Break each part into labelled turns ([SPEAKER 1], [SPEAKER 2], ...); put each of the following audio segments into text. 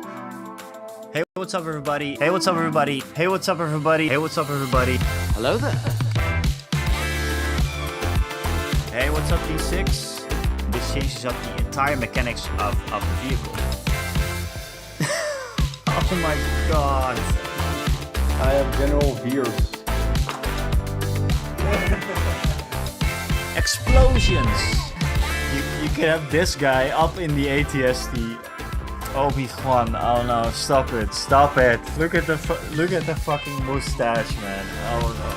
[SPEAKER 1] Hey, what's up, everybody? Hey, what's up, everybody? Hey, what's up, everybody? Hey, what's up, everybody?
[SPEAKER 2] Hello there.
[SPEAKER 1] Hey, what's up, D6? This changes up the entire mechanics of the vehicle. Oh my god.
[SPEAKER 3] I have General Veers.
[SPEAKER 1] Explosions! You can have this guy up in the ATST. Obi-Wan, oh no, stop it, stop it. Look at the fucking mustache, man. Oh no.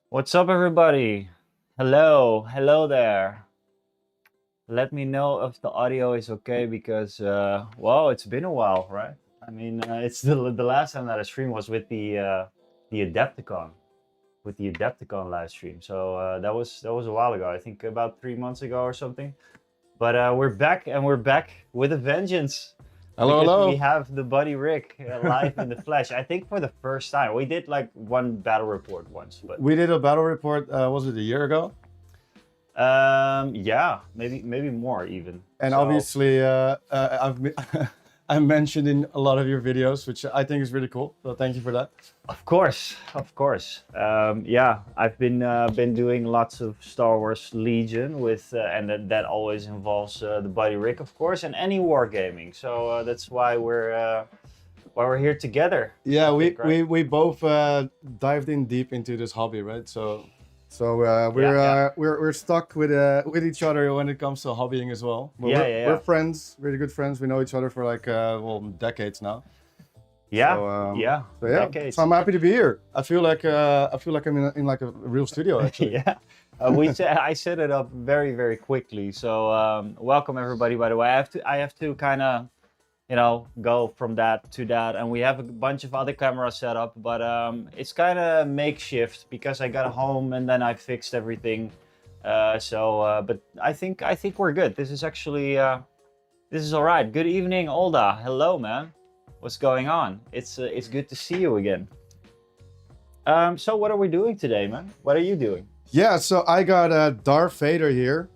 [SPEAKER 1] What's up, everybody? Hello there. Let me know if the audio is okay because, well, it's been a while, right? I mean, it's the last time that I streamed was with the Adepticon, live stream. So that was a while ago. I think about 3 months ago or something. But we're back, and we're back with a vengeance.
[SPEAKER 3] Hello.
[SPEAKER 1] We have the buddy Rick live in the flesh. I think for the first time. We did like one battle report once, but
[SPEAKER 3] We did a battle report. Was it a year ago?
[SPEAKER 1] yeah, maybe more even.
[SPEAKER 3] And
[SPEAKER 1] So-
[SPEAKER 3] obviously, I'm mentioned in a lot of your videos, which I think is really cool. So thank you for that.
[SPEAKER 1] Of course. Yeah, I've been doing lots of Star Wars Legion with, and that always involves the buddy Rick, of course, and any wargaming. So that's why we're here together.
[SPEAKER 3] Yeah,
[SPEAKER 1] I think, right?
[SPEAKER 3] we both dived in deep into this hobby, right? So
[SPEAKER 1] Yeah.
[SPEAKER 3] we're stuck with each other when it comes to hobbying as well. But
[SPEAKER 1] Yeah.
[SPEAKER 3] we're friends, really good friends. We know each other for like decades now.
[SPEAKER 1] Yeah,
[SPEAKER 3] So,
[SPEAKER 1] yeah,
[SPEAKER 3] So yeah,
[SPEAKER 1] decades.
[SPEAKER 3] so I'm happy to be here. I feel like I'm in like a real studio actually.
[SPEAKER 1] Yeah, I set it up very quickly. So welcome everybody. By the way, I have to kind of, go from that to that, and we have a bunch of other cameras set up, but it's kind of makeshift because I got home and then I fixed everything. But I think we're good. This is actually this is all right. Good evening, Olda. Hello, man. What's going on? It's good to see you again. So what are we doing today, man? What are you doing?
[SPEAKER 3] Yeah, so I got Darth Vader here.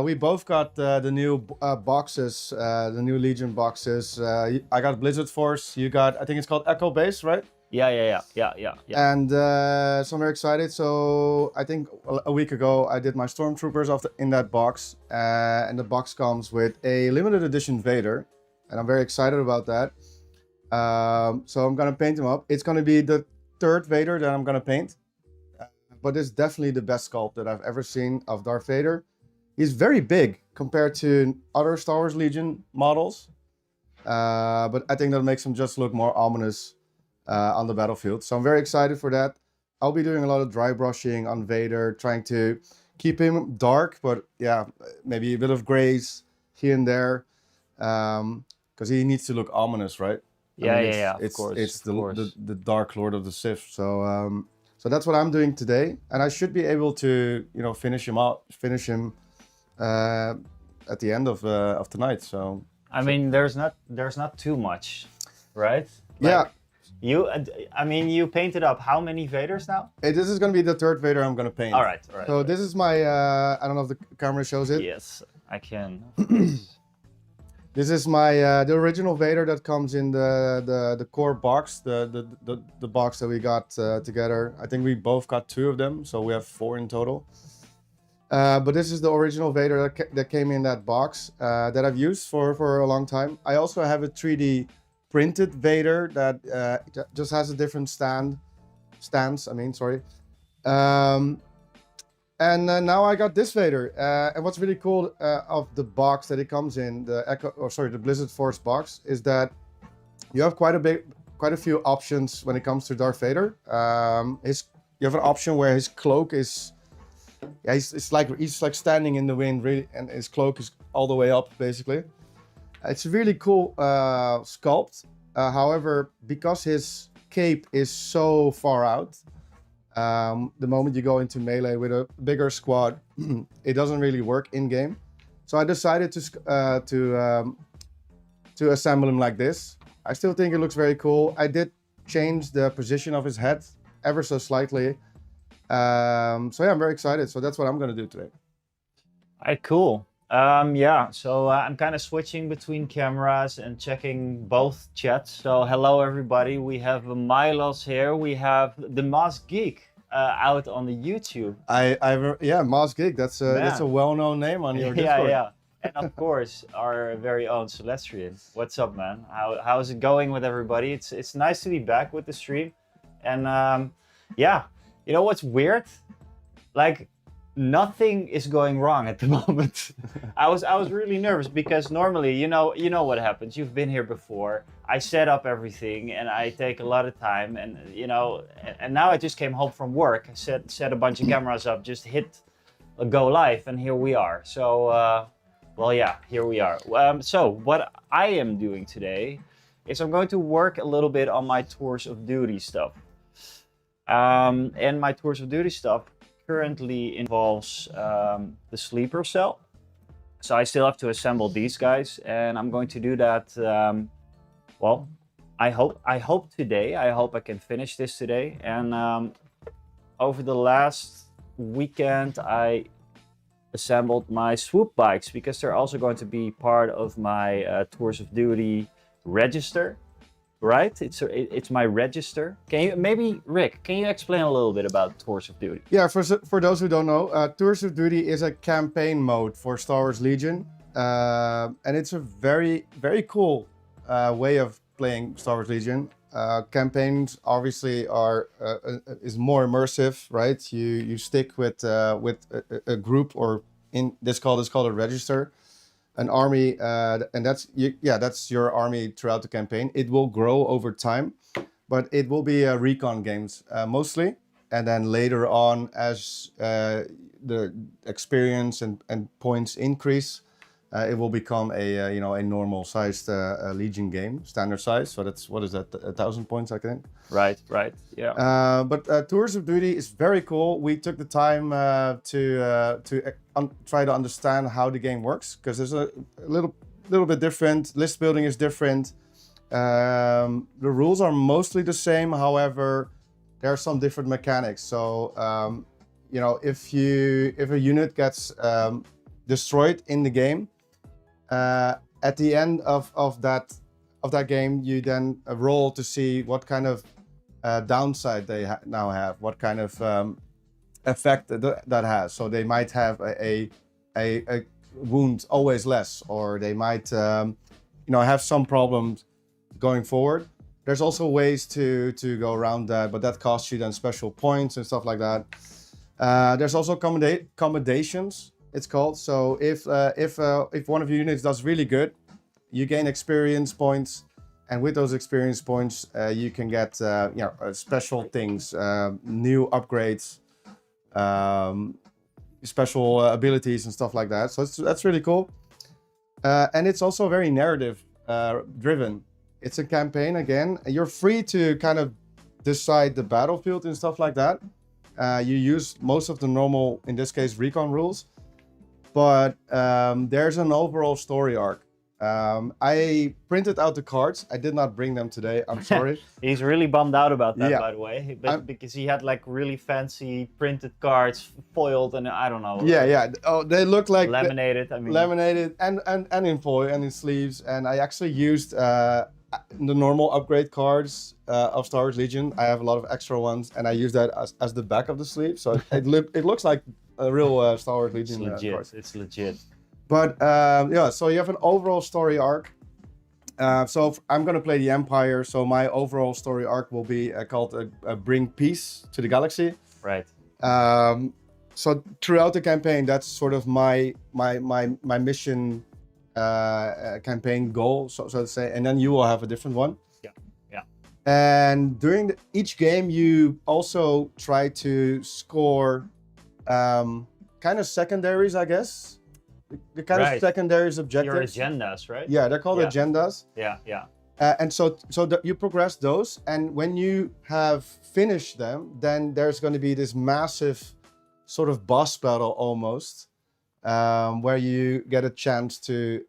[SPEAKER 3] We both got the new boxes, the new Legion boxes. I got Blizzard Force. You got, I think it's called Echo Base, right?
[SPEAKER 1] Yeah.
[SPEAKER 3] And so I'm very excited. So I think a week ago I did my Stormtroopers in that box, and the box comes with a limited edition Vader, and I'm very excited about that. So I'm gonna paint him up. It's gonna be the third Vader that I'm gonna paint, but it's definitely the best sculpt that I've ever seen of Darth Vader. He's very big compared to other Star Wars Legion models, but I think that makes him just look more ominous on the battlefield. So I'm very excited for that. I'll be doing a lot of dry brushing on Vader, trying to keep him dark, but yeah, maybe a bit of grays here and there, because he needs to look ominous, right?
[SPEAKER 1] Yeah.
[SPEAKER 3] It's
[SPEAKER 1] Of course.
[SPEAKER 3] the Dark Lord of the Sith. So so that's what I'm doing today, and I should be able to finish him at the end of tonight. So
[SPEAKER 1] I mean, there's not too much, right?
[SPEAKER 3] yeah,
[SPEAKER 1] You painted up how many Vaders now?
[SPEAKER 3] this is gonna be the third Vader I'm gonna paint.
[SPEAKER 1] All right.
[SPEAKER 3] So this is my I don't know if the camera shows it.
[SPEAKER 1] Yes, I can.
[SPEAKER 3] This is my the original Vader that comes in the core box, the box that we got together. I think we both got 2 of them, so we have 4 in total. But this is the original Vader that came in that box that I've used for a long time. I also have a 3D printed Vader that just has a different stance. And now I got this Vader. And what's really cool of the box that it comes in, the Blizzard Force box, is that you have quite a few options when it comes to Darth Vader. You have an option where his cloak is, he's like standing in the wind, really, and his cloak is all the way up, basically. It's a really cool sculpt. However, because his cape is so far out, the moment you go into melee with a bigger squad, it doesn't really work in game. So I decided to assemble him like this. I still think it looks very cool. I did change the position of his head ever so slightly. So yeah, I'm very excited. So that's what I'm going to do today.
[SPEAKER 1] All right, cool. Yeah, so I'm kind of switching between cameras and checking both chats. So hello everybody, we have Milos here. We have the Masked Geek out on the YouTube.
[SPEAKER 3] Yeah, Masked Geek. That's a well-known name on your Discord.
[SPEAKER 1] Yeah. And of course, our very own Celestian. What's up, man? How's it going with everybody? It's nice to be back with the stream, and yeah, you know what's weird? Like, nothing is going wrong at the moment. I was really nervous because normally, you know what happens. You've been here before. I set up everything and I take a lot of time, and and now I just came home from work. I set a bunch of cameras up, just hit a go live, and here we are. So. Well, yeah, here we are. So what I am doing today is I'm going to work a little bit on my Tours of Duty stuff. And my Tours of Duty stuff currently involves the sleeper cell. So I still have to assemble these guys, and I'm going to do that. Well, I hope today. I hope I can finish this today. And over the last weekend, I assembled my swoop bikes because they're also going to be part of my Tours of Duty register, right? It's my register. Can you maybe, Rick? Can you explain a little bit about Tours of Duty?
[SPEAKER 3] Yeah, for those who don't know, Tours of Duty is a campaign mode for Star Wars Legion, and it's a very cool way of playing Star Wars Legion. Campaigns obviously is more immersive, right? You stick with a group, or in this called a register, an army, and that's your army throughout the campaign. It will grow over time, but it will be recon games mostly, and then later on, as the experience and points increase, it will become a normal sized Legion game, standard size. So that's, what is that, 1,000 points, I think.
[SPEAKER 1] Right. Yeah.
[SPEAKER 3] But Tours of Duty is very cool. We took the time to try to understand how the game works, because there's a little bit different. List building is different. The rules are mostly the same. However, there are some different mechanics. So if a unit gets destroyed in the game, at the end of that game, you then roll to see what kind of downside they now have, what kind of effect that has. So they might have a wound always less, or they might have some problems going forward. There's also ways to go around that, but that costs you then special points and stuff like that. There's also accommodations, it's called. So if one of your units does really good, you gain experience points, and with those experience points, you can get special things, new upgrades, special abilities and stuff like that. So that's really cool, and it's also very narrative driven. It's a campaign again. You're free to kind of decide the battlefield and stuff like that. You use most of the normal, in this case, recon rules. But there's an overall story arc. I printed out the cards. I did not bring them today. I'm sorry.
[SPEAKER 1] He's really bummed out about that, by the way, because he had like really fancy printed cards, foiled, and I don't know.
[SPEAKER 3] Yeah. Oh, they look like
[SPEAKER 1] laminated. I mean,
[SPEAKER 3] laminated and in foil and in sleeves. And I actually used the normal upgrade cards of Star Wars Legion. I have a lot of extra ones, and I use that as the back of the sleeve. So it looks like a real Star Wars Legion.
[SPEAKER 1] It's legit.
[SPEAKER 3] But so you have an overall story arc. So I'm going to play the Empire. So my overall story arc will be called Bring Peace to the Galaxy.
[SPEAKER 1] Right.
[SPEAKER 3] So throughout the campaign, that's sort of my mission, campaign goal, so to say. And then you will have a different one.
[SPEAKER 1] Yeah.
[SPEAKER 3] And during each game, you also try to score kind of secondaries, I guess. The kind of secondaries objectives.
[SPEAKER 1] Your agendas, right?
[SPEAKER 3] Yeah, they're called agendas.
[SPEAKER 1] Yeah.
[SPEAKER 3] And so you progress those, and when you have finished them, then there's going to be this massive sort of boss battle almost, where you get a chance to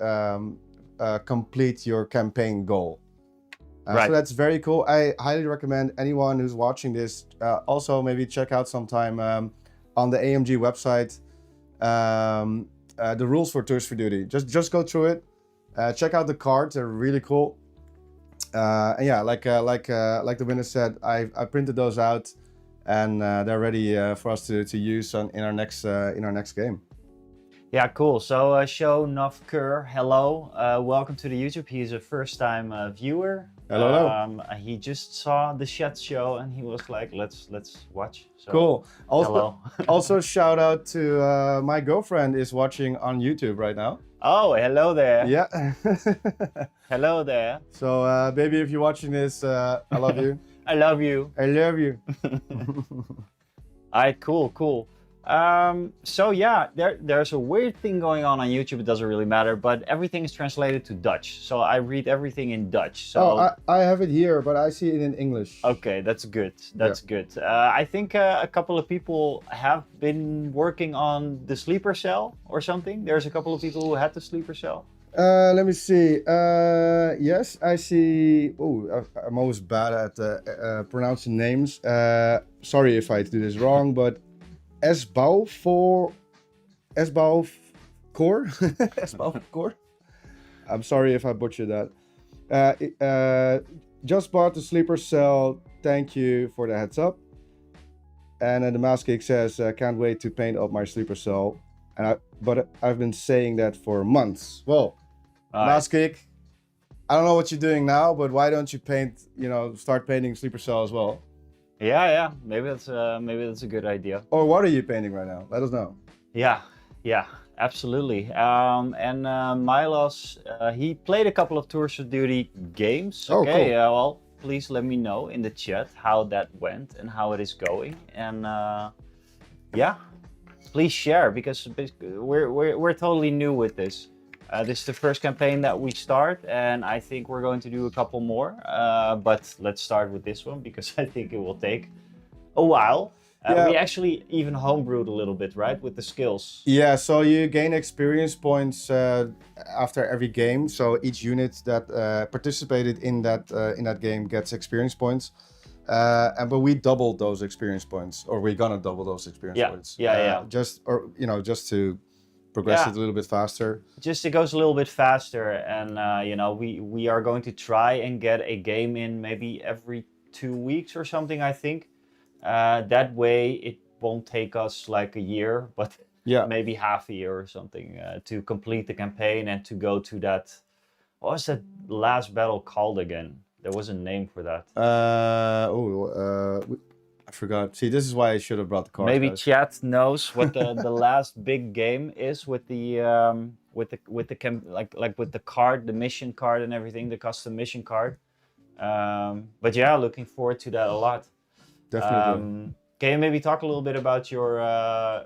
[SPEAKER 3] complete your campaign goal.
[SPEAKER 1] Right.
[SPEAKER 3] So that's very cool. I highly recommend anyone who's watching this also maybe check out sometime on the AMG website the rules for Tours for Duty. Just go through it. Check out the cards; they're really cool. And yeah, like the winner said, I printed those out, and they're ready for us to use in our next game.
[SPEAKER 1] Yeah, cool. So Show Novkur, hello, welcome to the YouTube. He's a first-time viewer.
[SPEAKER 3] Hello.
[SPEAKER 1] He just saw the Shedshow and he was like, "Let's watch." So,
[SPEAKER 3] Cool. Also,
[SPEAKER 1] hello.
[SPEAKER 3] also shout out to my girlfriend is watching on YouTube right now.
[SPEAKER 1] Oh, hello there.
[SPEAKER 3] Yeah.
[SPEAKER 1] Hello there.
[SPEAKER 3] So baby, if you're watching this, I love you.
[SPEAKER 1] I love you.
[SPEAKER 3] I love you.
[SPEAKER 1] Alright, cool. So yeah, there's a weird thing going on YouTube. It doesn't really matter, but everything is translated to Dutch. So I read everything in Dutch. So
[SPEAKER 3] I have it here, but I see it in English.
[SPEAKER 1] okay, that's good. Good. I think a couple of people have been working on the sleeper cell or something. There's a couple of people who had the sleeper cell.
[SPEAKER 3] Let me see. Yes, I see. Oh, I'm always bad at pronouncing names. Sorry if I do this wrong, but Esbouwcore. Esbouwcore. I'm sorry if I butchered that. Just bought the sleeper cell. Thank you for the heads up. And then the Mouse Geek says, can't wait to paint up my sleeper cell. But I've been saying that for months. Well, Mouse Geek, I don't know what you're doing now, but why don't you start painting sleeper cell as well?
[SPEAKER 1] Yeah. Maybe that's a good idea.
[SPEAKER 3] Or what are you painting right now? Let us know.
[SPEAKER 1] Yeah, absolutely. And Milos, he played a couple of Tours of Duty games.
[SPEAKER 3] Oh,
[SPEAKER 1] okay,
[SPEAKER 3] cool.
[SPEAKER 1] well, please let me know in the chat how that went and how it is going. And yeah, please share because we're totally new with this. This is the first campaign that we start, and I think we're going to do a couple more. But let's start with this one because I think it will take a while.
[SPEAKER 3] Yeah.
[SPEAKER 1] We actually even homebrewed a little bit, right, with the skills.
[SPEAKER 3] Yeah, so you gain experience points after every game. So each unit that participated in that game gets experience points. But we doubled those experience points, or we're gonna double those experience points.
[SPEAKER 1] Yeah.
[SPEAKER 3] Just to progress it a little bit faster.
[SPEAKER 1] Just it goes a little bit faster, and we are going to try and get a game in maybe every 2 weeks or something. I think that way it won't take us like a year, but maybe half a year or something to complete the campaign and to go to that. What was that last battle called again? There was a name for that.
[SPEAKER 3] I forgot. See, this is why I should have brought the card.
[SPEAKER 1] Maybe chat knows what the last big game is with the card, the mission card and everything, the custom mission card. But yeah, looking forward to that a lot.
[SPEAKER 3] Definitely.
[SPEAKER 1] Can you maybe talk a little bit about your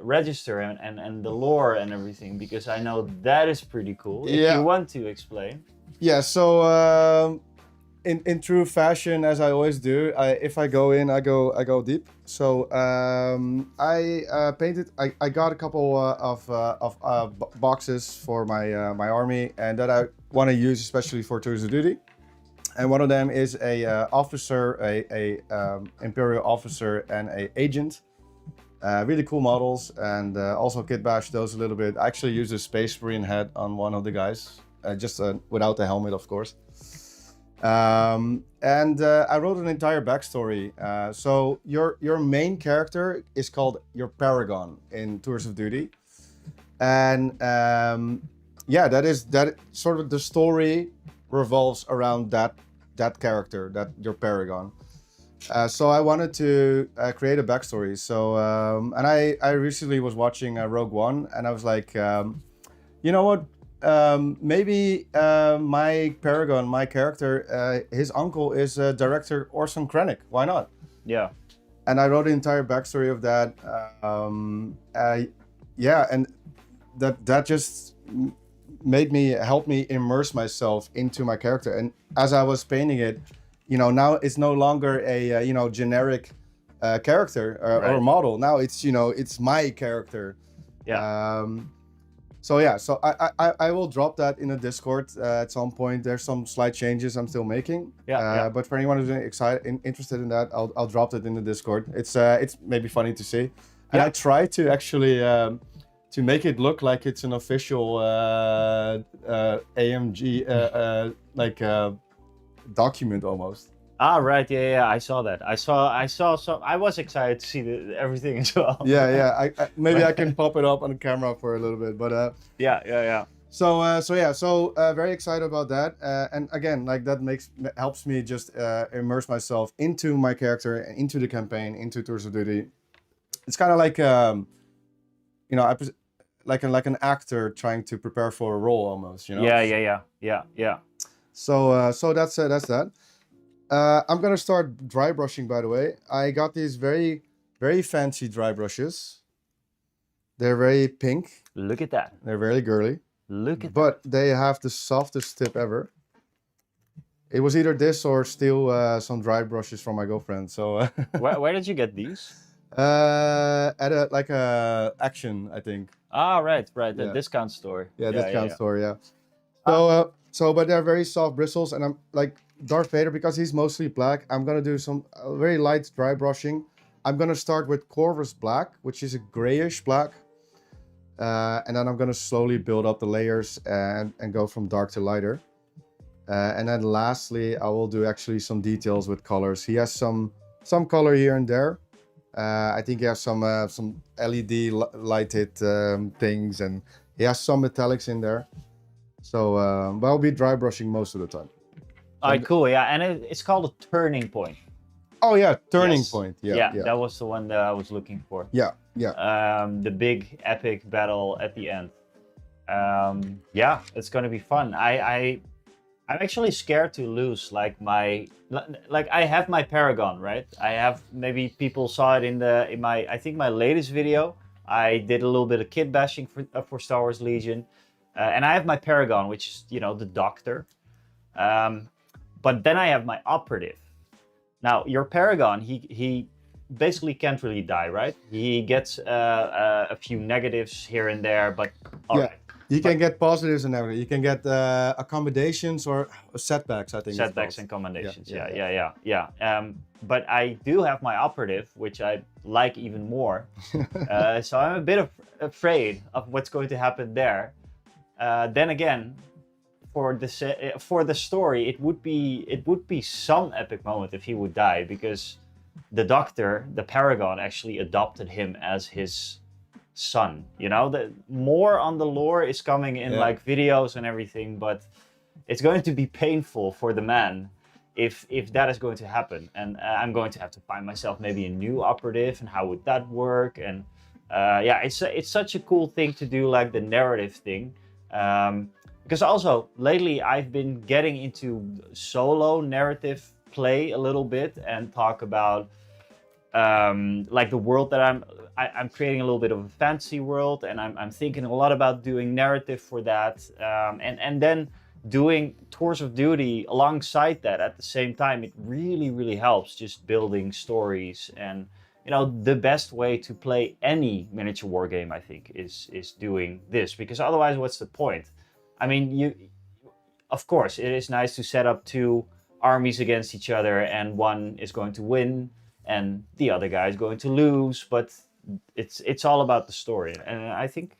[SPEAKER 1] register and the lore and everything, because I know that is pretty cool. If you want to explain.
[SPEAKER 3] Yeah. So. In true fashion, as I always do, if I go in, I go deep. So I painted. I got a couple of boxes for my army, and that I want to use especially for Tours of Duty. And one of them is a officer, a Imperial officer, and a agent. Really cool models, and also kit bash those a little bit. I actually used a Space Marine head on one of the guys, just without the helmet, of course. I wrote an entire backstory. So your main character is called your Paragon in Tours of Duty, and that sort of the story revolves around that character, that your Paragon. So I wanted to create a backstory. So and I recently was watching Rogue One, and I was like, you know what? Maybe my Paragon, my character, his uncle is director Orson Krennic. Why not?
[SPEAKER 1] Yeah.
[SPEAKER 3] And I wrote the entire backstory of that. And that just helped me immerse myself into my character. And as I was painting it, now it's no longer a generic character or model. Now it's it's my character.
[SPEAKER 1] Yeah.
[SPEAKER 3] So yeah, so I will drop that in the Discord at some point. There's some slight changes I'm still making.
[SPEAKER 1] Yeah.
[SPEAKER 3] But for anyone who's interested in that, I'll drop it in the Discord. It's maybe funny to see, and I try to actually to make it look like it's an official AMG document almost.
[SPEAKER 1] Ah, right. Yeah. I saw that. I saw some. I was excited to see everything as well.
[SPEAKER 3] Yeah. Maybe I can pop it up on the camera for a little bit, but
[SPEAKER 1] Yeah.
[SPEAKER 3] So very excited about that. And again, like that helps me just immerse myself into my character, into the campaign, into Tours of Duty. It's kind of like you know, like an actor trying to prepare for a role almost. You know.
[SPEAKER 1] Yeah.
[SPEAKER 3] So that's that. I'm gonna start dry brushing, by the way. I got these very, very fancy dry brushes. They're very pink.
[SPEAKER 1] Look at that.
[SPEAKER 3] They're very girly.
[SPEAKER 1] Look at
[SPEAKER 3] But they have the softest tip ever. It was either this or steal some dry brushes from my girlfriend. So
[SPEAKER 1] where did you get these?
[SPEAKER 3] At a Action, I think.
[SPEAKER 1] Ah, right. The discount store.
[SPEAKER 3] Yeah, discount store. Yeah. So but they're very soft bristles, and I'm like Darth Vader because he's mostly black. I'm gonna do some very light dry brushing. I'm gonna start with Corvus Black, which is a grayish black, and then I'm gonna slowly build up the layers and go from dark to lighter. And then lastly, I will do actually some details with colors. He has some color here and there. I think he has some LED lighted things, and he has some metallics in there. So, but I'll be dry brushing most of the time.
[SPEAKER 1] All right, cool. Yeah, and it's called a turning point.
[SPEAKER 3] Oh yeah, turning point. Yeah,
[SPEAKER 1] that was the one that I was looking for.
[SPEAKER 3] Yeah.
[SPEAKER 1] The big epic battle at the end. Yeah, it's gonna be fun. I'm actually scared to lose I have my Paragon, right? I have, maybe people saw it in my I think my latest video. I did a little bit of kit bashing for Star Wars Legion, and I have my Paragon, which is the Doctor. But then I have my Operative. Now your Paragon, he basically can't really die, right? He gets a few negatives here and there, but
[SPEAKER 3] right. You can get positives and everything. You can get accommodations or setbacks, I think.
[SPEAKER 1] Setbacks and commendations, yeah. But I do have my Operative, which I like even more. So I'm a bit afraid of what's going to happen there. Then again, for the story, it would be some epic moment if he would die, because the Doctor, the Paragon, actually adopted him as his son. The more on the lore is coming in like videos and everything, but it's going to be painful for the man if that is going to happen, and I'm going to have to find myself maybe a new Operative, and how would that work? And it's such a cool thing to do, like the narrative thing, because also lately I've been getting into solo narrative play a little bit and talk about like the world that I'm creating a little bit of a fantasy world, and I'm thinking a lot about doing narrative for that, and then doing Tours of Duty alongside that at the same time. It really helps just building stories, and the best way to play any miniature war game, I think, is doing this, because otherwise what's the point? I mean, of course it is nice to set up two armies against each other and one is going to win and the other guy is going to lose, but it's all about the story, and I think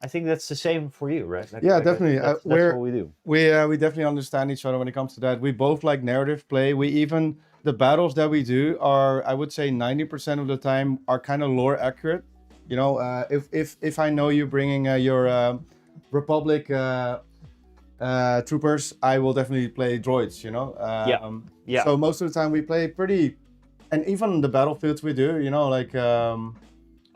[SPEAKER 1] that's the same for you, right?
[SPEAKER 3] Definitely.
[SPEAKER 1] That's what we do.
[SPEAKER 3] We definitely understand each other when it comes to that. We both like narrative play. The battles that we do are, I would say, 90% of the time are kind of lore accurate. If I know you bringing your Republic troopers, I will definitely play droids. So most of the time we play pretty. And even the battlefields we do,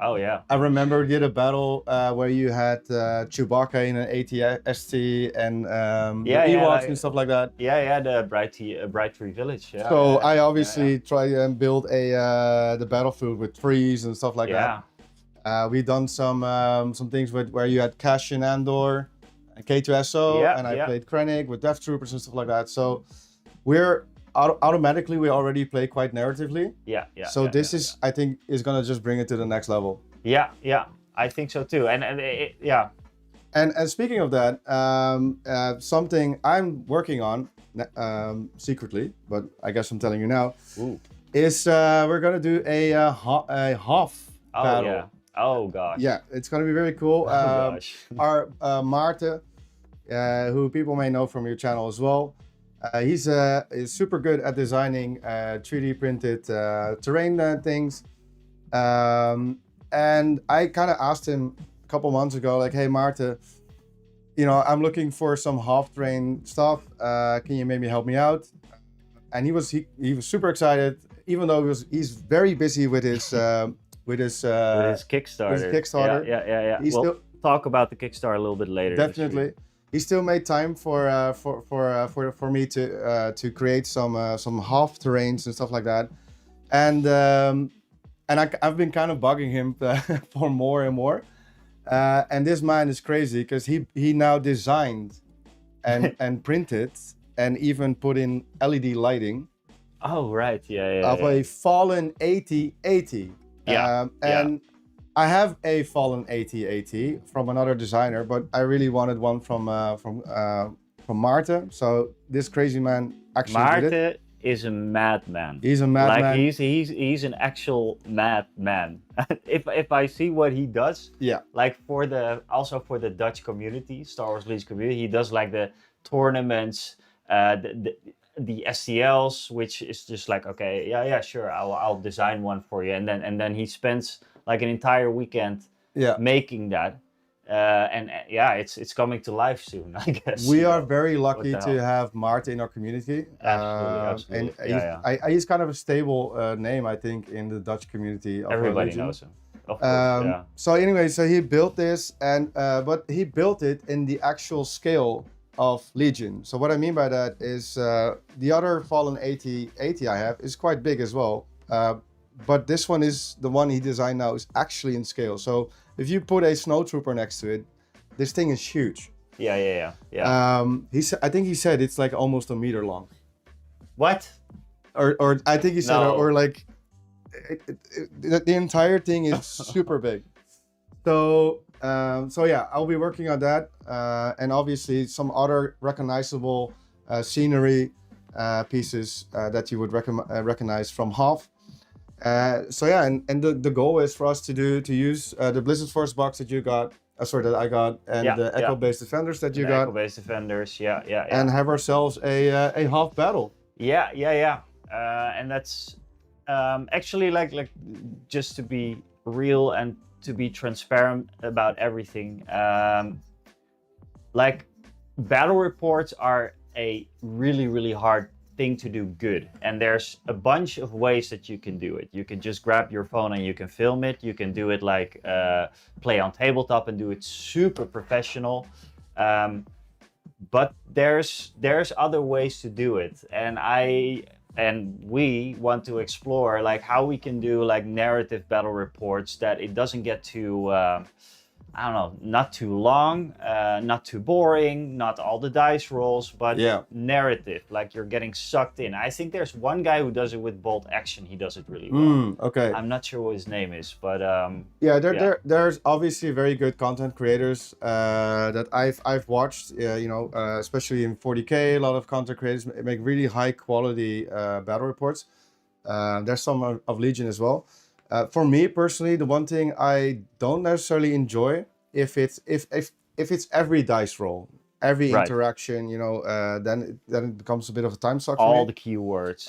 [SPEAKER 1] oh yeah.
[SPEAKER 3] I remember we did a battle where you had Chewbacca in an AT-ST and Ewoks and stuff like that.
[SPEAKER 1] Yeah, the Bright Tree Village. Yeah.
[SPEAKER 3] So I obviously try and build the battlefield with trees and stuff like that. We done some things where you had Cash in Andor, and K2SO, and I played Krennic with Death Troopers and stuff like that. So we're automatically we already play quite narratively. I think is gonna just bring it to the next level.
[SPEAKER 1] Yeah, I think so too. And
[SPEAKER 3] And speaking of that, something I'm working on secretly, but I guess I'm telling you now,
[SPEAKER 1] Ooh.
[SPEAKER 3] is we're gonna do a half
[SPEAKER 1] Oh
[SPEAKER 3] battle.
[SPEAKER 1] yeah. Oh gosh.
[SPEAKER 3] Yeah, it's gonna be very cool.
[SPEAKER 1] Oh gosh.
[SPEAKER 3] Our Maarten, who people may know from your channel as well, he's super good at designing 3D printed terrain things. And I kind of asked him a couple months ago, like, hey Maarten, you know, I'm looking for some half terrain stuff. Can you maybe help me out? And he was super excited, even though he's very busy with his with his
[SPEAKER 1] Kickstarter.
[SPEAKER 3] With his Kickstarter.
[SPEAKER 1] Yeah.
[SPEAKER 3] He's
[SPEAKER 1] We'll
[SPEAKER 3] still
[SPEAKER 1] talk about the Kickstarter a little bit later.
[SPEAKER 3] definitely. He still made time for me to create some half terrains and stuff like that, and I've been kind of bugging him for more and more. And this man is crazy because he now designed and printed and even put in LED lighting.
[SPEAKER 1] Oh right, yeah.
[SPEAKER 3] Of a Fallen 8080.
[SPEAKER 1] Yeah.
[SPEAKER 3] And I have a Fallen 8080 from another designer, but I really wanted one from Maarten. So this crazy man actually did it.
[SPEAKER 1] Maarten is a madman.
[SPEAKER 3] He's a madman.
[SPEAKER 1] Like he's an actual madman. if I see what he does,
[SPEAKER 3] yeah,
[SPEAKER 1] like for the Dutch community, Star Wars Legion community, he does like the tournaments, the STLs, which is just like, okay, yeah, sure, I'll design one for you, and then he spends like an entire weekend making that. And yeah, it's coming to life soon, I guess.
[SPEAKER 3] We are very lucky to have Maarten in our community.
[SPEAKER 1] Absolutely.
[SPEAKER 3] And he's kind of a stable name, I think, in the Dutch community.
[SPEAKER 1] Everybody knows him. Of course,
[SPEAKER 3] So anyway, so he built this, and but he built it in the actual scale of Legion. So what I mean by that is the other Fallen 8080 I have is quite big as well. But this one is the one he designed now is actually in scale. So if you put a snowtrooper next to it, this thing is huge.
[SPEAKER 1] Yeah.
[SPEAKER 3] I think he said it's like almost a meter long.
[SPEAKER 1] What?
[SPEAKER 3] Or I think he said, or like the entire thing is super big. So yeah, I'll be working on that, and obviously some other recognizable scenery pieces that you would recognize from Half. So yeah, and the goal is for us to use the Blizzard Force box that you got, that I got, and the Echo-based Defenders that you got.
[SPEAKER 1] Echo-based Defenders, yeah.
[SPEAKER 3] And have ourselves a half battle.
[SPEAKER 1] Yeah. And that's actually like just to be real and to be transparent about everything. Like battle reports are a really hard thing to do good, and there's a bunch of ways that you can do it. You can just grab your phone and you can film it. You can do it like play on tabletop and do it super professional. But there's other ways to do it, and we want to explore like how we can do like narrative battle reports that it doesn't get too I don't know, not too long, not too boring, not all the dice rolls, but narrative, like you're getting sucked in. I think there's one guy who does it with bolt action. He does it really well.
[SPEAKER 3] Okay.
[SPEAKER 1] I'm not sure what his name is, but
[SPEAKER 3] there's obviously very good content creators that I've watched. Especially in 40K, a lot of content creators make really high quality battle reports. There's some of Legion as well. For me personally, the one thing I don't necessarily enjoy if it's every dice roll, every interaction, then it becomes a bit of a time suck.
[SPEAKER 1] All the keywords,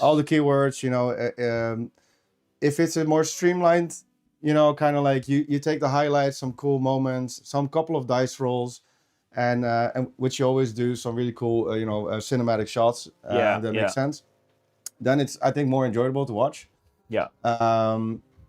[SPEAKER 3] if it's a more streamlined, kind of like you take the highlights, some cool moments, some couple of dice rolls, and which you always do some really cool, cinematic shots. That makes sense. Then it's, I think, more enjoyable to watch.
[SPEAKER 1] Yeah.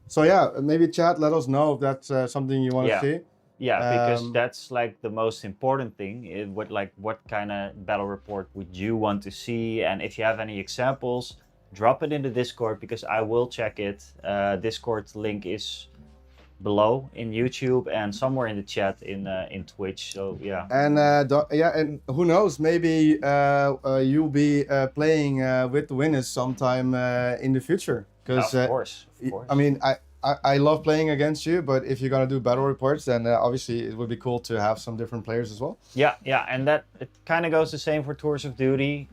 [SPEAKER 3] So yeah, maybe chat, let us know if that's something you want to see.
[SPEAKER 1] Yeah, because that's like the most important thing. What kind of battle report would you want to see? And if you have any examples, drop it in the Discord because I will check it. Discord link is below in YouTube and somewhere in the chat in Twitch. So yeah. And
[SPEAKER 3] and who knows? Maybe you'll be playing with the winners sometime in the future. Because
[SPEAKER 1] of course.
[SPEAKER 3] I mean, I love playing against you, but if you're gonna do battle reports, then obviously it would be cool to have some different players as well.
[SPEAKER 1] Yeah, yeah, and that it kind of goes the same for Tours of Duty.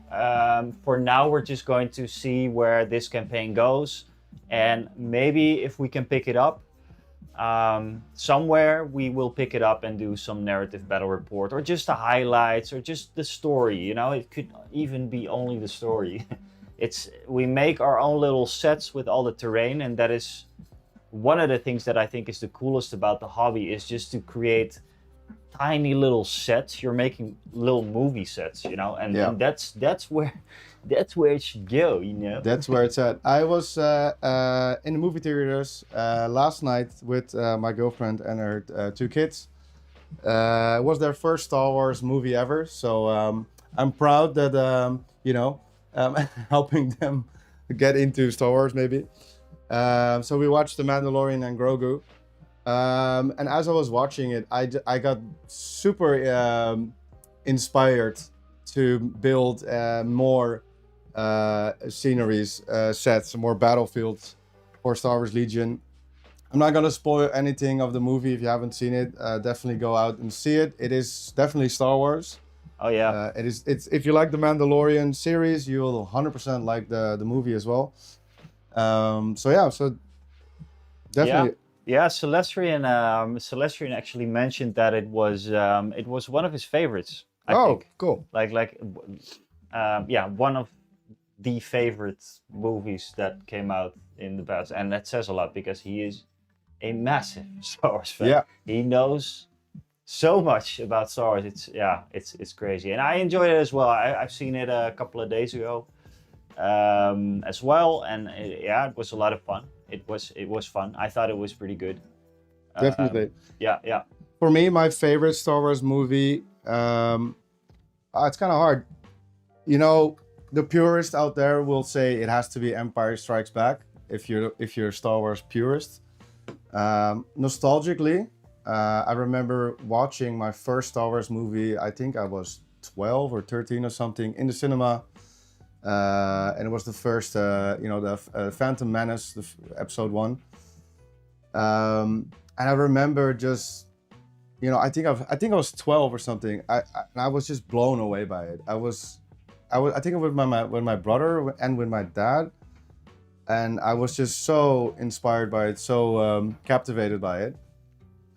[SPEAKER 1] For now, we're just going to see where this campaign goes, and maybe if we can pick it up somewhere, we will pick it up and do some narrative battle report, or just the highlights, or just the story. You know, it could even be only the story. We make our own little sets with all the terrain, and that is one of the things that I think is the coolest about the hobby, is just to create tiny little sets. You're making little movie sets, you know, and that's where it should go, you know.
[SPEAKER 3] That's where it's at. I was in the movie theaters last night with my girlfriend and her 2 kids. It was their first Star Wars movie ever, so I'm proud that you know, helping them get into Star Wars maybe. So we watched The Mandalorian and Grogu. And as I was watching it, I got super inspired to build more sceneries, sets, more battlefields for Star Wars Legion. I'm not gonna spoil anything of the movie. If you haven't seen it, definitely go out and see it. It is definitely Star Wars.
[SPEAKER 1] Oh yeah.
[SPEAKER 3] It's if you like the Mandalorian series, you'll 100% like the movie as well. So definitely.
[SPEAKER 1] Yeah, Celestian actually mentioned that it was one of his favorites. I think.
[SPEAKER 3] Cool.
[SPEAKER 1] Yeah, one of the favorite movies that came out in the past, and that says a lot because he is a massive Star Wars fan.
[SPEAKER 3] Yeah.
[SPEAKER 1] He knows so much about Star Wars. It's crazy, and I enjoyed it as well. I've seen it a couple of days ago, as well, and it was a lot of fun. It was fun. I thought it was pretty good.
[SPEAKER 3] Definitely.
[SPEAKER 1] Yeah.
[SPEAKER 3] For me, my favorite Star Wars movie, it's kind of hard. You know, the purist out there will say it has to be Empire Strikes Back if you're a Star Wars purist. Nostalgically, I remember watching my first Star Wars movie. I think I was 12 or 13 or something in the cinema. And it was the first, the Phantom Menace, episode 1. And I remember just, you know, I think I was 12 or something. I was just blown away by it. I think it was with my brother and with my dad, and I was just so inspired by it, so captivated by it.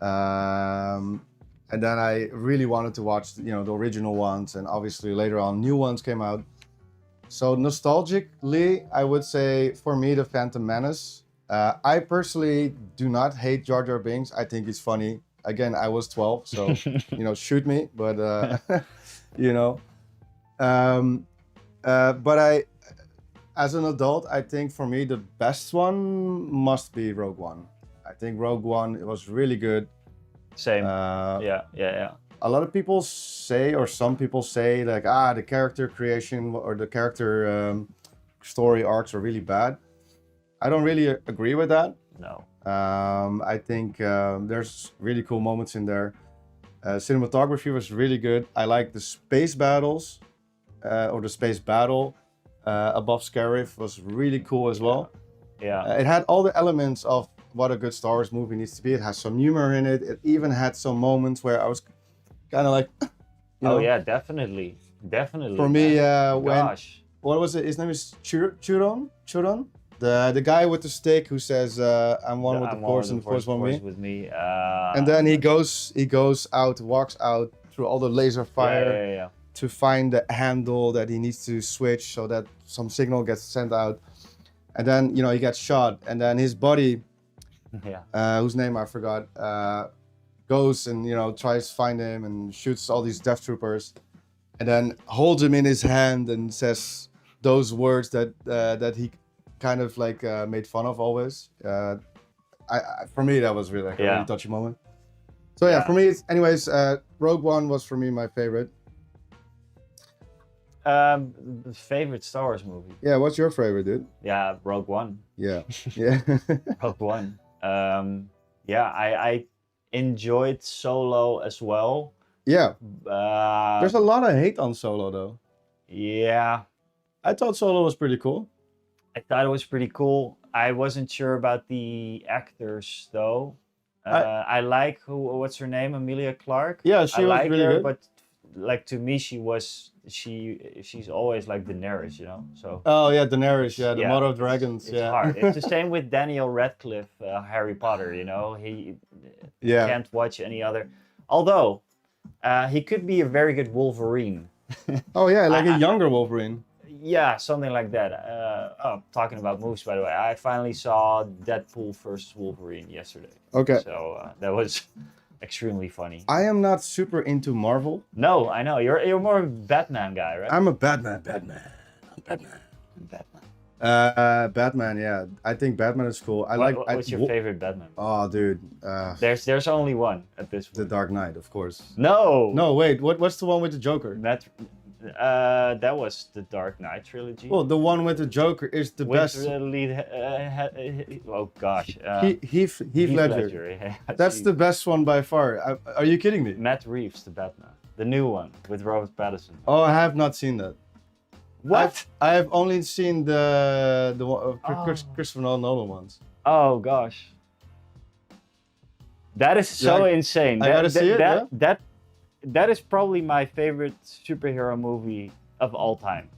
[SPEAKER 3] And then I really wanted to watch, you know, the original ones, and obviously later on new ones came out. So nostalgically, I would say for me, the Phantom Menace. I personally do not hate Jar Jar Binks. I think he's funny. Again, I was 12, so you know, shoot me. But you know, but as an adult, I think for me the best one must be Rogue One. I think Rogue One, it was really good.
[SPEAKER 1] Same. Yeah.
[SPEAKER 3] A lot of people say, or some people say, like, the character creation or the character story arcs are really bad. I don't really agree with that.
[SPEAKER 1] No.
[SPEAKER 3] I think there's really cool moments in there. Cinematography was really good. I like the space battles, or the space battle above Scarif was really cool as well.
[SPEAKER 1] Yeah.
[SPEAKER 3] It had all the elements of what a good Star Wars movie needs to be. It has some humor in it. It even had some moments where I was kind of like, you know.
[SPEAKER 1] Oh yeah, definitely.
[SPEAKER 3] For me,
[SPEAKER 1] Gosh.
[SPEAKER 3] What was it? His name is Churon? The guy with the stick who says, "I'm one with the Force, and the Force with me." And then he goes out, walks out through all the laser fire to find the handle that he needs to switch so that some signal gets sent out. And then, you know, he gets shot, and then his buddy, whose name I forgot, goes and, you know, tries to find him and shoots all these Death Troopers, and then holds him in his hand and says those words that he kind of like made fun of always. For me, that was really like a really touchy moment. So for me, anyways, Rogue One was for me my favorite.
[SPEAKER 1] The favorite Star Wars movie.
[SPEAKER 3] Yeah, what's your favorite, dude?
[SPEAKER 1] Yeah, Rogue One.
[SPEAKER 3] Yeah.
[SPEAKER 1] Rogue One. I enjoyed Solo as well.
[SPEAKER 3] Yeah. There's a lot of hate on Solo though.
[SPEAKER 1] Yeah.
[SPEAKER 3] I thought Solo was pretty cool.
[SPEAKER 1] I thought it was pretty cool. I wasn't sure about the actors though.
[SPEAKER 3] I-
[SPEAKER 1] I like what's her name, Emilia Clarke.
[SPEAKER 3] Yeah,
[SPEAKER 1] I
[SPEAKER 3] she was
[SPEAKER 1] like
[SPEAKER 3] really
[SPEAKER 1] her,
[SPEAKER 3] good.
[SPEAKER 1] but like to me, she's always like Daenerys, you know. So
[SPEAKER 3] Oh yeah, Daenerys, yeah, the
[SPEAKER 1] yeah,
[SPEAKER 3] Mother of Dragons,
[SPEAKER 1] it's
[SPEAKER 3] yeah.
[SPEAKER 1] hard. It's the same with Daniel Radcliffe, Harry Potter. You know, he
[SPEAKER 3] Yeah.
[SPEAKER 1] can't watch any other. Although he could be a very good Wolverine.
[SPEAKER 3] Oh yeah, like a
[SPEAKER 1] I-
[SPEAKER 3] younger Wolverine.
[SPEAKER 1] Yeah, something like that. Talking about movies, by the way, I finally saw Deadpool versus Wolverine yesterday.
[SPEAKER 3] Okay.
[SPEAKER 1] So that was extremely funny.
[SPEAKER 3] I am not super into Marvel.
[SPEAKER 1] No, I know you're more a Batman guy, right?
[SPEAKER 3] I'm a Batman. Batman, yeah. I think Batman is cool.
[SPEAKER 1] What's your favorite Batman?
[SPEAKER 3] Oh, dude.
[SPEAKER 1] There's only one at this
[SPEAKER 3] The
[SPEAKER 1] point.
[SPEAKER 3] Dark Knight, of course.
[SPEAKER 1] No.
[SPEAKER 3] No, wait. What's the one with the Joker?
[SPEAKER 1] That was the Dark Knight trilogy.
[SPEAKER 3] Well, the one with the Joker is the
[SPEAKER 1] with
[SPEAKER 3] best.
[SPEAKER 1] the lead. Oh gosh.
[SPEAKER 3] Heath Ledger.
[SPEAKER 1] Yeah,
[SPEAKER 3] That's
[SPEAKER 1] geez.
[SPEAKER 3] the best one by far. Are you kidding me?
[SPEAKER 1] Matt Reeves, the Batman, the new one with Robert Pattinson.
[SPEAKER 3] Oh, I have not seen that.
[SPEAKER 1] What?
[SPEAKER 3] I have only seen the
[SPEAKER 1] Oh.
[SPEAKER 3] Christopher Nolan ones.
[SPEAKER 1] Oh gosh. That is so
[SPEAKER 3] Yeah,
[SPEAKER 1] insane.
[SPEAKER 3] I gotta see it,
[SPEAKER 1] That is probably my favorite superhero movie of all time.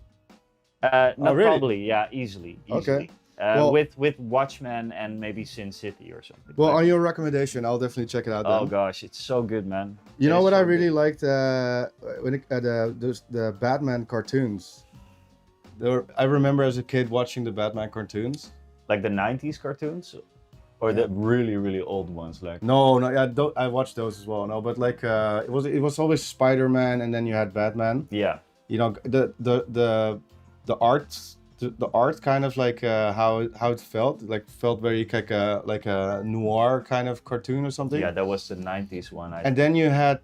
[SPEAKER 1] Not
[SPEAKER 3] really?
[SPEAKER 1] probably, yeah, easily.
[SPEAKER 3] Okay.
[SPEAKER 1] Uh,
[SPEAKER 3] Well-
[SPEAKER 1] with Watchmen and maybe Sin City or something.
[SPEAKER 3] Well,
[SPEAKER 1] Like-
[SPEAKER 3] on your recommendation, I'll definitely check it out.
[SPEAKER 1] oh
[SPEAKER 3] Then.
[SPEAKER 1] gosh, it's so good, man.
[SPEAKER 3] You
[SPEAKER 1] It
[SPEAKER 3] know
[SPEAKER 1] is
[SPEAKER 3] what
[SPEAKER 1] so
[SPEAKER 3] I really
[SPEAKER 1] good.
[SPEAKER 3] liked when the Batman cartoons. I remember as a kid watching the Batman cartoons.
[SPEAKER 1] Like the '90s cartoons, or
[SPEAKER 3] Yeah.
[SPEAKER 1] the really really old ones, like.
[SPEAKER 3] No, yeah, I watched those as well. No, but like it was always Spider-Man, and then you had Batman.
[SPEAKER 1] Yeah.
[SPEAKER 3] You know the art kind of like how it felt very like a noir kind of cartoon or something.
[SPEAKER 1] Yeah, that was the '90s one.
[SPEAKER 3] And then you had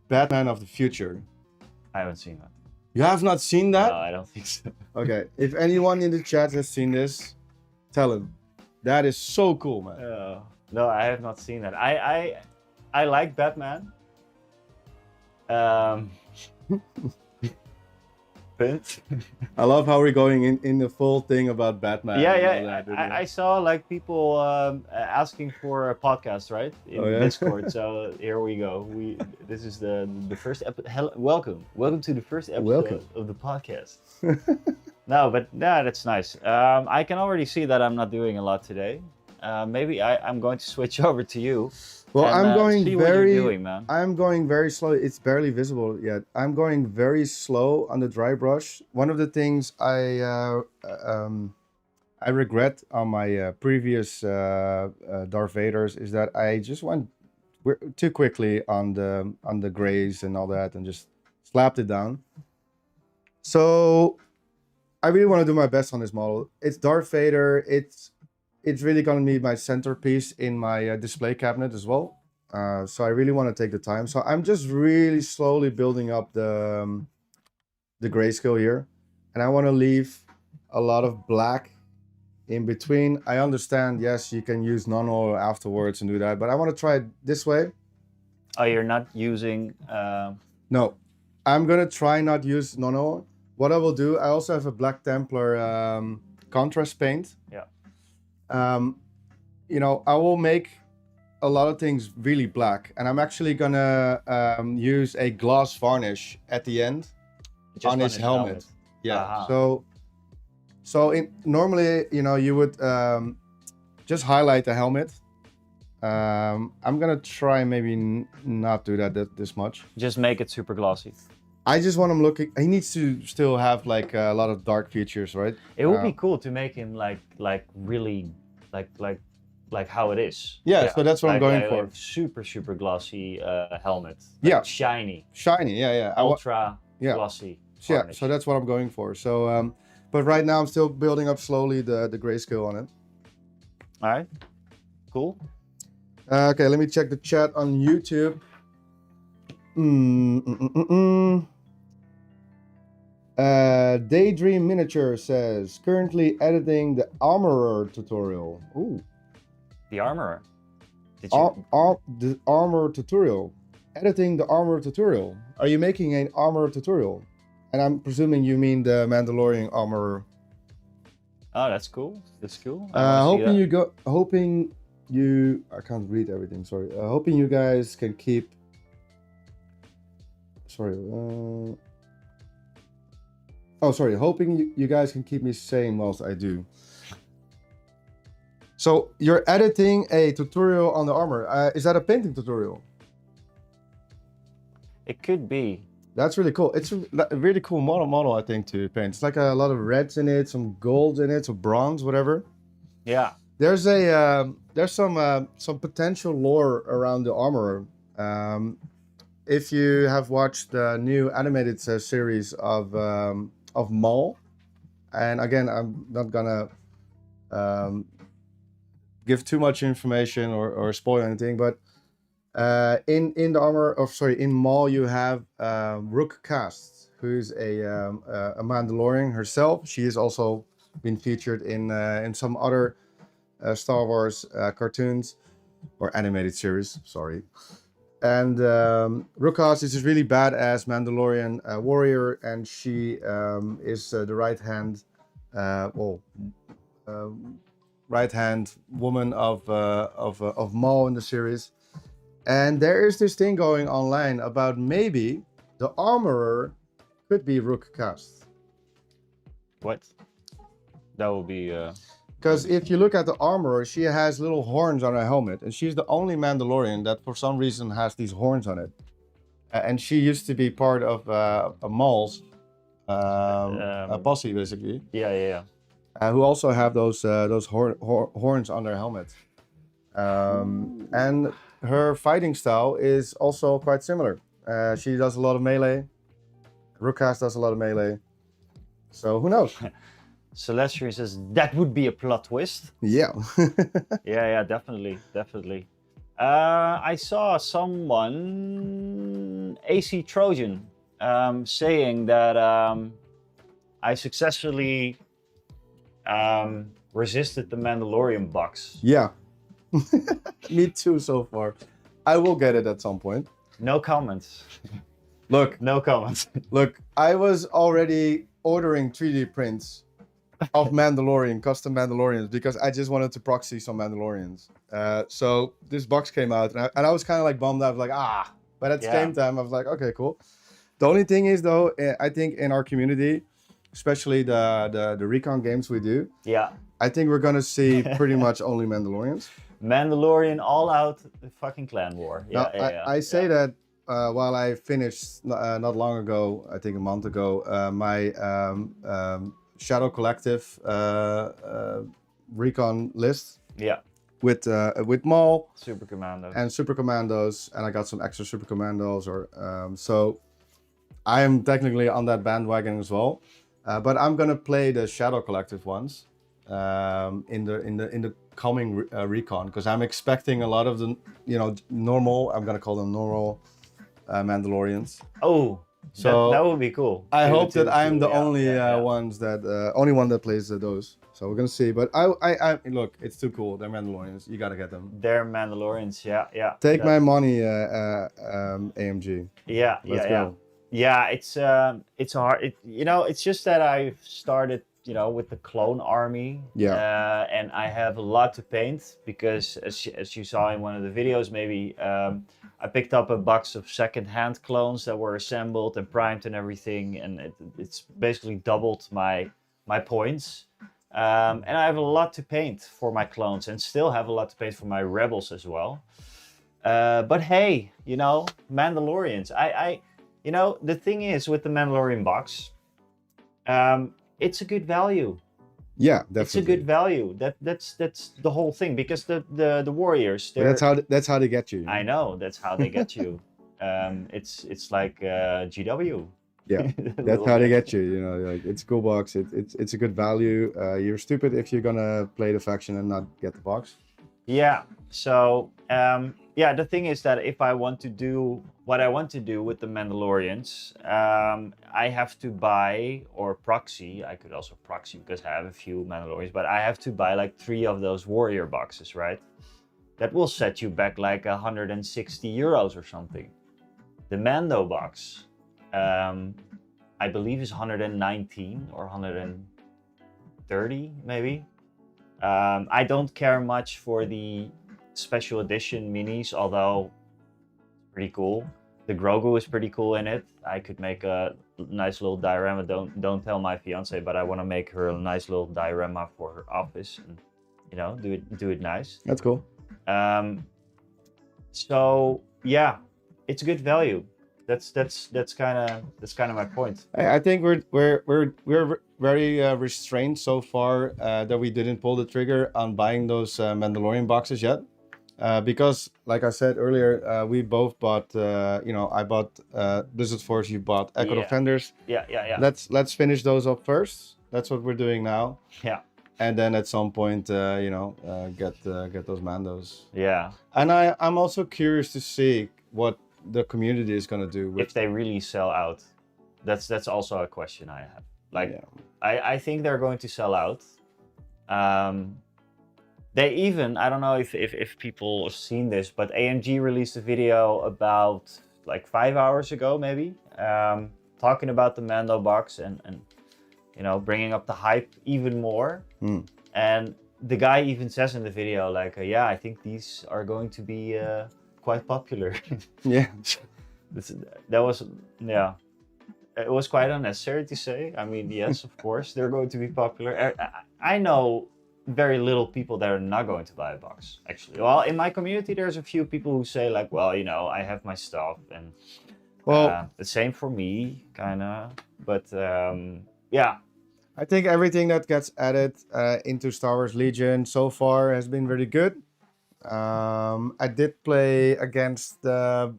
[SPEAKER 3] Batman of the Future.
[SPEAKER 1] I haven't seen that.
[SPEAKER 3] You have not seen that?
[SPEAKER 1] No, I don't think so.
[SPEAKER 3] Okay, if anyone in the chat has seen this, tell him. That is so cool, man.
[SPEAKER 1] No, I have not seen that. I like Batman. But
[SPEAKER 3] I love how we're going in the full thing about Batman.
[SPEAKER 1] yeah,
[SPEAKER 3] and all
[SPEAKER 1] yeah.
[SPEAKER 3] that,
[SPEAKER 1] I saw like people asking for a podcast, right, in
[SPEAKER 3] Oh, yeah?
[SPEAKER 1] Discord. So here we go. This is the first episode. Welcome to the first episode
[SPEAKER 3] Welcome.
[SPEAKER 1] of the podcast. No, but yeah, that's nice. I can already see that I'm not doing a lot today. Maybe I'm going to switch over to you.
[SPEAKER 3] Well,
[SPEAKER 1] and,
[SPEAKER 3] I'm going
[SPEAKER 1] see what you're
[SPEAKER 3] very.
[SPEAKER 1] doing, man.
[SPEAKER 3] I'm going very slow. It's barely visible yet. I'm going very slow on the dry brush. One of the things I regret on my previous Darth Vaders is that I just went too quickly on the grays and all that, and just slapped it down. So I really want to do my best on this model. It's Darth Vader. It's really gonna be my centerpiece in my display cabinet as well. So I really want to take the time. So I'm just really slowly building up the grayscale here, and I want to leave a lot of black in between. I understand, yes, you can use non-oil afterwards and do that, but I want to try it this way.
[SPEAKER 1] Oh, you're not using.
[SPEAKER 3] No, I'm gonna try not use non-oil. What I will do, I also have a Black Templar contrast paint.
[SPEAKER 1] Yeah.
[SPEAKER 3] You know, I will make a lot of things really black, and I'm actually gonna use a gloss varnish at the end
[SPEAKER 1] Just
[SPEAKER 3] on his helmet. Yeah.
[SPEAKER 1] Aha.
[SPEAKER 3] So normally, you know, you would just highlight the helmet. I'm gonna try maybe not do that this much.
[SPEAKER 1] Just make it super glossy.
[SPEAKER 3] I just want him looking. He needs to still have like a lot of dark features, right?
[SPEAKER 1] It would be cool to make him like really like how it is.
[SPEAKER 3] Yeah, so that's what I'm going for.
[SPEAKER 1] Like super glossy helmet.
[SPEAKER 3] Yeah.
[SPEAKER 1] Shiny,
[SPEAKER 3] Shiny. Yeah.
[SPEAKER 1] ultra
[SPEAKER 3] yeah.
[SPEAKER 1] glossy.
[SPEAKER 3] Yeah.
[SPEAKER 1] varnish.
[SPEAKER 3] So that's what I'm going for. So, but right now I'm still building up slowly the grayscale on it.
[SPEAKER 1] All right. Cool.
[SPEAKER 3] Okay, let me check the chat on YouTube. Daydream Miniature says currently editing the Armorer tutorial. Ooh,
[SPEAKER 1] The armorer. Did you?
[SPEAKER 3] the Armor tutorial. Editing the Armor tutorial. Are you making an Armor tutorial? And I'm presuming you mean the Mandalorian Armorer.
[SPEAKER 1] Oh, that's cool. That's cool. I wanna see
[SPEAKER 3] Hoping
[SPEAKER 1] that.
[SPEAKER 3] you go. Hoping you. I can't read everything. Sorry. Hoping you guys can keep. Sorry. Oh, sorry. Hoping you guys can keep me sane whilst I do. So you're editing a tutorial on the armor. Is that a painting tutorial?
[SPEAKER 1] It could be.
[SPEAKER 3] That's really cool. It's a really cool model, I think, to paint. It's like a lot of reds in it, some golds in it, some bronze, whatever.
[SPEAKER 1] Yeah.
[SPEAKER 3] There's some potential lore around the armorer. If you have watched the new animated series of Maul, and again, I'm not gonna give too much information or spoil anything, but in the armor of in Maul you have Rook Kast, who's a Mandalorian herself. She has also been featured in some other Star Wars cartoons or animated series. Sorry. And Rook Kast is this really badass Mandalorian warrior, and she is the right hand woman of Maul in the series. And there is this thing going online about maybe the armorer could be Rook Kast.
[SPEAKER 1] What? That would be.
[SPEAKER 3] Because if you look at the armorer, she has little horns on her helmet, and she's the only Mandalorian that for some reason has these horns on it. And she used to be part of a Maul's a posse, basically.
[SPEAKER 1] Yeah.
[SPEAKER 3] Who also have those horns on their helmet. And her fighting style is also quite similar. She does a lot of melee. Rook Kast does a lot of melee. So who knows?
[SPEAKER 1] Celestial says that would be a plot twist.
[SPEAKER 3] Yeah.
[SPEAKER 1] yeah, definitely. I saw someone, AC Trojan, saying that I successfully resisted the Mandalorian box.
[SPEAKER 3] Yeah. Me too so far. I will get it at some point.
[SPEAKER 1] No comments.
[SPEAKER 3] Look.
[SPEAKER 1] No comments.
[SPEAKER 3] Look, I was already ordering 3D prints of custom Mandalorians, because I just wanted to proxy some Mandalorians. So this box came out, and I was kind of like bummed out, like, but at the same time, I was like, okay, cool. The only thing is, though, I think in our community, especially the recon games we do, I think we're gonna see pretty much only Mandalorians.
[SPEAKER 1] Mandalorian all out fucking clan war.
[SPEAKER 3] I say that while I finished not long ago, I think a month ago, my Shadow Collective recon list.
[SPEAKER 1] Yeah.
[SPEAKER 3] With Maul,
[SPEAKER 1] Super Commandos,
[SPEAKER 3] and I got some extra Super Commandos, so I am technically on that bandwagon as well. But I'm gonna play the Shadow Collective ones in the coming recon, because I'm expecting a lot of the normal. I'm gonna call them normal Mandalorians.
[SPEAKER 1] Oh. So that would be cool.
[SPEAKER 3] I hope that I'm the only only one that plays those. So we're gonna see. But I look, it's too cool. They're Mandalorians. You gotta get them.
[SPEAKER 1] They're Mandalorians. Yeah.
[SPEAKER 3] Take my money, AMG. Let's go.
[SPEAKER 1] Yeah, it's hard. It's just that I've started, with the clone army.
[SPEAKER 3] Yeah.
[SPEAKER 1] And I have a lot to paint, because as you saw in one of the videos, maybe. I picked up a box of second-hand clones that were assembled and primed and everything, and it's basically doubled my points. And I have a lot to paint for my clones, and still have a lot to paint for my rebels as well. But hey, Mandalorians. The thing is with the Mandalorian box, it's a good value.
[SPEAKER 3] Yeah, definitely.
[SPEAKER 1] It's a good value. That's the whole thing, because the warriors.
[SPEAKER 3] That's how they get you.
[SPEAKER 1] I know, that's how they get you. It's like GW.
[SPEAKER 3] Yeah, that's how they get you. Like, it's a cool box. It's a good value. You're stupid if you're gonna play the faction and not get the box.
[SPEAKER 1] Yeah. So the thing is that if I want to do what I want to do with the Mandalorians, I have to buy or proxy. I could also proxy because I have a few Mandalorians, but I have to buy like 3 of those warrior boxes, right? That will set you back like 160 euros or something. The Mando box, I believe, is 119 or 100. 30 maybe. I don't care much for the special edition minis, although it's pretty cool. The Grogu is pretty cool in it. I could make a nice little diorama. Don't tell my fiance, but I want to make her a nice little diorama for her office, and do it nice.
[SPEAKER 3] That's cool.
[SPEAKER 1] So yeah, it's good value. That's kind of my point.
[SPEAKER 3] I think we're very restrained so far that we didn't pull the trigger on buying those Mandalorian boxes yet, because like I said earlier, we both bought. I bought Blizzard Force. You bought Echo Defenders.
[SPEAKER 1] Yeah.
[SPEAKER 3] Let's finish those up first. That's what we're doing now.
[SPEAKER 1] Yeah.
[SPEAKER 3] And then at some point, get those Mandos.
[SPEAKER 1] Yeah.
[SPEAKER 3] And I'm also curious to see what the community is gonna do
[SPEAKER 1] if they really sell out. That's also a question I have. I think they're going to sell out. They even, I don't know if people have seen this, but AMG released a video about like 5 hours ago maybe, talking about the Mando box and bringing up the hype even more. And the guy even says in the video like, yeah, I think these are going to be quite popular.
[SPEAKER 3] Yeah.
[SPEAKER 1] That was, yeah, it was quite unnecessary to say. I mean, yes, of course they're going to be popular. I know very little people that are not going to buy a box, actually. Well, in my community there's a few people who say like, well, I have my stuff, and the same for me, kind of. But yeah,
[SPEAKER 3] I think everything that gets added into Star Wars Legion so far has been really good. I did play against the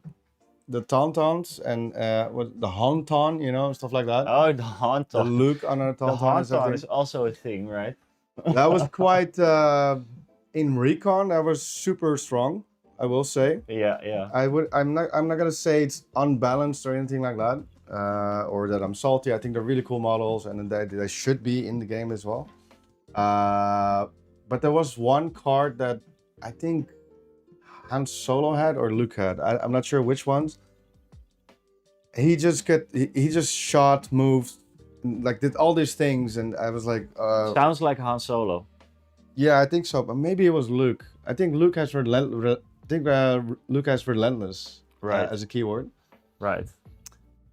[SPEAKER 3] Tauntauns and the Hauntaun, stuff like that.
[SPEAKER 1] Oh, the Hauntaun.
[SPEAKER 3] The Luke on a Tauntaun.
[SPEAKER 1] The Hauntaun is also a thing, right?
[SPEAKER 3] That was quite in recon. That was super strong, I will say.
[SPEAKER 1] Yeah.
[SPEAKER 3] I'm not gonna say it's unbalanced or anything like that, or that I'm salty. I think they're really cool models, and they should be in the game as well. But there was one card that I think Han Solo had or Luke had. I'm not sure which ones. He just shot, moved, like did all these things, and I was like,
[SPEAKER 1] sounds like Han Solo.
[SPEAKER 3] Yeah, I think so, but maybe it was Luke. I think Luke has relentless,
[SPEAKER 1] right,
[SPEAKER 3] as a keyword.
[SPEAKER 1] Right.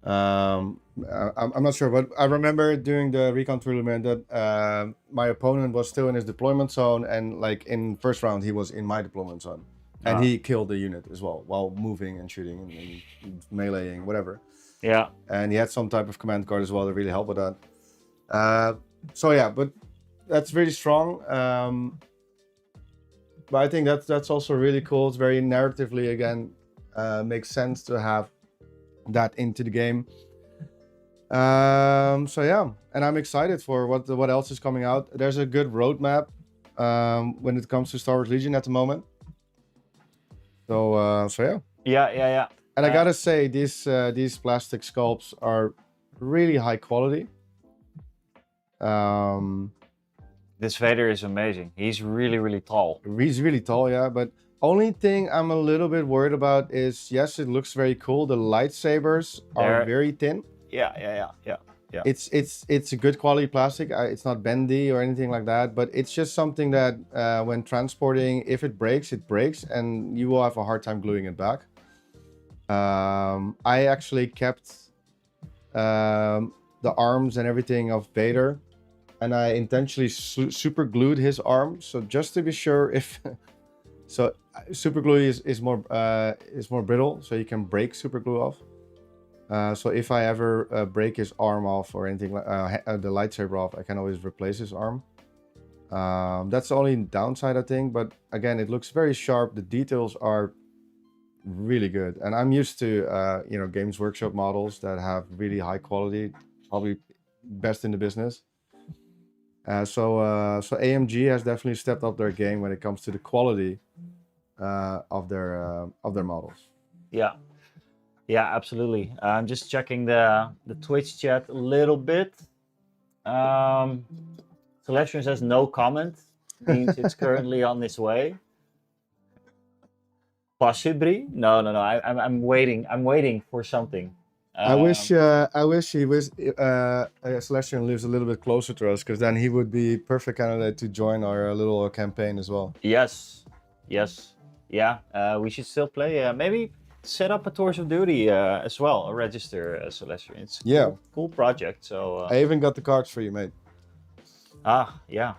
[SPEAKER 3] I'm not sure, but I remember during the recon tournament that my opponent was still in his deployment zone, and like in first round he was in my deployment zone, and he killed the unit as well while moving and shooting and meleeing, whatever.
[SPEAKER 1] Yeah.
[SPEAKER 3] And he had some type of command card as well that really helped with that. So yeah, but that's really strong. But I think that's also really cool. It's very narratively, again, makes sense to have that into the game. So yeah, and I'm excited for what else is coming out. There's a good roadmap when it comes to Star Wars Legion at the moment. So yeah.
[SPEAKER 1] Yeah.
[SPEAKER 3] And I gotta say, these plastic sculpts are really high quality.
[SPEAKER 1] This Vader is amazing. He's really, really tall.
[SPEAKER 3] He's really tall, yeah. But only thing I'm a little bit worried about is, yes, it looks very cool. The lightsabers are very thin.
[SPEAKER 1] Yeah.
[SPEAKER 3] It's a good quality plastic. It's not bendy or anything like that. But it's just something that when transporting, if it breaks, and you will have a hard time gluing it back. I actually kept the arms and everything of Vader, and I intentionally super glued his arm, so just to be sure if so super glue is more brittle, so you can break super glue off. So if I ever break his arm off or anything like the lightsaber off, I can always replace his arm. That's the only downside, I think, but again, it looks very sharp. The details are really good, and I'm used to Games Workshop models that have really high quality, probably best in the business. So AMG has definitely stepped up their game when it comes to the quality of their models.
[SPEAKER 1] Yeah, absolutely. I'm just checking the Twitch chat a little bit. Selection says no comment, means it's currently on its way. Possibly? No. I'm waiting for something.
[SPEAKER 3] I wish he was Celestian lives a little bit closer to us, because then he would be perfect candidate to join our little campaign as well.
[SPEAKER 1] Yes, yes, yeah. We should still play. Maybe set up a Tours of Duty as well. A register Celestial. It's a
[SPEAKER 3] Yeah.
[SPEAKER 1] cool project. So
[SPEAKER 3] I even got the cards for you, mate.
[SPEAKER 1] yeah.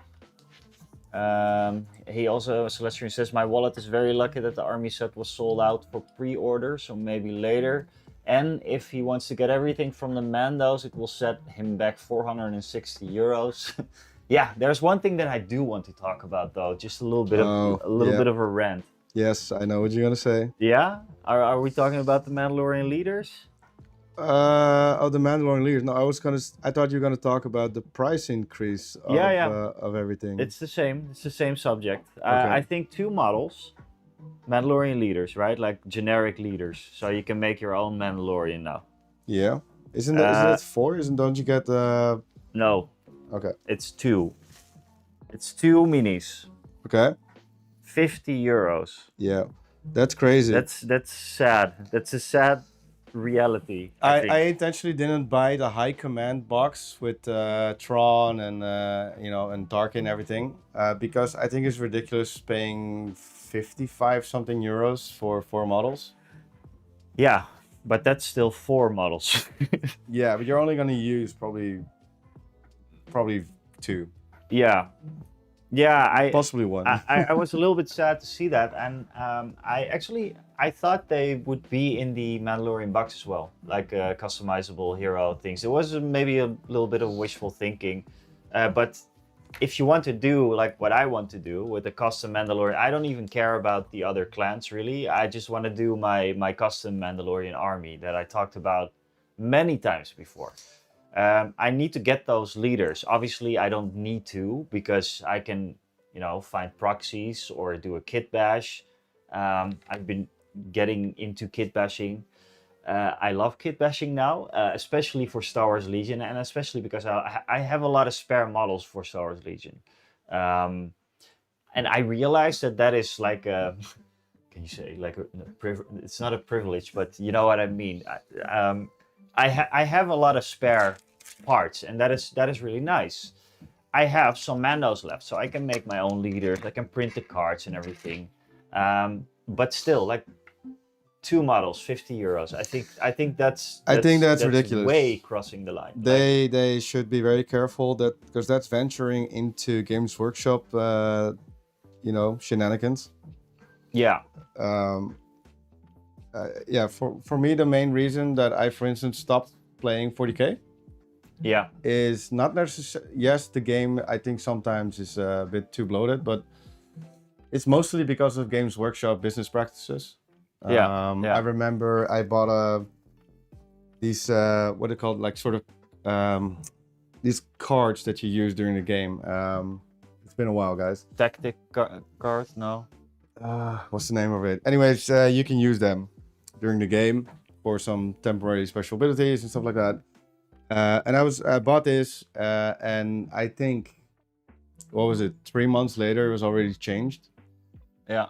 [SPEAKER 1] He also Celestial says my wallet is very lucky that the army set was sold out for pre-order, so maybe later. And if he wants to get everything from the Mandos, it will set him back 460 euros. Yeah, there's one thing that I do want to talk about though, just a little bit bit of a rant.
[SPEAKER 3] Yes, I know what you're gonna say.
[SPEAKER 1] Yeah, are we talking about the Mandalorian leaders?
[SPEAKER 3] Oh, the Mandalorian leaders. No, I thought you were gonna talk about the price increase of, of everything.
[SPEAKER 1] It's the same. It's the same subject.
[SPEAKER 3] Okay.
[SPEAKER 1] I think 2 models, Mandalorian leaders, right? Like generic leaders, so you can make your own Mandalorian now.
[SPEAKER 3] Yeah, isn't that 4? Don't you get
[SPEAKER 1] No.
[SPEAKER 3] Okay.
[SPEAKER 1] It's 2. It's 2 minis.
[SPEAKER 3] Okay.
[SPEAKER 1] 50 euros.
[SPEAKER 3] Yeah, that's crazy.
[SPEAKER 1] That's sad. That's a sad reality.
[SPEAKER 3] I intentionally didn't buy the high command box with Tron and and Tarkin and everything because I think it's ridiculous paying 55 something euros for 4 models.
[SPEAKER 1] Yeah, but that's still 4 models.
[SPEAKER 3] Yeah, but you're only gonna use probably 2.
[SPEAKER 1] Yeah. Yeah,
[SPEAKER 3] possibly 1.
[SPEAKER 1] I was a little bit sad to see that, and I thought they would be in the Mandalorian box as well, like customizable hero things. It was maybe a little bit of wishful thinking, but if you want to do like what I want to do with a custom Mandalorian, I don't even care about the other clans really. I just want to do my custom Mandalorian army that I talked about many times before. I need to get those leaders. Obviously, I don't need to because I can, find proxies or do a kit bash. I've been getting into kit bashing. I love kit bashing now, especially for Star Wars Legion, and especially because I have a lot of spare models for Star Wars Legion. And I realized that is like a, can you say, like it's not a privilege, but you know what I mean. I have a lot of spare parts, and that is really nice. I have some Mandos left, so I can make my own leaders. I can print the cards and everything. But still, like 2 models, 50 euros. I think that's
[SPEAKER 3] ridiculous.
[SPEAKER 1] Way crossing the line.
[SPEAKER 3] They should be very careful because that's venturing into Games Workshop, shenanigans.
[SPEAKER 1] Yeah.
[SPEAKER 3] For me, the main reason that I, for instance, stopped playing 40K is not necessarily, yes, the game I think sometimes is a bit too bloated, but it's mostly because of Games Workshop business practices. I remember I bought these what are they called, like sort of these cards that you use during the game. It's been a while, guys.
[SPEAKER 1] Tactic cards, no.
[SPEAKER 3] What's the name of it? Anyways, you can use them during the game for some temporary special abilities and stuff like that. And I bought this, and I think, what was it? 3 months later, it was already changed.
[SPEAKER 1] Yeah.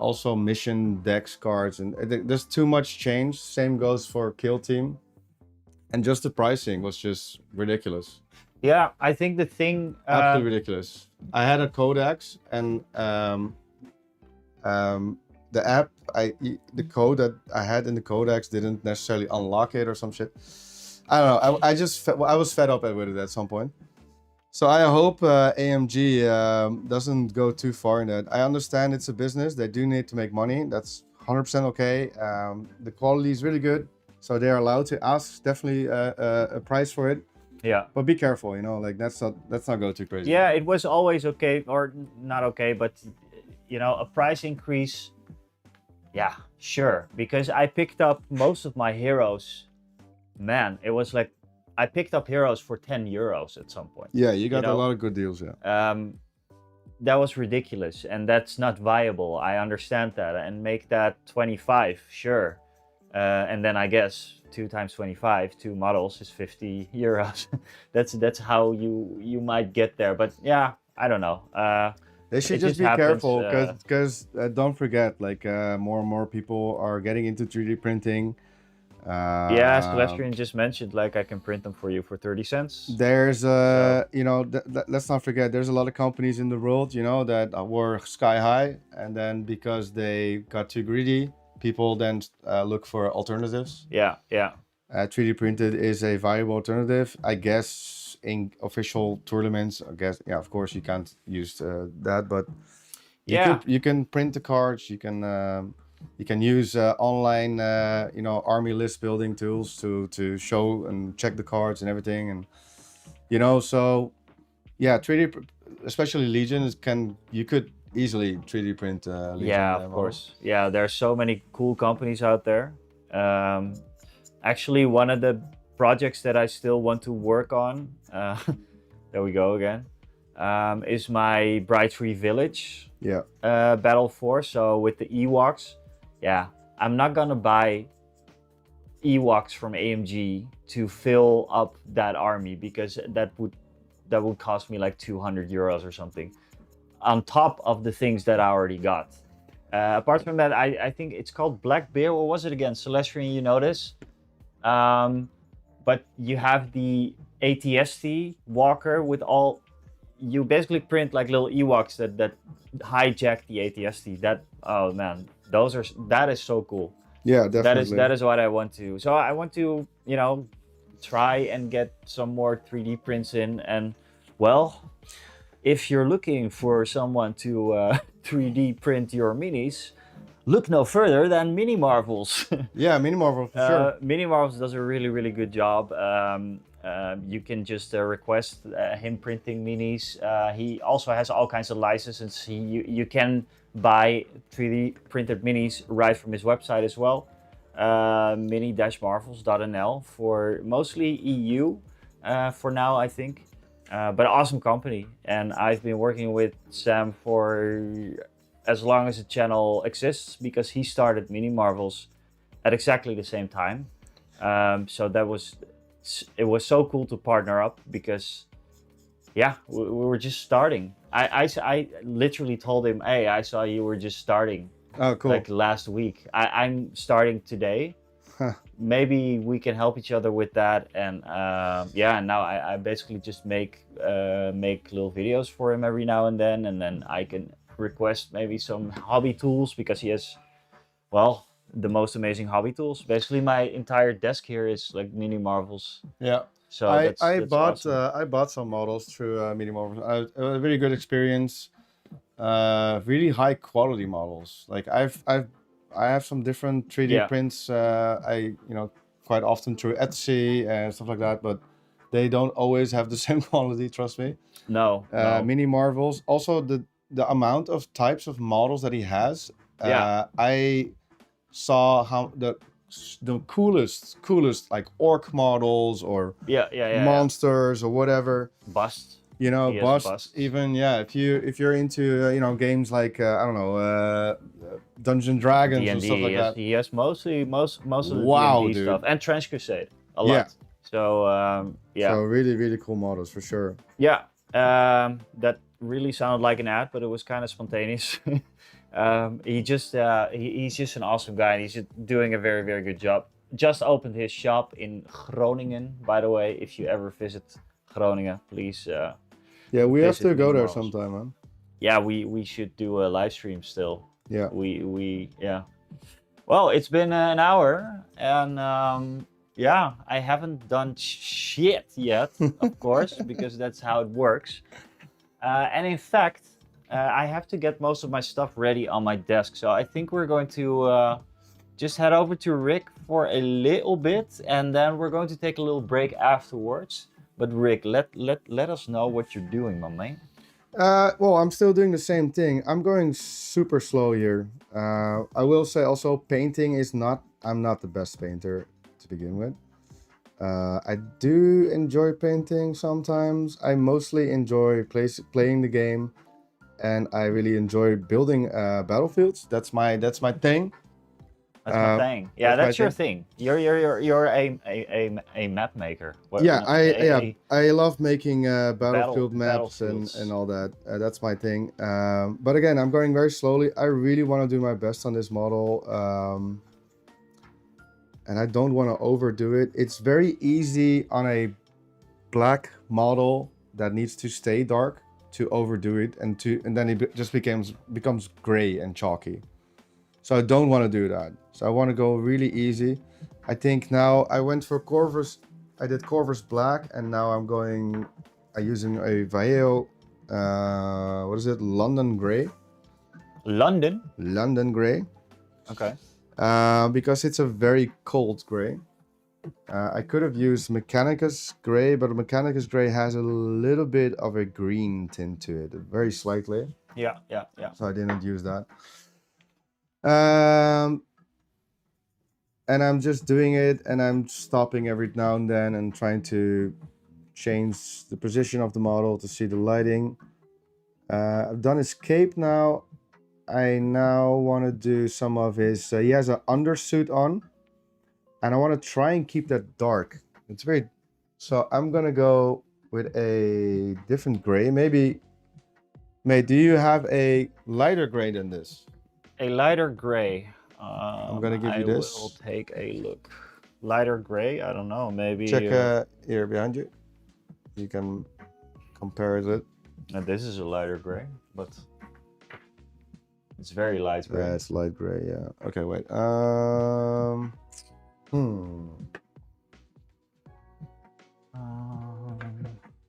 [SPEAKER 3] Also, mission decks cards, and there's too much change. Same goes for Kill Team, and just the pricing was just ridiculous.
[SPEAKER 1] Yeah, I think the thing
[SPEAKER 3] absolutely ridiculous. I had a codex, and the app, the code that I had in the codex didn't necessarily unlock it or some shit. I don't know. I was fed up with it at some point. So I hope AMG doesn't go too far in that. I understand it's a business. They do need to make money. That's 100% okay. The quality is really good. So they're allowed to ask definitely a price for it.
[SPEAKER 1] Yeah.
[SPEAKER 3] But be careful, let's not go too crazy.
[SPEAKER 1] Yeah, it was always okay, or not okay, but a price increase. Yeah, sure. Because I picked up most of my heroes. Man, it was like I picked up heroes for 10 euros at some point.
[SPEAKER 3] Yeah, you got a lot of good deals, yeah.
[SPEAKER 1] That was ridiculous, and that's not viable. I understand that, and make that 25, sure. And then I guess 2 times 25, 2 models is 50 euros. that's how you might get there. But yeah, I don't know.
[SPEAKER 3] They should just be careful because don't forget, like more and more people are getting into 3D printing.
[SPEAKER 1] Yeah, Celestian just mentioned like I can print them for you for 30 cents.
[SPEAKER 3] There's you know, let's not forget there's a lot of companies in the world, you know, that were sky high, and then because they got too greedy, people then look for alternatives.
[SPEAKER 1] Yeah, yeah.
[SPEAKER 3] 3D printed is a viable alternative, I guess. In official tournaments, I guess, yeah, of course you can't use that, but you can print the cards. You can use online you know, army list building tools to show and check the cards and everything, and you know, so yeah, 3D, especially Legion, you could easily 3D print Legion.
[SPEAKER 1] Yeah, of course. Yeah, there are so many cool companies out there. Actually, one of the projects that I still want to work on, there we go again, is my Bright Tree Village battle force. So with the Ewoks, yeah, I'm not gonna buy Ewoks from AMG to fill up that army, because that would cost me like 200 euros or something, on top of the things that I already got. Apart from that, I think it's called Black Bear. What was it again? Celestian, you know this? But you have the ATST walker with all, you basically print like little Ewoks that hijack the ATST. That, oh man, that is so cool.
[SPEAKER 3] Yeah, definitely.
[SPEAKER 1] That is what I want to. So I want to, you know, try and get some more 3D prints in. And well, if you're looking for someone to 3D print your minis, look no further than Mini Marvels.
[SPEAKER 3] Yeah, Mini Marvel for sure.
[SPEAKER 1] Mini Marvels does a really good job. You can just request him printing minis. He also has all kinds of licenses. You can buy 3D printed minis right from his website as well. mini-marvels.nl for mostly EU for now, I think. But awesome company, and I've been working with Sam for as long as the channel exists, because he started Mini Marvels at exactly the same time. So it was so cool to partner up, because yeah, we were just starting. I literally told him, hey, I saw you were just starting.
[SPEAKER 3] Oh, cool.
[SPEAKER 1] Like last week. I'm starting today.
[SPEAKER 3] Huh.
[SPEAKER 1] Maybe we can help each other with that. And yeah, now I basically just make little videos for him every now and then I can request maybe some hobby tools, because he has, well, the most amazing hobby tools. Basically, my entire desk here is like Mini Marvels.
[SPEAKER 3] Yeah.
[SPEAKER 1] So
[SPEAKER 3] I bought
[SPEAKER 1] awesome.
[SPEAKER 3] I bought some models through Mini Marvels. A really good experience. Really high quality models. Like I have some different 3D prints. I quite often through Etsy and stuff like that, but they don't always have the same quality. Trust me.
[SPEAKER 1] No.
[SPEAKER 3] Mini Marvels. Also the amount of types of models that he has. I saw how the coolest like orc models or monsters or whatever.
[SPEAKER 1] Bust.
[SPEAKER 3] You know, bust. Even if you're into games like I don't know, Dungeons & Dragons
[SPEAKER 1] D&D,
[SPEAKER 3] and stuff like that.
[SPEAKER 1] He has most of the D&D stuff, and Trench Crusade a lot.
[SPEAKER 3] Yeah.
[SPEAKER 1] So
[SPEAKER 3] So really cool models for sure.
[SPEAKER 1] Yeah. That really sounded like an ad, but it was kind of spontaneous. He's just an awesome guy, and he's just doing a very good job. Just opened his shop in Groningen, by the way. If you ever visit Groningen, please.
[SPEAKER 3] Yeah, we have to go there sometime, man.
[SPEAKER 1] Yeah, we should do a live stream still.
[SPEAKER 3] Yeah.
[SPEAKER 1] We Well, it's been an hour, and yeah, I haven't done shit yet, of course, because that's how it works. And in fact, I have to get most of my stuff ready on my desk. So I think we're going to just head over to Rick for a little bit, and then we're going to take a little break afterwards. But Rick, let us know what you're doing, my man.
[SPEAKER 3] Well, I'm still doing the same thing. I'm going super slow here. I will say also, painting I'm not the best painter to begin with. I do enjoy painting sometimes. I mostly enjoy playing the game, and I really enjoy building battlefields. That's my thing.
[SPEAKER 1] That's my thing. Yeah, that's your thing. You're a map maker.
[SPEAKER 3] I love making battlefield maps and all that. That's my thing. But again, I'm going very slowly. I really want to do my best on this model. and I don't want to overdo it. It's very easy on a black model that needs to stay dark to overdo it, and then it just becomes gray and chalky. So I don't want to do that. So I want to go really easy. I think now I went for Corvus. I did Corvus black, and now I'm using a Vallejo. What is it? London gray. London gray.
[SPEAKER 1] Okay.
[SPEAKER 3] Because it's a very cold gray. I could have used Mechanicus gray, but Mechanicus gray has a little bit of a green tint to it, very slightly.
[SPEAKER 1] Yeah.
[SPEAKER 3] So I didn't use that. And I'm just doing it, and I'm stopping every now and then and trying to change the position of the model to see the lighting. I've done his cape now. I now want to do some of his... he has an undersuit on, and I want to try and keep that dark. It's very... So I'm going to go with a different gray. Maybe... Mate, do you have a lighter gray than this?
[SPEAKER 1] A lighter gray.
[SPEAKER 3] I'm going to give you this.
[SPEAKER 1] I will take a look. Lighter gray? I don't know. Maybe...
[SPEAKER 3] Check here behind you. You can compare it.
[SPEAKER 1] Now this is a lighter gray, but... It's very light gray.
[SPEAKER 3] Yeah, it's light gray, yeah. Okay, wait.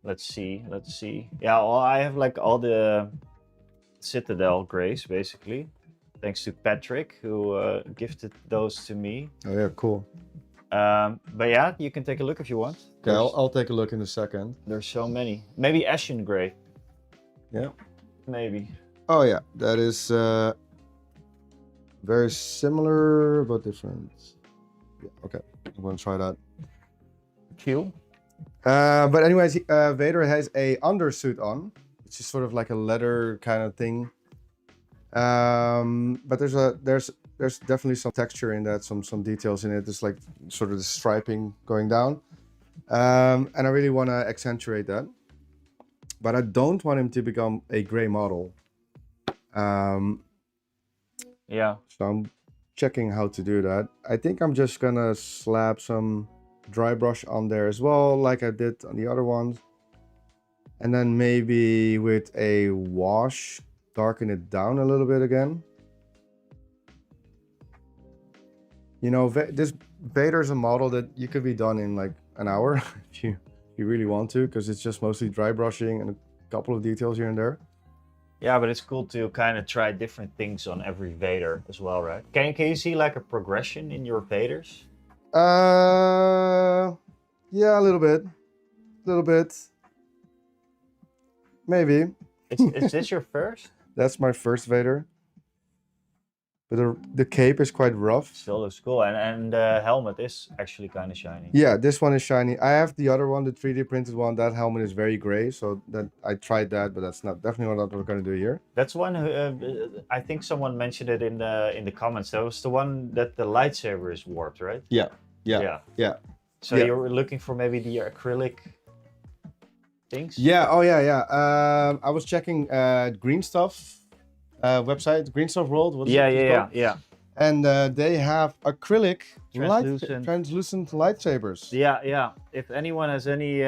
[SPEAKER 1] Let's see. Yeah, well, I have like all the Citadel grays, basically. Thanks to Patrick, who gifted those to me.
[SPEAKER 3] Oh yeah, cool.
[SPEAKER 1] But yeah, you can take a look if you want.
[SPEAKER 3] Okay, I'll take a look in a second.
[SPEAKER 1] There's so many. Maybe Ashen gray.
[SPEAKER 3] Yeah.
[SPEAKER 1] Maybe.
[SPEAKER 3] Oh yeah, that is very similar but different. Yeah, okay, I'm gonna try that.
[SPEAKER 1] Cool.
[SPEAKER 3] But anyways, Vader has a undersuit on, which is sort of like a leather kind of thing. But there's definitely some texture in that, some details in it. There's like sort of the striping going down, and I really want to accentuate that. But I don't want him to become a gray model.
[SPEAKER 1] Yeah.
[SPEAKER 3] So I'm checking how to do that. I think I'm just gonna slap some dry brush on there as well, like I did on the other ones. And then maybe with a wash, darken it down a little bit again. You know, this Vader's a model that you could be done in like an hour if you really want to, because it's just mostly dry brushing and a couple of details here and there.
[SPEAKER 1] Yeah, but it's cool to kind of try different things on every Vader as well, right? Can you see like a progression in your Vaders?
[SPEAKER 3] Yeah, a little bit. Maybe.
[SPEAKER 1] Is this your first?
[SPEAKER 3] That's my first Vader. But the cape is quite rough.
[SPEAKER 1] Still looks cool, and the helmet is actually kind of shiny.
[SPEAKER 3] Yeah, this one is shiny. I have the other one, the 3D printed one. That helmet is very gray, so that I tried that, but that's definitely not what we're gonna do here.
[SPEAKER 1] That's one. I think someone mentioned it in the comments. That was the one that the lightsaber is warped, right?
[SPEAKER 3] Yeah.
[SPEAKER 1] So
[SPEAKER 3] yeah.
[SPEAKER 1] you were looking for maybe the acrylic things?
[SPEAKER 3] Yeah. Oh yeah. I was checking Green Stuff website, Green Stuff World.
[SPEAKER 1] Yeah.
[SPEAKER 3] And they have acrylic
[SPEAKER 1] translucent
[SPEAKER 3] lightsabers.
[SPEAKER 1] Yeah. If anyone has any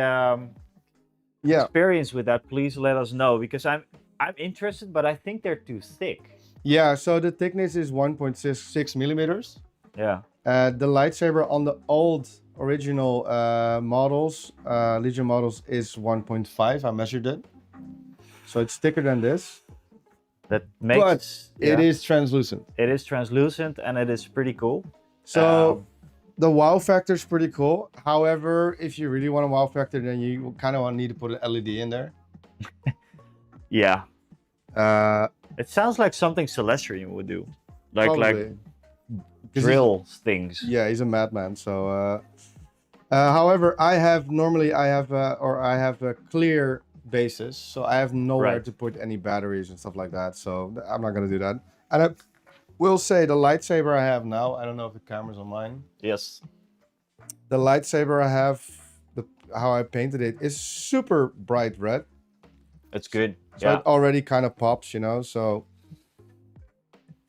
[SPEAKER 1] experience with that, please let us know, because I'm interested, but I think they're too thick.
[SPEAKER 3] Yeah. So the thickness is 1.6 millimeters.
[SPEAKER 1] Yeah.
[SPEAKER 3] The lightsaber on the old original models, Legion models, is 1.5. I measured it, so it's thicker than this.
[SPEAKER 1] That makes
[SPEAKER 3] it is translucent.
[SPEAKER 1] It is translucent, and it is pretty cool.
[SPEAKER 3] So the wow factor is pretty cool. However, if you really want a wow factor, then you kind of need to put an LED in there.
[SPEAKER 1] Yeah. It sounds like something Celestian would do, like drill things.
[SPEAKER 3] Yeah, he's a madman. So, however, I have a clear bases, so I have nowhere to put any batteries and stuff like that, so I'm not gonna do that. And I will say the lightsaber I have now, I don't know if the camera's on mine.
[SPEAKER 1] Yes.
[SPEAKER 3] The lightsaber I have, how I painted it, is super bright red.
[SPEAKER 1] It's good.
[SPEAKER 3] So it already kind of pops, you know, so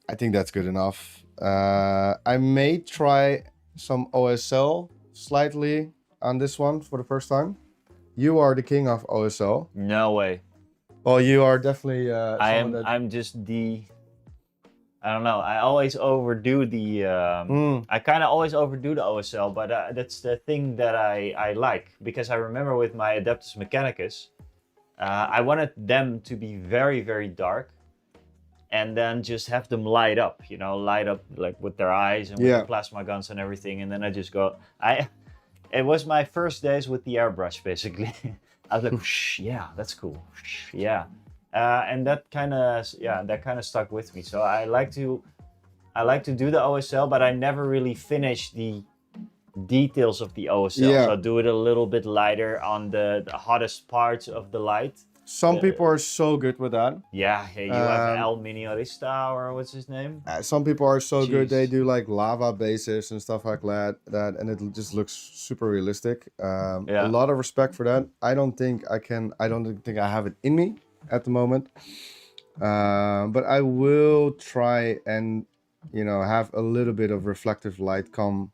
[SPEAKER 3] I think that's good enough. I may try some OSL slightly on this one for the first time. You are the king of OSL.
[SPEAKER 1] No way.
[SPEAKER 3] Well, you are definitely someone that...
[SPEAKER 1] I'm just I don't know. I always overdo the. I kind of always overdo the OSL, but that's the thing that I like, because I remember with my Adeptus Mechanicus, I wanted them to be very, very dark, and then just have them light up. You know, light up like with their eyes and with
[SPEAKER 3] Yeah.
[SPEAKER 1] the plasma guns and everything, and then I just go. It was my first days with the airbrush, basically. I was like, "Whoosh, yeah, that's cool. Whoosh, yeah." And that kind of stuck with me. So I like to do the OSL, but I never really finish the details of the OSL.
[SPEAKER 3] Yeah.
[SPEAKER 1] So do it a little bit lighter on the hottest parts of the light.
[SPEAKER 3] Some people are so good with that.
[SPEAKER 1] Yeah, you have El Miniorista, or what's his name?
[SPEAKER 3] Some people are so good. They
[SPEAKER 1] Jeez.
[SPEAKER 3] do like lava bases and stuff like that, and it just looks super realistic.
[SPEAKER 1] Yeah.
[SPEAKER 3] A lot of respect for that. I don't think I have it in me at the moment. But I will try and, have a little bit of reflective light come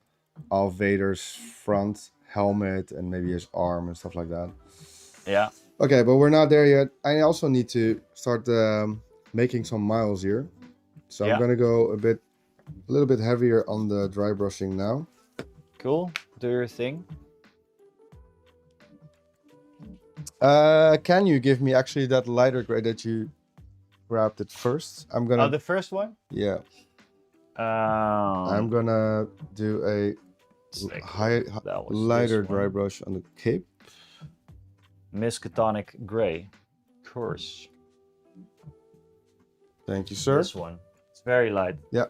[SPEAKER 3] off Vader's front helmet and maybe his arm and stuff like that.
[SPEAKER 1] Yeah.
[SPEAKER 3] Okay, but we're not there yet. I also need to start making some miles here. So
[SPEAKER 1] Yeah.
[SPEAKER 3] I'm gonna go a little bit heavier on the dry brushing now.
[SPEAKER 1] Cool. Do your thing.
[SPEAKER 3] Can you give me actually that lighter gray that you grabbed it first? I'm gonna...
[SPEAKER 1] Oh, the first one?
[SPEAKER 3] Yeah. I'm gonna do a
[SPEAKER 1] That was
[SPEAKER 3] lighter
[SPEAKER 1] this
[SPEAKER 3] dry
[SPEAKER 1] one.
[SPEAKER 3] brush on the cape.
[SPEAKER 1] Miskatonic Gray. Of course.
[SPEAKER 3] Thank you, sir.
[SPEAKER 1] This one. It's very light.
[SPEAKER 3] Yeah.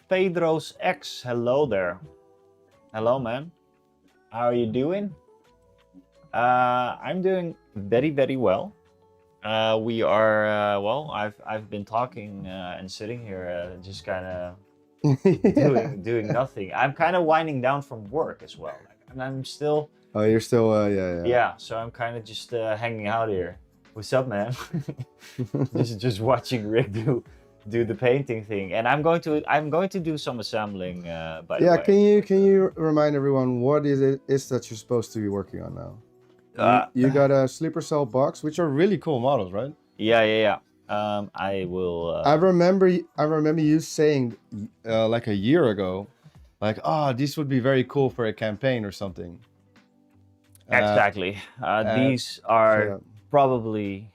[SPEAKER 1] Pedro's X, hello there. Hello, man. How are you doing? I'm doing very, very well. We are well. I've been talking and sitting here, just kind of doing nothing. I'm kind of winding down from work as well, and I'm still.
[SPEAKER 3] Oh, you're still yeah.
[SPEAKER 1] Yeah, so I'm kind of just hanging out here. What's up, man? just watching Rick do the painting thing, and I'm going to do some assembling. By the way.
[SPEAKER 3] Can you remind everyone what is that you're supposed to be working on now? You got a sleeper cell box, which are really cool models, right?
[SPEAKER 1] Yeah. I will.
[SPEAKER 3] I remember you saying like a year ago, like, these would be very cool for a campaign or something.
[SPEAKER 1] Exactly. These are probably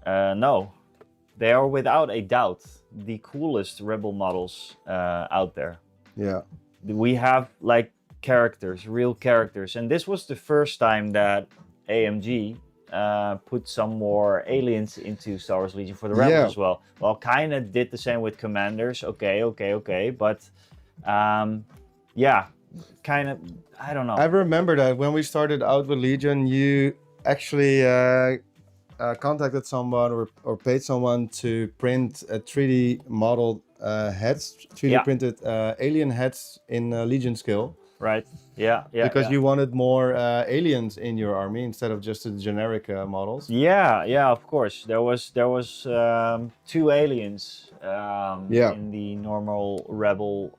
[SPEAKER 1] no, they are without a doubt the coolest Rebel models out there.
[SPEAKER 3] Yeah.
[SPEAKER 1] We have like characters, real characters, and this was the first time that AMG put some more aliens into Star Wars Legion for the Rebels as well. Well, kind of did the same with Commanders. Okay, but yeah, kind of. I don't know.
[SPEAKER 3] I remember that when we started out with Legion, you actually contacted someone or paid someone to print a 3D modeled heads, 3D printed alien heads in Legion scale.
[SPEAKER 1] Right. Yeah.
[SPEAKER 3] Because you wanted more aliens in your army instead of just the generic models.
[SPEAKER 1] Yeah. Of course, there was 2 aliens in the normal Rebel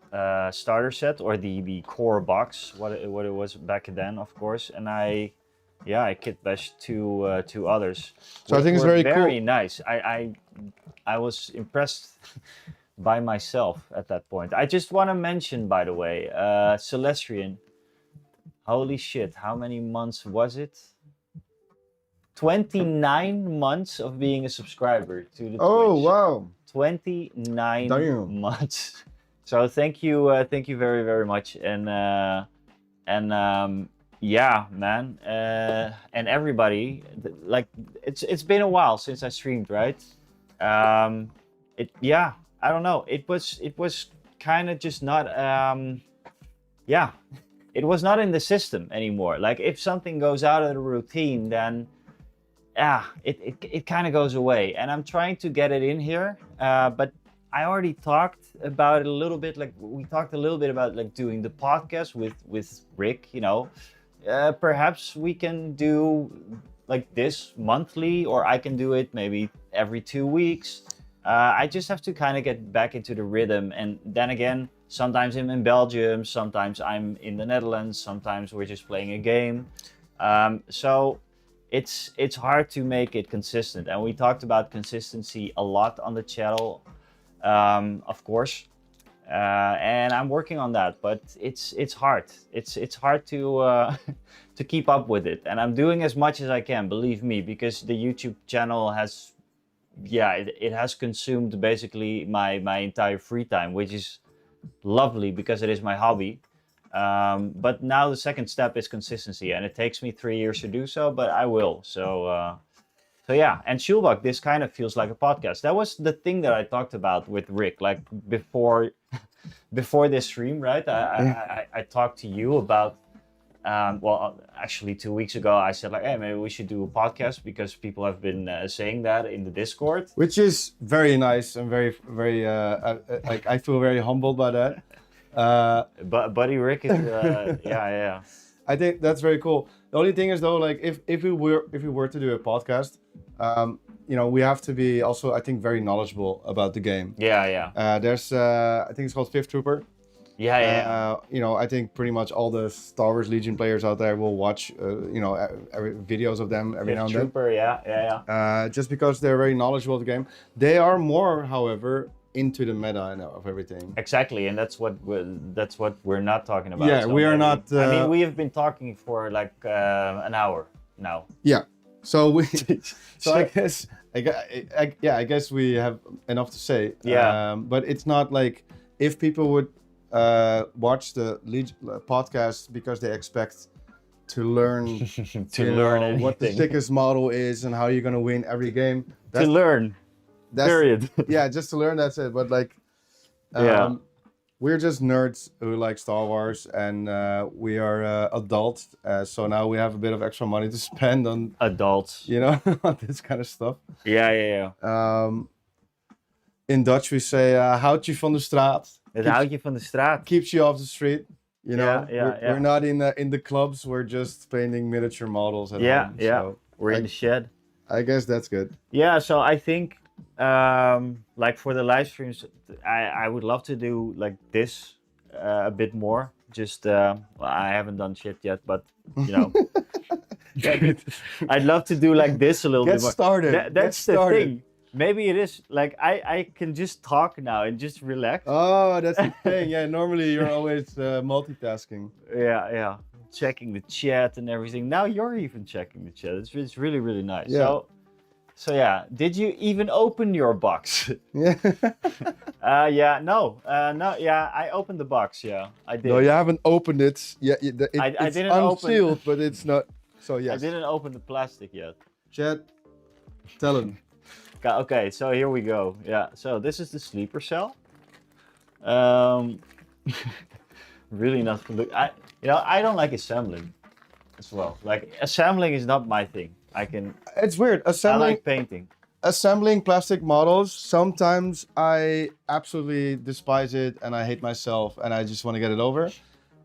[SPEAKER 1] starter set, or the core box, what it was back then, of course. And I kit bashed 2 others.
[SPEAKER 3] So I think it's very
[SPEAKER 1] very
[SPEAKER 3] cool.
[SPEAKER 1] Nice. I was impressed. By myself at that point. I just want to mention, by the way, Celestrian. Holy shit, how many months was it? 29 months of being a subscriber to the Twitch.
[SPEAKER 3] Oh, wow.
[SPEAKER 1] 29 months. So thank you very, very much. And yeah, man. And everybody, like, it's been a while since I streamed, right? I don't know. It was kind of just not. It was not in the system anymore. Like if something goes out of the routine, then it kind of goes away. And I'm trying to get it in here, but I already talked about it a little bit. Like we talked a little bit about like doing the podcast with Rick. You know, perhaps we can do like this monthly, or I can do it maybe every 2 weeks. I just have to kind of get back into the rhythm. And then again, sometimes I'm in Belgium, sometimes I'm in the Netherlands, sometimes we're just playing a game. So it's hard to make it consistent. And we talked about consistency a lot on the channel, of course. And I'm working on that, but it's hard. It's hard to to keep up with it. And I'm doing as much as I can, believe me, because the YouTube channel has, yeah, it has consumed basically my entire free time, which is lovely because it is my hobby. But now the second step is consistency, and it takes me 3 years to do so, but I will. So yeah, and Schulbach, this kind of feels like a podcast. That was the thing that I talked about with Rick, like before this stream, right? I talked to you about, well, actually 2 weeks ago, I said like, hey, maybe we should do a podcast because people have been saying that in the Discord.
[SPEAKER 3] Which is very nice and very, very, like I feel very humbled by that.
[SPEAKER 1] But Buddy Rick is, yeah.
[SPEAKER 3] I think that's very cool. The only thing is though, like if we were to do a podcast, you know, we have to be also, I think, very knowledgeable about the game.
[SPEAKER 1] Yeah.
[SPEAKER 3] There's, I think it's called Fifth Trooper.
[SPEAKER 1] Yeah.
[SPEAKER 3] You know, I think pretty much all the Star Wars Legion players out there will watch, you know, videos of them every now and then.
[SPEAKER 1] Trooper, yeah.
[SPEAKER 3] Just because they're very knowledgeable of the game. They are more, however, into the meta of everything.
[SPEAKER 1] Exactly, and that's what we're not talking about.
[SPEAKER 3] Yeah,
[SPEAKER 1] so
[SPEAKER 3] we are not.
[SPEAKER 1] I mean, we have been talking for like an hour now.
[SPEAKER 3] Yeah. So we.
[SPEAKER 1] So
[SPEAKER 3] I guess. I guess we have enough to say.
[SPEAKER 1] Yeah.
[SPEAKER 3] But it's not like if people would watch the podcast because they expect to learn
[SPEAKER 1] learn
[SPEAKER 3] what the sickest model is and how you're gonna win every game.
[SPEAKER 1] To learn. Period.
[SPEAKER 3] Yeah, just to learn, that's it. But like, we're just nerds who like Star Wars, and we are adults. So now we have a bit of extra money to spend on
[SPEAKER 1] adults,
[SPEAKER 3] you know, on this kind of stuff.
[SPEAKER 1] Yeah.
[SPEAKER 3] In Dutch we say hout je van de straat.
[SPEAKER 1] Het houdt je van de straat.
[SPEAKER 3] Keeps you off the street. You know,
[SPEAKER 1] yeah.
[SPEAKER 3] We're not in the clubs. We're just painting miniature models at home.
[SPEAKER 1] Yeah.
[SPEAKER 3] So
[SPEAKER 1] we're in the shed.
[SPEAKER 3] I guess that's good.
[SPEAKER 1] Yeah. So I think. Like for the live streams, I would love to do like this a bit more. Just well, I haven't done shit yet, but you know, I'd love to do like this a little bit more. That's the thing. Maybe it is like I can just talk now and just relax.
[SPEAKER 3] Oh, that's the thing. Yeah, normally you're always multitasking.
[SPEAKER 1] Yeah, checking the chat and everything. Now you're even checking the chat. It's really, really nice.
[SPEAKER 3] Yeah.
[SPEAKER 1] So yeah, did you even open your box?
[SPEAKER 3] Yeah.
[SPEAKER 1] No, I opened the box. Yeah, I did.
[SPEAKER 3] No, you haven't opened it. Yeah,
[SPEAKER 1] I
[SPEAKER 3] it's
[SPEAKER 1] didn't
[SPEAKER 3] unsealed, but it's not. So yes.
[SPEAKER 1] I didn't open the plastic yet.
[SPEAKER 3] Chat, tell him.
[SPEAKER 1] Okay, so here we go. Yeah, so this is the sleeper cell. Really not for look. I don't like assembling as well. Like assembling is not my thing.
[SPEAKER 3] It's weird.
[SPEAKER 1] I like painting.
[SPEAKER 3] Assembling plastic models, sometimes I absolutely despise it and I hate myself and I just want to get it over.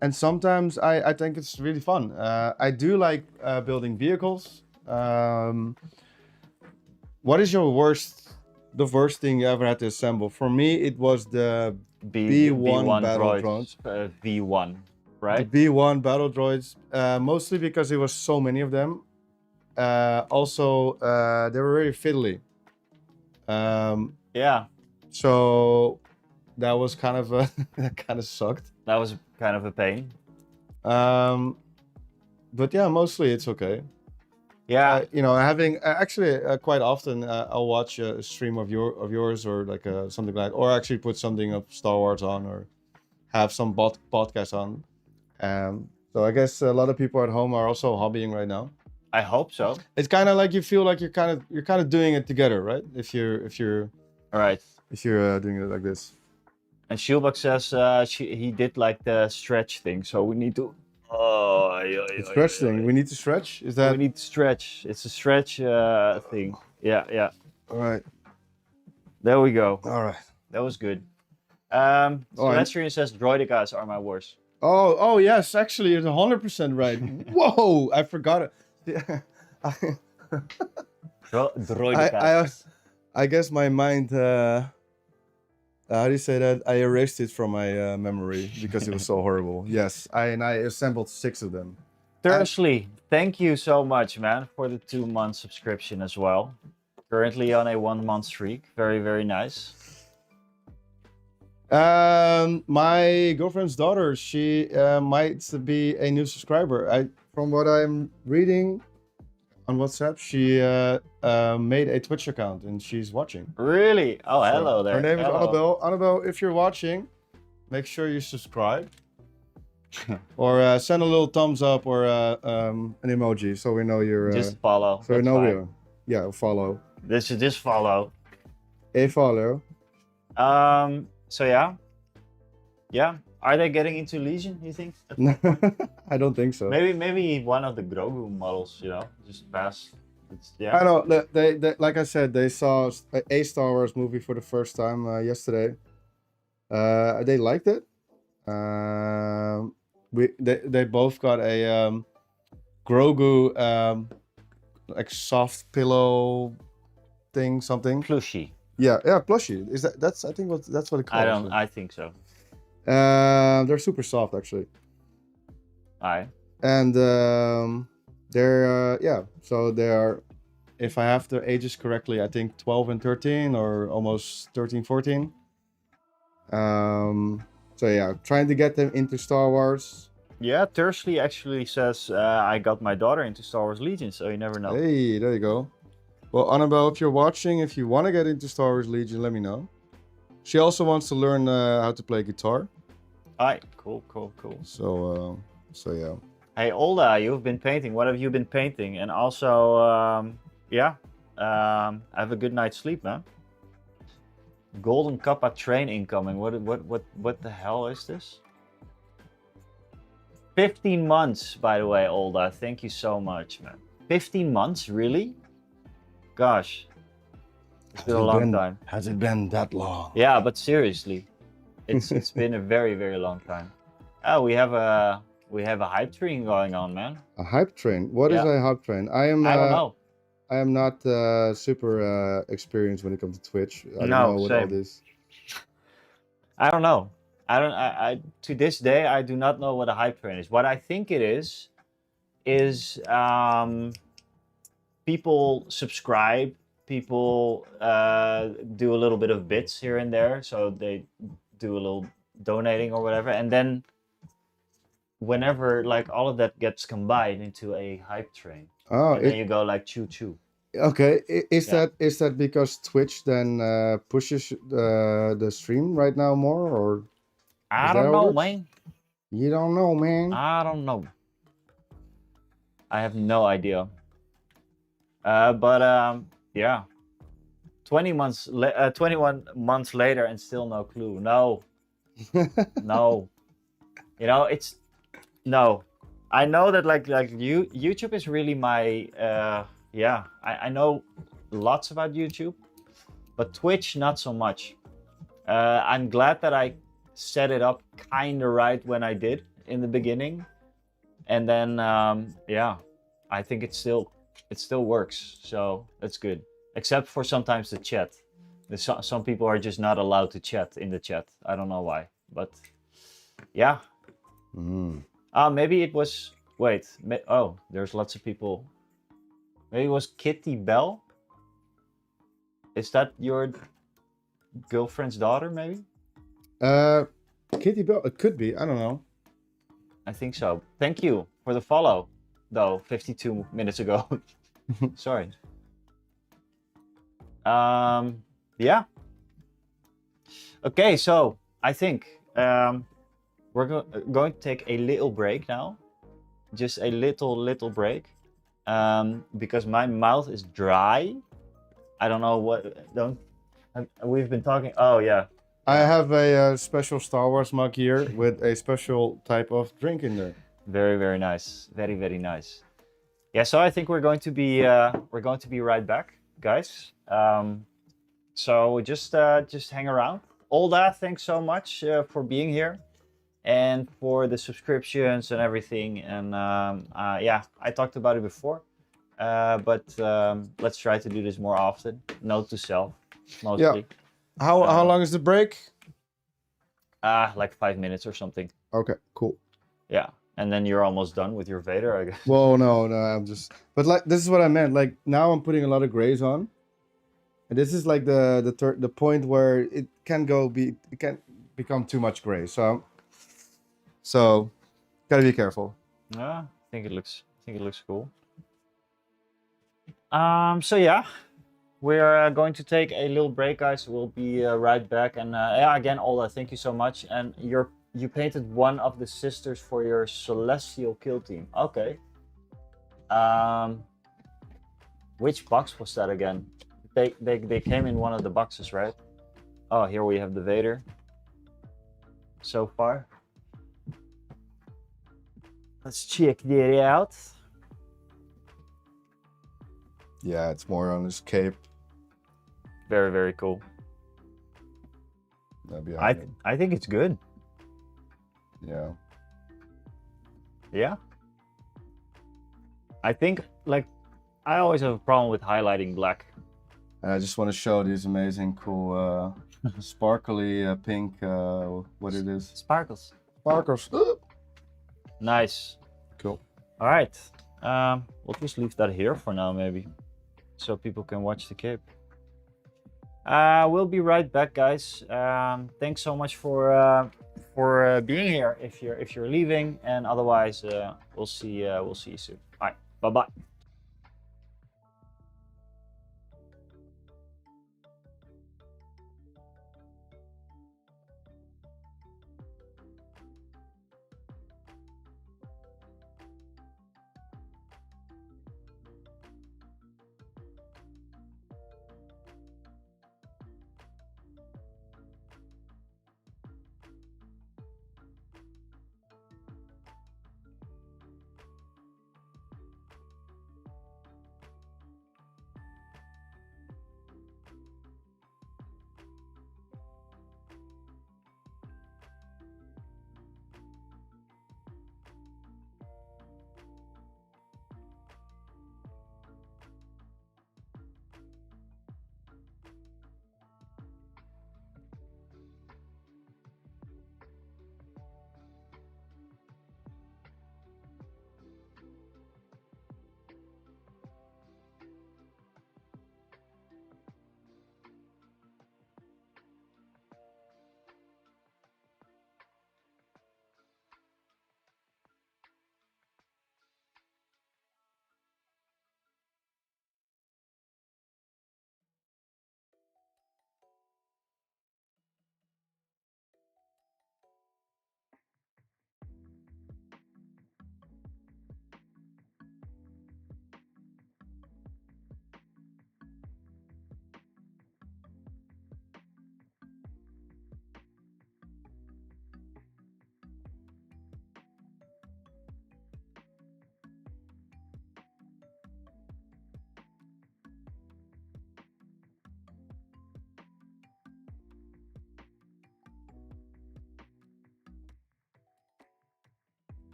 [SPEAKER 3] And sometimes I think it's really fun. I do like building vehicles. What is the worst thing you ever had to assemble? For me, it was the B1 battle droids.
[SPEAKER 1] V1, right?
[SPEAKER 3] The B1 battle droids, mostly because there was so many of them. Also, they were very fiddly.
[SPEAKER 1] Yeah.
[SPEAKER 3] So that was kind of that kind of sucked.
[SPEAKER 1] That was kind of a pain.
[SPEAKER 3] But yeah, mostly it's okay.
[SPEAKER 1] Yeah.
[SPEAKER 3] You know, having actually quite often I'll watch a stream of yours or like something like, or actually put something of Star Wars on or have some podcast on. So I guess a lot of people at home are also hobbying right now.
[SPEAKER 1] I hope so.
[SPEAKER 3] It's kind of like you feel like you're kind of doing it together, right? If you're
[SPEAKER 1] all right.
[SPEAKER 3] If you're doing it like this.
[SPEAKER 1] And Shieldbuck says he did like the stretch thing, so we need to.
[SPEAKER 3] The stretch thing. We need to stretch. Is that?
[SPEAKER 1] We need to stretch. It's a stretch thing. Yeah.
[SPEAKER 3] All right.
[SPEAKER 1] There we go.
[SPEAKER 3] All right.
[SPEAKER 1] That was good. Celestian says droidicas are my worst.
[SPEAKER 3] Oh yes, actually, it's 100% right. Whoa, I forgot it.
[SPEAKER 1] Droidcast.
[SPEAKER 3] I guess my mind. How do you say that? I erased it from my memory because it was so horrible. Yes, I assembled 6 of them.
[SPEAKER 1] Thursday, thank you so much, man, for the 2-month subscription as well. Currently on a 1-month streak. Very, very nice.
[SPEAKER 3] My girlfriend's daughter, she might be a new subscriber. From what I'm reading on WhatsApp, she made a Twitch account and she's watching.
[SPEAKER 1] Really? Oh,
[SPEAKER 3] So,
[SPEAKER 1] hello there.
[SPEAKER 3] Her name is
[SPEAKER 1] Hello.
[SPEAKER 3] Annabelle. Annabelle, if you're watching, make sure you subscribe. Or send a little thumbs up or an emoji so we know you're.
[SPEAKER 1] Just follow.
[SPEAKER 3] So we
[SPEAKER 1] That's
[SPEAKER 3] know
[SPEAKER 1] fine.
[SPEAKER 3] we're. Yeah, follow.
[SPEAKER 1] This should just follow.
[SPEAKER 3] A follow.
[SPEAKER 1] So yeah. Are they getting into Legion? You think?
[SPEAKER 3] I don't think so.
[SPEAKER 1] Maybe one of the Grogu models. Just pass.
[SPEAKER 3] I know. They like I said, they saw a Star Wars movie for the first time yesterday. They liked it. They both got a Grogu like soft pillow thing, something.
[SPEAKER 1] Plushie.
[SPEAKER 3] Yeah, plushie. That's I think that's what it calls.
[SPEAKER 1] I think so.
[SPEAKER 3] They're super soft actually.
[SPEAKER 1] Alright.
[SPEAKER 3] And they're so they are, if I have the ages correctly, I think 12 and 13 or almost 13, 14. So yeah, trying to get them into Star Wars.
[SPEAKER 1] Yeah, Thursday actually says I got my daughter into Star Wars Legion, so you never know.
[SPEAKER 3] Hey, there you go. Well, Annabelle, if you're watching, if you want to get into Star Wars Legion, let me know. She also wants to learn how to play guitar.
[SPEAKER 1] Alright, cool.
[SPEAKER 3] So yeah.
[SPEAKER 1] Hey, Olda, you've been painting. What have you been painting? And also, have a good night's sleep, man. Golden Kappa train incoming. What the hell is this? 15 months, by the way, Olda. Thank you so much, man. 15 months, really? Gosh, it's been a long time.
[SPEAKER 3] Has it been that long?
[SPEAKER 1] Yeah, but seriously, it's been a very, very long time. Oh, we have a hype train going on, man.
[SPEAKER 3] A hype train? What is a hype train? I don't know. I am not super experienced when it comes to Twitch. I don't know what all this.
[SPEAKER 1] I don't know. I to this day I do not know what a hype train is. What I think it is people subscribe, people do a little bit of bits here and there, so they do a little donating or whatever, and then whenever like all of that gets combined into a hype train, and then you go like choo choo.
[SPEAKER 3] Okay, is that because Twitch then pushes the stream right now more, or?
[SPEAKER 1] I don't know, man.
[SPEAKER 3] You don't know, man.
[SPEAKER 1] I don't know. I have no idea. Yeah. 21 months later and still no clue. No. No. It's no. I know that like YouTube is really my I know lots about YouTube, but Twitch not so much. I'm glad that I set it up kind of right when I did in the beginning, and then I think it still works, so that's good, except for sometimes the chat. Some people are just not allowed to chat in the chat. I don't know why, but yeah. Maybe it was there's lots of people. Maybe it was Kitty Bell. Is that your girlfriend's daughter, maybe?
[SPEAKER 3] Kitty Bell, it could be, I don't know.
[SPEAKER 1] I think so. Thank you for the follow, though, 52 minutes ago. Sorry. Yeah. Okay, so I think we're going to take a little break now. Just a little break. Because my mouth is dry. I don't know we've been talking. Oh, yeah.
[SPEAKER 3] I have a special Star Wars mug here with a special type of drink in there.
[SPEAKER 1] Very, very nice. Very, very nice. Yeah, so I think we're going to be right back, guys. So just hang around. Olda, thanks so much for being here and for the subscriptions and everything. And I talked about it before. but let's try to do this more often. Note to self,
[SPEAKER 3] Yeah.
[SPEAKER 1] mostly.
[SPEAKER 3] How long is the break?
[SPEAKER 1] Like 5 minutes or something.
[SPEAKER 3] Okay, cool.
[SPEAKER 1] Yeah, and then you're almost done with your Vader, I guess.
[SPEAKER 3] Well, no, I'm just. But like, this is what I meant. Like now, I'm putting a lot of grays on, and this is like the point where it can become too much gray. So gotta be careful.
[SPEAKER 1] Yeah, I think it looks cool. So yeah, we're going to take a little break, guys. We'll be right back. And yeah, again, Ola, thank you so much. And you painted one of the sisters for your celestial kill team. Okay. Which box was that again? They came in one of the boxes, right? Oh, here we have the Vader. So far. Let's check that out.
[SPEAKER 3] Yeah, it's more on his cape.
[SPEAKER 1] Very, very cool. I think it's good.
[SPEAKER 3] Yeah.
[SPEAKER 1] Yeah. I think, like, I always have a problem with highlighting black.
[SPEAKER 3] And I just want to show this amazing, cool, sparkly pink. What it is?
[SPEAKER 1] Sparkles.
[SPEAKER 3] Sparkles.
[SPEAKER 1] Nice.
[SPEAKER 3] Cool.
[SPEAKER 1] All right. We'll just leave that here for now, maybe, so people can watch the cape. We'll be right back, guys. Thanks so much for being here. If you're leaving, and otherwise, we'll see you soon. All right. Bye bye.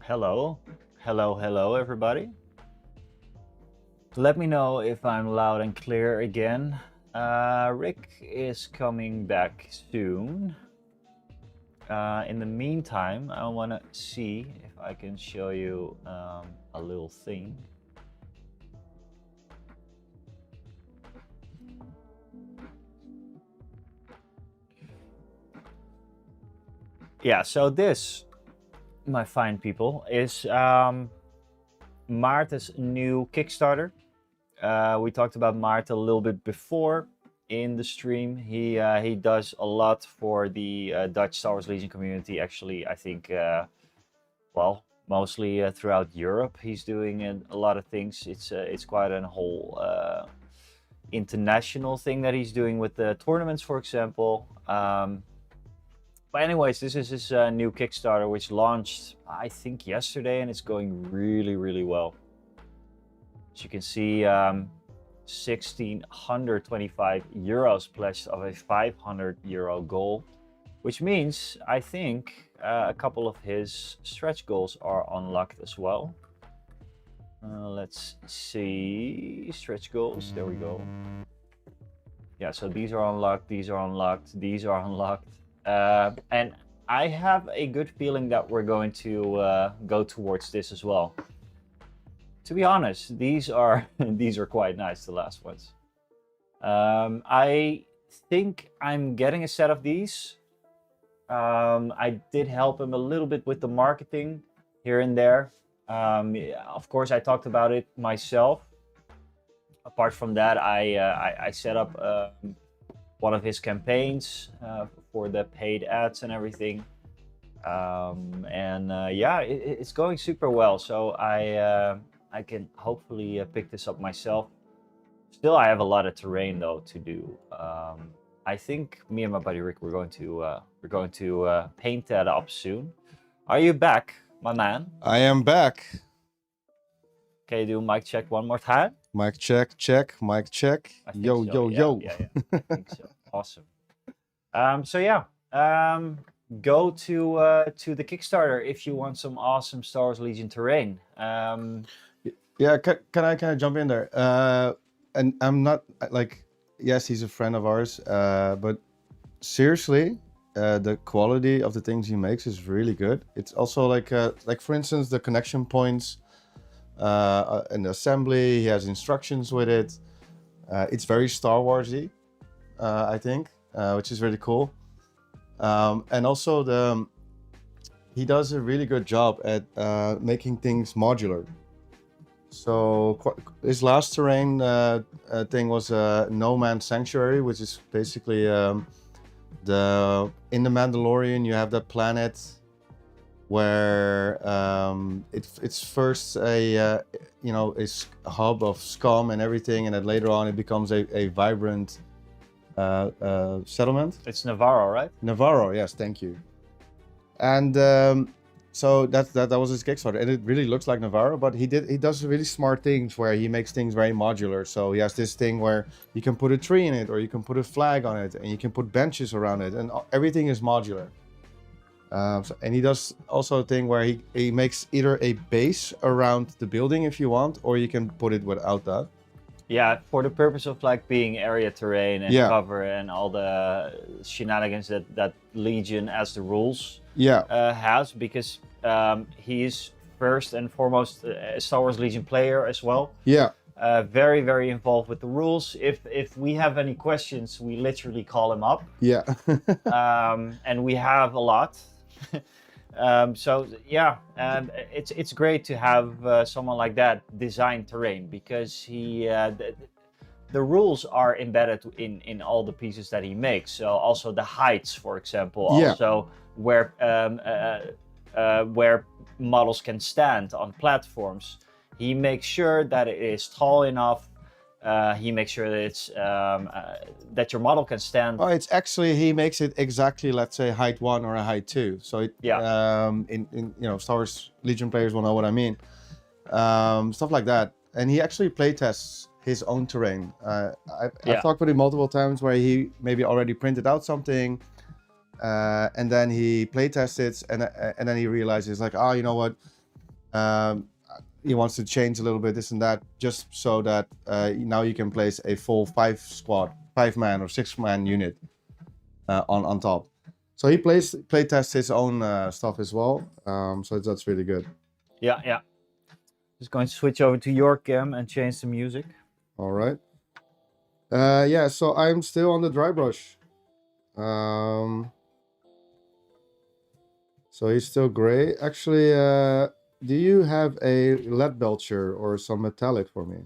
[SPEAKER 1] Hello. Hello, everybody. Let me know if I'm loud and clear again. Rick is coming back soon. In the meantime, I want to see if I can show you a little thing. Yeah, so this, my fine people, is Maarten's new Kickstarter. We talked about Maarten a little bit before in the stream. He does a lot for the Dutch Star Wars Legion community. Actually, I think, well, mostly throughout Europe, he's doing a lot of things. It's quite a whole international thing that he's doing with the tournaments, for example. But anyways, this is his new Kickstarter, which launched, I think, yesterday, and it's going really, really well. As you can see, 1,625 euros pledged of a 500 euro goal, which means I think a couple of his stretch goals are unlocked as well. Let's see, stretch goals, there we go. Yeah, so these are unlocked, these are unlocked, these are unlocked. And I have a good feeling that we're going to go towards this as well. To be honest, these are quite nice, the last ones. I think I'm getting a set of these. I did help him a little bit with the marketing here and there. Of course, I talked about it myself. Apart from that, I set up one of his campaigns for the paid ads and everything. Yeah, it's going super well. So I can hopefully pick this up myself. Still, I have a lot of terrain though to do. I think me and my buddy Rick, we're going to paint that up soon. Are you back, my man?
[SPEAKER 3] I am back.
[SPEAKER 1] Okay, do mic check one more time.
[SPEAKER 3] Mic check, check, mic check. Yo,
[SPEAKER 1] so.
[SPEAKER 3] yo,
[SPEAKER 1] Yeah,
[SPEAKER 3] yo.
[SPEAKER 1] Yeah, I think so. Awesome. So yeah, go to the Kickstarter if you want some awesome Star Wars Legion terrain.
[SPEAKER 3] Yeah, can I jump in there? And I'm not like, yes, he's a friend of ours, but seriously, the quality of the things he makes is really good. It's also like for instance, the connection points and the assembly. He has instructions with it. It's very Star Warsy, I think, which is really cool. And also he does a really good job at making things modular. So his last terrain thing was No Man's Sanctuary, which is basically in the Mandalorian you have that planet where it's first a hub of scum and everything, and then later on it becomes a vibrant settlement.
[SPEAKER 1] It's Navarro, right?
[SPEAKER 3] Navarro, yes, thank you. And so that was his Kickstarter, and it really looks like Navarro, but he does really smart things where he makes things very modular. So he has this thing where you can put a tree in it, or you can put a flag on it, and you can put benches around it, and everything is modular. And he does also a thing where he makes either a base around the building if you want, or you can put it without that.
[SPEAKER 1] Yeah, for the purpose of like being area terrain and cover and all the shenanigans that Legion as the rules has, because he is first and foremost a Star Wars Legion player as well.
[SPEAKER 3] Yeah.
[SPEAKER 1] Very, very involved with the rules. If we have any questions, we literally call him up.
[SPEAKER 3] Yeah.
[SPEAKER 1] And we have a lot. So yeah, it's great to have someone like that design terrain, because the rules are embedded in all the pieces that he makes. So also the heights, for example, also where models can stand on platforms. He makes sure that it is tall enough. He makes sure that it's that your model can stand.
[SPEAKER 3] Oh, it's actually, he makes it exactly, let's say, height 1 or a height 2. So it, in Star Wars Legion players will know what I mean. Stuff like that. And he actually playtests his own terrain. I've talked with him multiple times where he maybe already printed out something, and then he playtests it, and then he realizes like, oh, you know what? Um, he wants to change a little bit this and that, just so that now you can place a full 5-man or 6-man unit on top. So he play tests his own stuff as well. So that's really good.
[SPEAKER 1] Yeah, yeah. Just going to switch over to your cam and change the music.
[SPEAKER 3] All right. Yeah, so I'm still on the dry brush. So he's still gray. Actually, do you have a lead belcher or some metallic for me?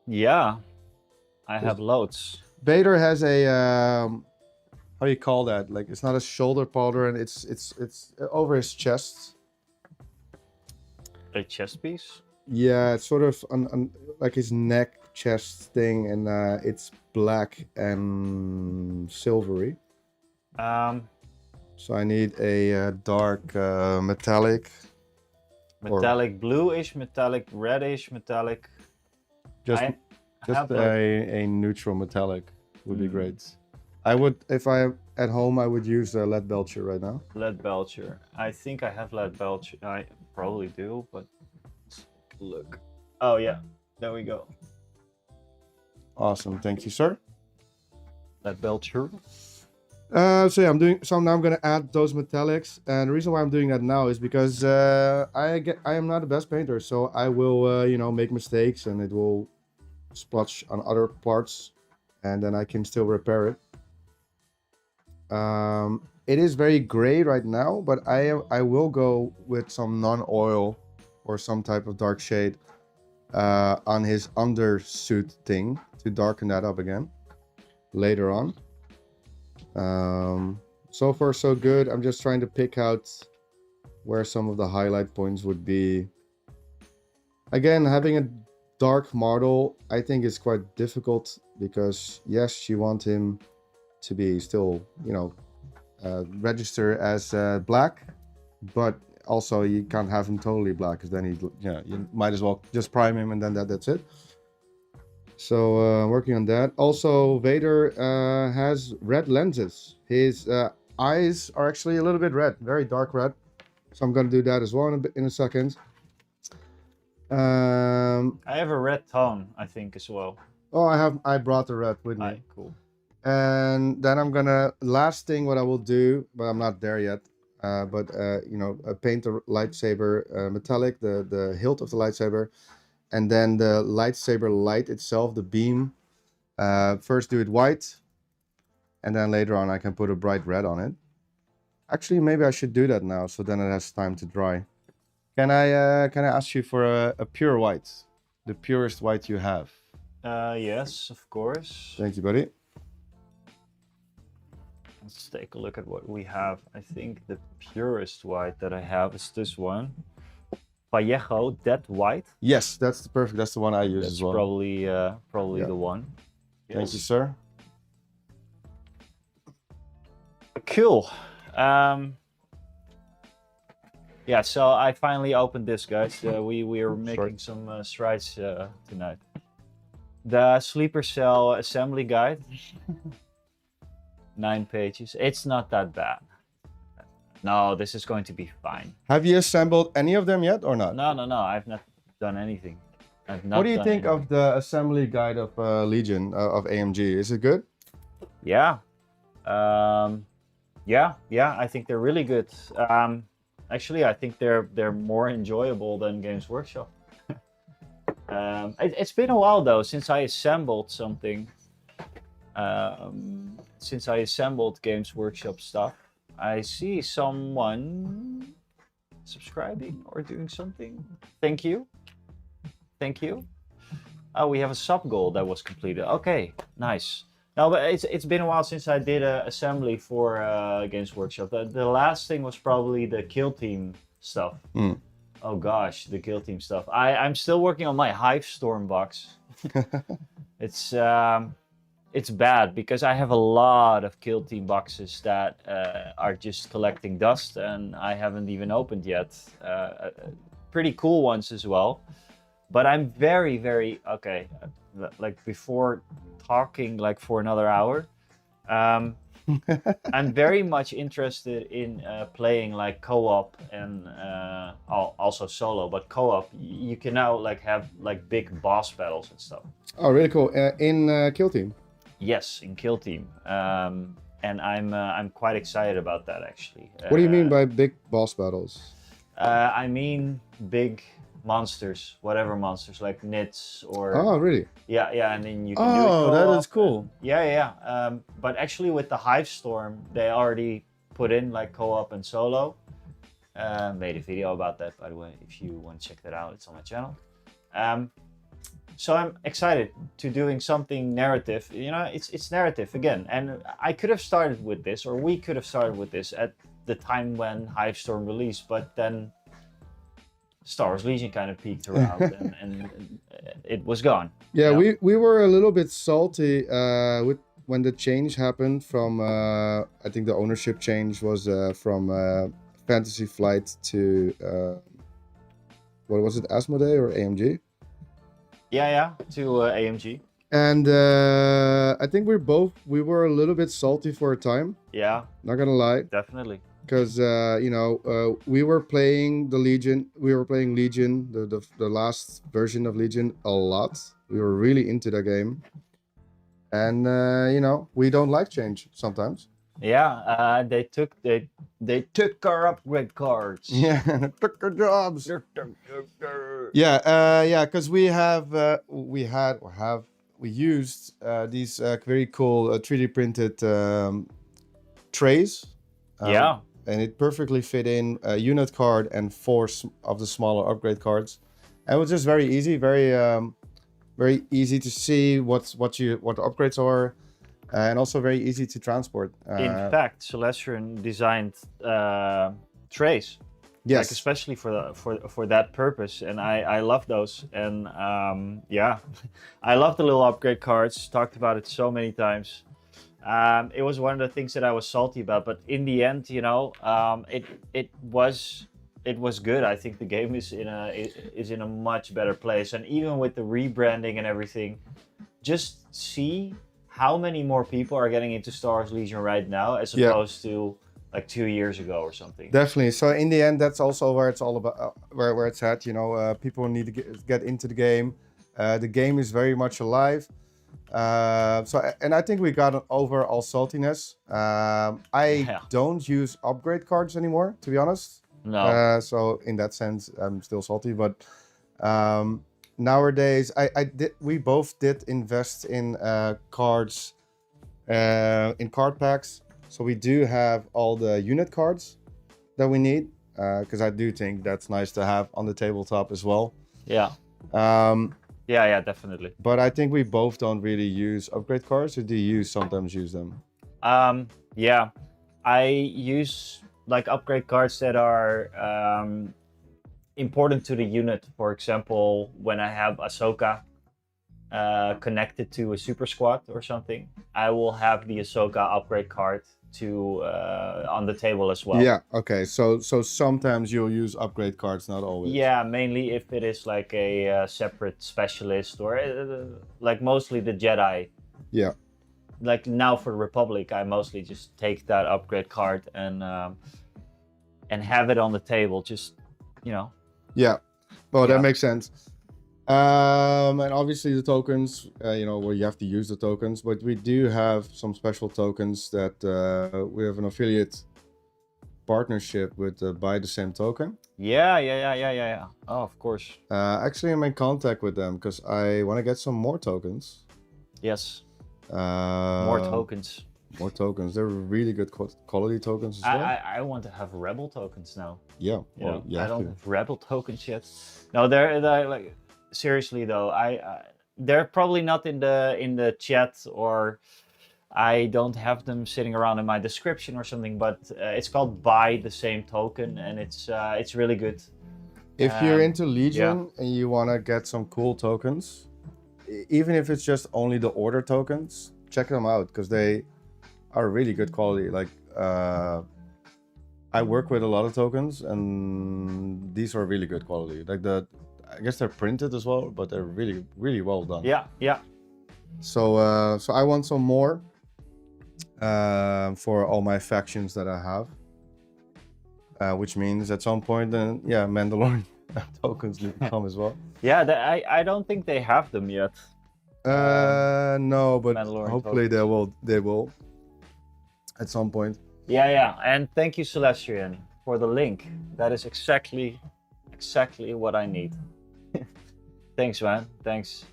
[SPEAKER 1] Yeah, I have loads.
[SPEAKER 3] Vader has a how do you call that? Like, it's not a shoulder powder, and it's over his chest.
[SPEAKER 1] A chest piece?
[SPEAKER 3] Yeah, it's sort of like his neck chest thing, and it's black and silvery. So I need a dark metallic.
[SPEAKER 1] Metallic bluish, metallic reddish, metallic.
[SPEAKER 3] Just a neutral metallic would be great. I would, if I at home, I would use a lead belcher right now.
[SPEAKER 1] Lead belcher. I think I have lead belcher. I probably do, but let's look. Oh yeah, there we go.
[SPEAKER 3] Awesome, thank you, sir.
[SPEAKER 1] Lead belcher.
[SPEAKER 3] So yeah, now I'm gonna add those metallics, and the reason why I'm doing that now is because I am not the best painter, so I will make mistakes, and it will splotch on other parts, and then I can still repair it. It is very gray right now, but I will go with some non-oil or some type of dark shade on his undersuit thing to darken that up again later on. So far so good. I'm just trying to pick out where some of the highlight points would be. Again, having a dark model, I think is quite difficult because yes, you want him to be still, register as black, but also you can't have him totally black because then you might as well just prime him and then that's it. So working on that. Also, Vader has red lenses. His eyes are actually a little bit red, very dark red. So I'm gonna do that as well in a second.
[SPEAKER 1] I have a red tone, I think, as well.
[SPEAKER 3] Oh, I brought the red with me.
[SPEAKER 1] Cool.
[SPEAKER 3] And then I'm gonna, last thing what I will do, but I'm not there yet. Paint the lightsaber metallic, the hilt of the lightsaber, and then the lightsaber light itself, the beam. First do it white, and then later on I can put a bright red on it. Actually, maybe I should do that now, so then it has time to dry. Can I ask you for a pure white, the purest white you have?
[SPEAKER 1] Yes, of course.
[SPEAKER 3] Thank you, buddy.
[SPEAKER 1] Let's take a look at what we have. I think the purest white that I have is this one. Vallejo Dead White.
[SPEAKER 3] Yes, that's the one I use as well.
[SPEAKER 1] Probably the one.
[SPEAKER 3] Yes. Thank you, sir.
[SPEAKER 1] Cool. Yeah, so I finally opened this, guys. We are making some strides tonight. The sleeper cell assembly guide. 9 pages. It's not that bad. No, this is going to be fine.
[SPEAKER 3] Have you assembled any of them yet or not?
[SPEAKER 1] No. I've not done anything.
[SPEAKER 3] What do you think of the assembly guide of Legion of AMG? Is it good?
[SPEAKER 1] Yeah. Yeah. I think they're really good. Actually, I think they're more enjoyable than Games Workshop. It's been a while though since I assembled something. Since I assembled Games Workshop stuff. I see someone subscribing or doing something. Thank you. Oh, we have a sub goal that was completed. Okay, nice. No, but it's been a while since I did an assembly for Games Workshop. The last thing was probably the Kill Team stuff. Oh gosh, the Kill Team stuff. I'm still working on my Hive Storm box. It's bad because I have a lot of Kill Team boxes that are just collecting dust and I haven't even opened yet. Pretty cool ones as well. But I'm very, very, okay, like before talking like for another hour, I'm very much interested in playing like co-op and also solo, but co-op you can now like have like big boss battles and stuff.
[SPEAKER 3] Oh, really cool. In Kill Team.
[SPEAKER 1] Yes, in Kill Team, and I'm quite excited about that actually.
[SPEAKER 3] What do you mean by big boss battles?
[SPEAKER 1] I mean big monsters, whatever monsters, like nits or.
[SPEAKER 3] Oh, really?
[SPEAKER 1] Yeah, and then you can do it
[SPEAKER 3] Oh, that
[SPEAKER 1] co-op.
[SPEAKER 3] is cool.
[SPEAKER 1] Yeah. But actually, with the Hive Storm, they already put in like co-op and solo. Made a video about that, by the way. If you want to check that out, it's on my channel. So I'm excited to doing something narrative. You know, it's narrative again, and I could have started with this, or we could have started with this at the time when Hive Storm released, but then Star Wars Legion kind of peaked around and it was gone.
[SPEAKER 3] Yeah,
[SPEAKER 1] you know?
[SPEAKER 3] we were a little bit salty with when the change happened from I think the ownership change was from Fantasy Flight to what was it, Asmodee or AMG?
[SPEAKER 1] Yeah, to AMG.
[SPEAKER 3] And I think we were a little bit salty for a time.
[SPEAKER 1] Yeah,
[SPEAKER 3] Not gonna lie.
[SPEAKER 1] definitely.
[SPEAKER 3] Because we were playing Legion, the last version of Legion a lot. We were really into the game, and we don't like change sometimes.
[SPEAKER 1] Yeah, they took our upgrade cards.
[SPEAKER 3] Yeah, took our jobs. Yeah, because we used these very cool 3D printed trays.
[SPEAKER 1] Yeah.
[SPEAKER 3] And it perfectly fit in a unit card and 4 of the smaller upgrade cards. And it was just very easy, very easy to see what the upgrades are, and also very easy to transport.
[SPEAKER 1] In fact, Celestian designed trays.
[SPEAKER 3] Yes,
[SPEAKER 1] like especially for that purpose, and I love those. And yeah, I love the little upgrade cards. Talked about it so many times. It was one of the things that I was salty about, but in the end, it was good. I think the game is in a much better place, and even with the rebranding and everything, just see how many more people are getting into Star Wars Legion right now as opposed to like 2 years ago or something.
[SPEAKER 3] Definitely. So in the end, that's also where it's all about, where it's at. People need to get into the game. The game is very much alive. And I think we got over all saltiness. I don't use upgrade cards anymore, to be honest.
[SPEAKER 1] No.
[SPEAKER 3] So in that sense, I'm still salty. But nowadays, we both did invest in cards, in card packs. So we do have all the unit cards that we need, because I do think that's nice to have on the tabletop as well.
[SPEAKER 1] Yeah. Yeah, definitely.
[SPEAKER 3] But I think we both don't really use upgrade cards, or do you sometimes use them?
[SPEAKER 1] Yeah, I use like upgrade cards that are important to the unit. For example, when I have Ahsoka connected to a super squad or something, I will have the Ahsoka upgrade card to on the table as well.
[SPEAKER 3] Yeah, okay. So sometimes you'll use upgrade cards, not always.
[SPEAKER 1] Yeah, mainly if it is like a separate specialist or like mostly the Jedi.
[SPEAKER 3] Yeah.
[SPEAKER 1] Like now for the Republic, I mostly just take that upgrade card and have it on the table, just,
[SPEAKER 3] Yeah, well, that makes sense. And obviously the tokens, well, you have to use the tokens, but we do have some special tokens that we have an affiliate partnership with Buy the Same Token.
[SPEAKER 1] Yeah. Oh, of course.
[SPEAKER 3] Actually, I'm in contact with them because I want to get some more tokens.
[SPEAKER 1] Yes. More tokens.
[SPEAKER 3] More tokens. They're really good quality tokens as well.
[SPEAKER 1] I want to have Rebel tokens now.
[SPEAKER 3] Yeah. Well,
[SPEAKER 1] I don't have Rebel tokens yet. No, they're like, seriously though, they're probably not in the chat, or I don't have them sitting around in my description or something, but it's called Buy the Same Token, and it's really good.
[SPEAKER 3] If you're into Legion and you want to get some cool tokens, even if it's just only the order tokens, check them out because they are really good quality. Like I work with a lot of tokens, and these are really good quality. Like I guess they're printed as well, but they're really well done.
[SPEAKER 1] Yeah.
[SPEAKER 3] So I want some more. for all my factions that I have. Which means at some point, then yeah, Mandalorian tokens need to come as well.
[SPEAKER 1] Yeah, I don't think they have them yet.
[SPEAKER 3] No, but
[SPEAKER 1] Mandalorian
[SPEAKER 3] hopefully they will at some point.
[SPEAKER 1] Yeah, and thank you, Celestian, for the link. That is exactly what I need. Thanks, man. Thanks.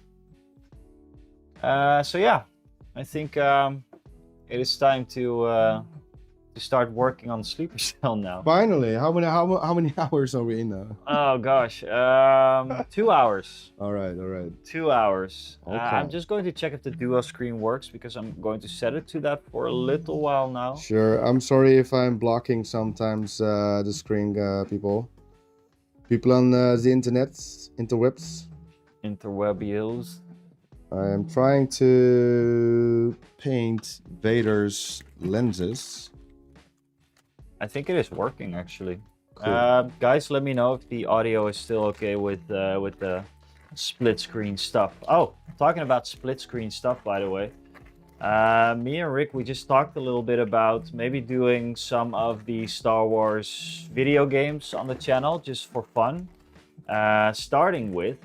[SPEAKER 1] So yeah, I think it is time to start working on Sleeper Cell now.
[SPEAKER 3] Finally, how many hours are we in now?
[SPEAKER 1] Oh gosh, 2 hours.
[SPEAKER 3] All right.
[SPEAKER 1] 2 hours.
[SPEAKER 3] Okay.
[SPEAKER 1] I'm just going to check if the dual screen works because I'm going to set it to that for a little while now.
[SPEAKER 3] Sure. I'm sorry if I'm blocking sometimes the screen, people. People on the internet, interwebs.
[SPEAKER 1] Interwebios.
[SPEAKER 3] I am trying to paint Vader's lenses.
[SPEAKER 1] I think it is working actually.
[SPEAKER 3] Cool.
[SPEAKER 1] Guys, let me know if the audio is still okay with the split screen stuff. Oh, talking about split screen stuff, by the way. Me and Rick, we just talked a little bit about maybe doing some of the Star Wars video games on the channel just for fun. Starting with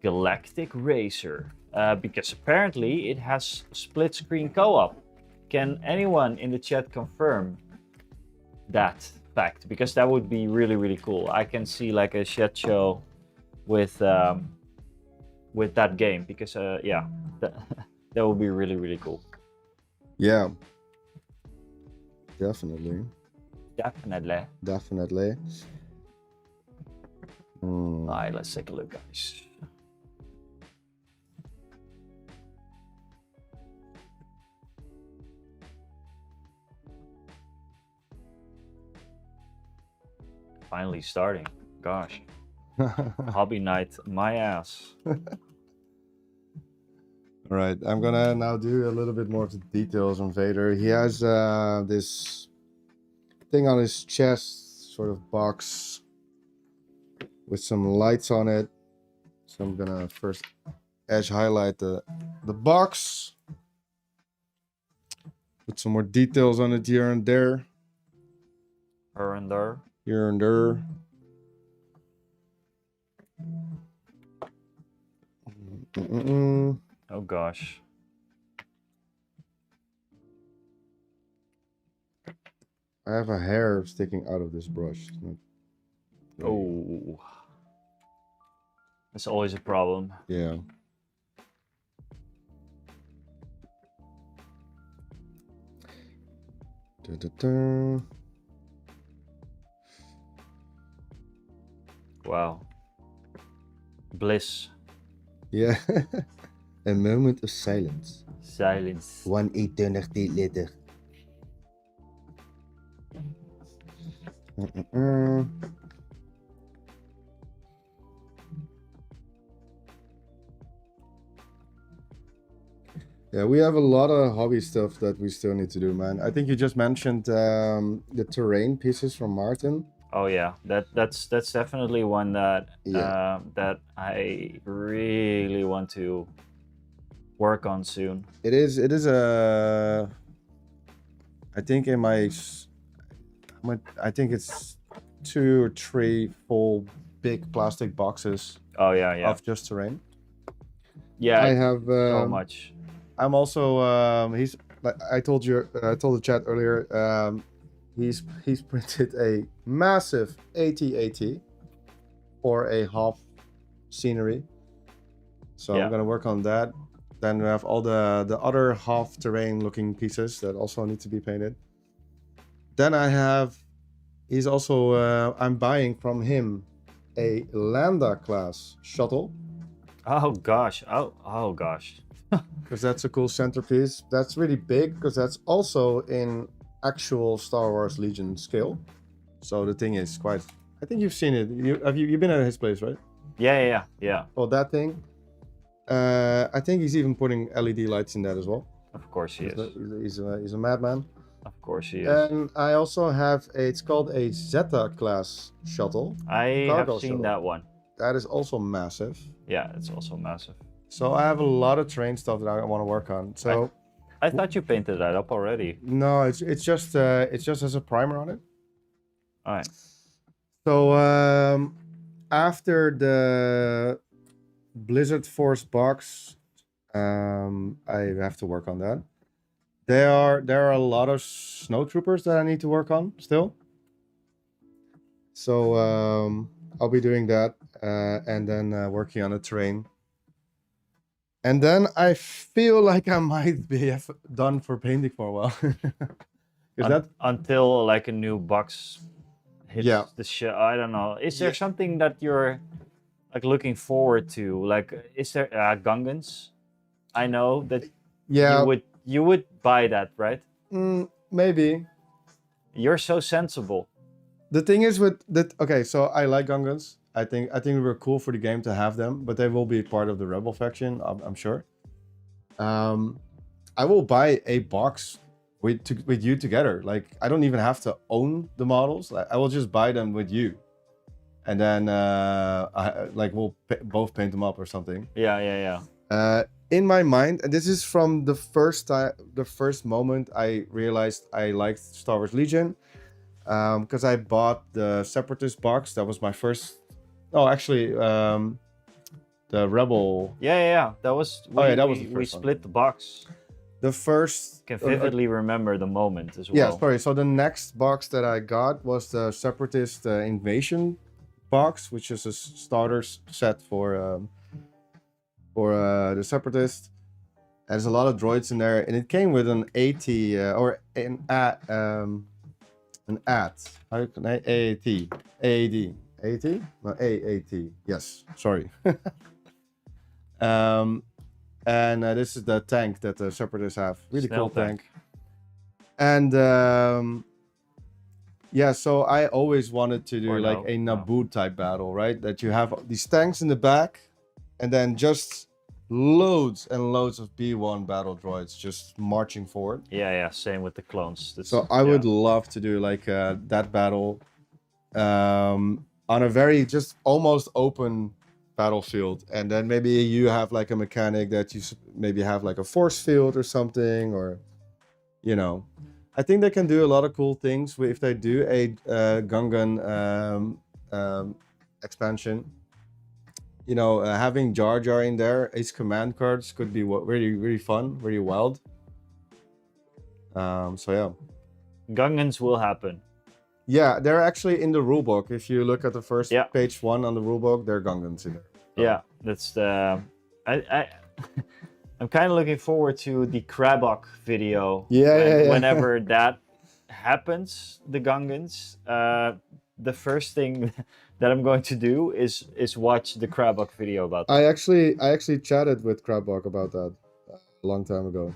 [SPEAKER 1] Galactic Racer, because apparently it has split screen co-op. Can anyone in the chat confirm that fact? Because that would be really cool. I can see like a Shedshow with that game, because yeah, that would be really cool.
[SPEAKER 3] Yeah. Definitely.
[SPEAKER 1] Alright, let's take a look, guys. Finally starting. Gosh. Hobby night, my ass.
[SPEAKER 3] All right, I'm gonna now do a little bit more of the details on Vader. He has this thing on his chest, sort of box with some lights on it. So I'm gonna first edge highlight the box. Put some more details on it here and there.
[SPEAKER 1] Her and there.
[SPEAKER 3] Here and there.
[SPEAKER 1] Oh gosh.
[SPEAKER 3] I have a hair sticking out of this brush.
[SPEAKER 1] Oh. That's always a problem.
[SPEAKER 3] Yeah. Da-da-da.
[SPEAKER 1] Wow. Bliss.
[SPEAKER 3] Yeah. A moment of silence.
[SPEAKER 1] Silence.
[SPEAKER 3] One eternity later. Yeah, we have a lot of hobby stuff that we still need to do, man. I think you just mentioned the terrain pieces from Martin.
[SPEAKER 1] Oh yeah, that's definitely one that
[SPEAKER 3] Yeah.
[SPEAKER 1] that I really want to work on soon.
[SPEAKER 3] It is a. I think in my, I think it's 2 or 3 full big plastic boxes
[SPEAKER 1] Oh yeah.
[SPEAKER 3] of just terrain.
[SPEAKER 1] Yeah,
[SPEAKER 3] I have
[SPEAKER 1] so much.
[SPEAKER 3] I'm also he's like I told you I told the chat earlier, he's printed a massive AT-AT for a half scenery. So
[SPEAKER 1] Yeah.
[SPEAKER 3] I'm gonna work on that. Then we have all the other half terrain looking pieces that also need to be painted. Then I have, he's also I'm buying from him a Lambda class shuttle.
[SPEAKER 1] Oh gosh. Oh gosh.
[SPEAKER 3] Because that's a cool centerpiece. That's really big because that's also in actual Star Wars Legion scale. So the thing is quite, I think you've seen it. You've been at his place, right?
[SPEAKER 1] Yeah.
[SPEAKER 3] Well, that thing. I think he's even putting LED lights in that as well.
[SPEAKER 1] Of course he is.
[SPEAKER 3] He's a madman.
[SPEAKER 1] Of course he is.
[SPEAKER 3] And I also have it's called a Zeta class shuttle.
[SPEAKER 1] I
[SPEAKER 3] cargo
[SPEAKER 1] have seen
[SPEAKER 3] shuttle.
[SPEAKER 1] that one.
[SPEAKER 3] That is also massive.
[SPEAKER 1] Yeah, it's also massive.
[SPEAKER 3] So I have a lot of terrain stuff that I want to work on. So
[SPEAKER 1] I thought you painted that up already.
[SPEAKER 3] No, it's just has a primer on it.
[SPEAKER 1] All right.
[SPEAKER 3] So after the Blizzard Force box, I have to work on that. There are a lot of snowtroopers that I need to work on still. So I'll be doing that and then working on the terrain. And then I feel like I might be done for painting for a while.
[SPEAKER 1] Until like a new box hits
[SPEAKER 3] Yeah.
[SPEAKER 1] the show. I don't know. Is there something that you're like looking forward to? Like, is there Gungans? I know that you would buy that, right?
[SPEAKER 3] Maybe.
[SPEAKER 1] You're so sensible.
[SPEAKER 3] The thing is with that. Okay, so I like Gungans. I think they were cool for the game to have them, but they will be part of the Rebel faction, I'm sure. I will buy a box with you together. Like, I don't even have to own the models. I will just buy them with you, and then we'll both paint them up or something.
[SPEAKER 1] Yeah.
[SPEAKER 3] In my mind, and this is from the first moment I realized I liked Star Wars Legion, because I bought the Separatist box. That was my first. Oh, actually, the Rebel.
[SPEAKER 1] Yeah. That was. We split the box.
[SPEAKER 3] The first.
[SPEAKER 1] I can vividly remember the moment as well.
[SPEAKER 3] Yeah, sorry. So the next box that I got was the Separatist Invasion box, which is a starter set for the Separatist. There's a lot of droids in there, and it came with an AT or an AT. How can I AAT? AAD. AT? No, AAT. Yes, sorry. And this is the tank that the Separatists have. Really cool tank. And yeah, so I always wanted to do a Naboo type battle, right? That you have these tanks in the back, and then just loads and loads of B1 battle droids just marching forward.
[SPEAKER 1] Yeah. Same with the clones.
[SPEAKER 3] So I would love to do like that battle. On a very just almost open battlefield, and then maybe you have like a mechanic that you maybe have like a force field or something, or I think they can do a lot of cool things if they do a Gungan expansion. Having Jar Jar in there, his command cards could be really fun, really wild. So yeah,
[SPEAKER 1] Gungans will happen.
[SPEAKER 3] Yeah, they're actually in the rulebook. If you look at the first page 1 on the rulebook, they're Gungans in there. So.
[SPEAKER 1] Yeah, that's the. I'm kind of looking forward to the Krabok video. Whenever that happens, the Gungans. The first thing that I'm going to do is watch the Krabok video about that.
[SPEAKER 3] I actually chatted with Krabok about that a long time ago.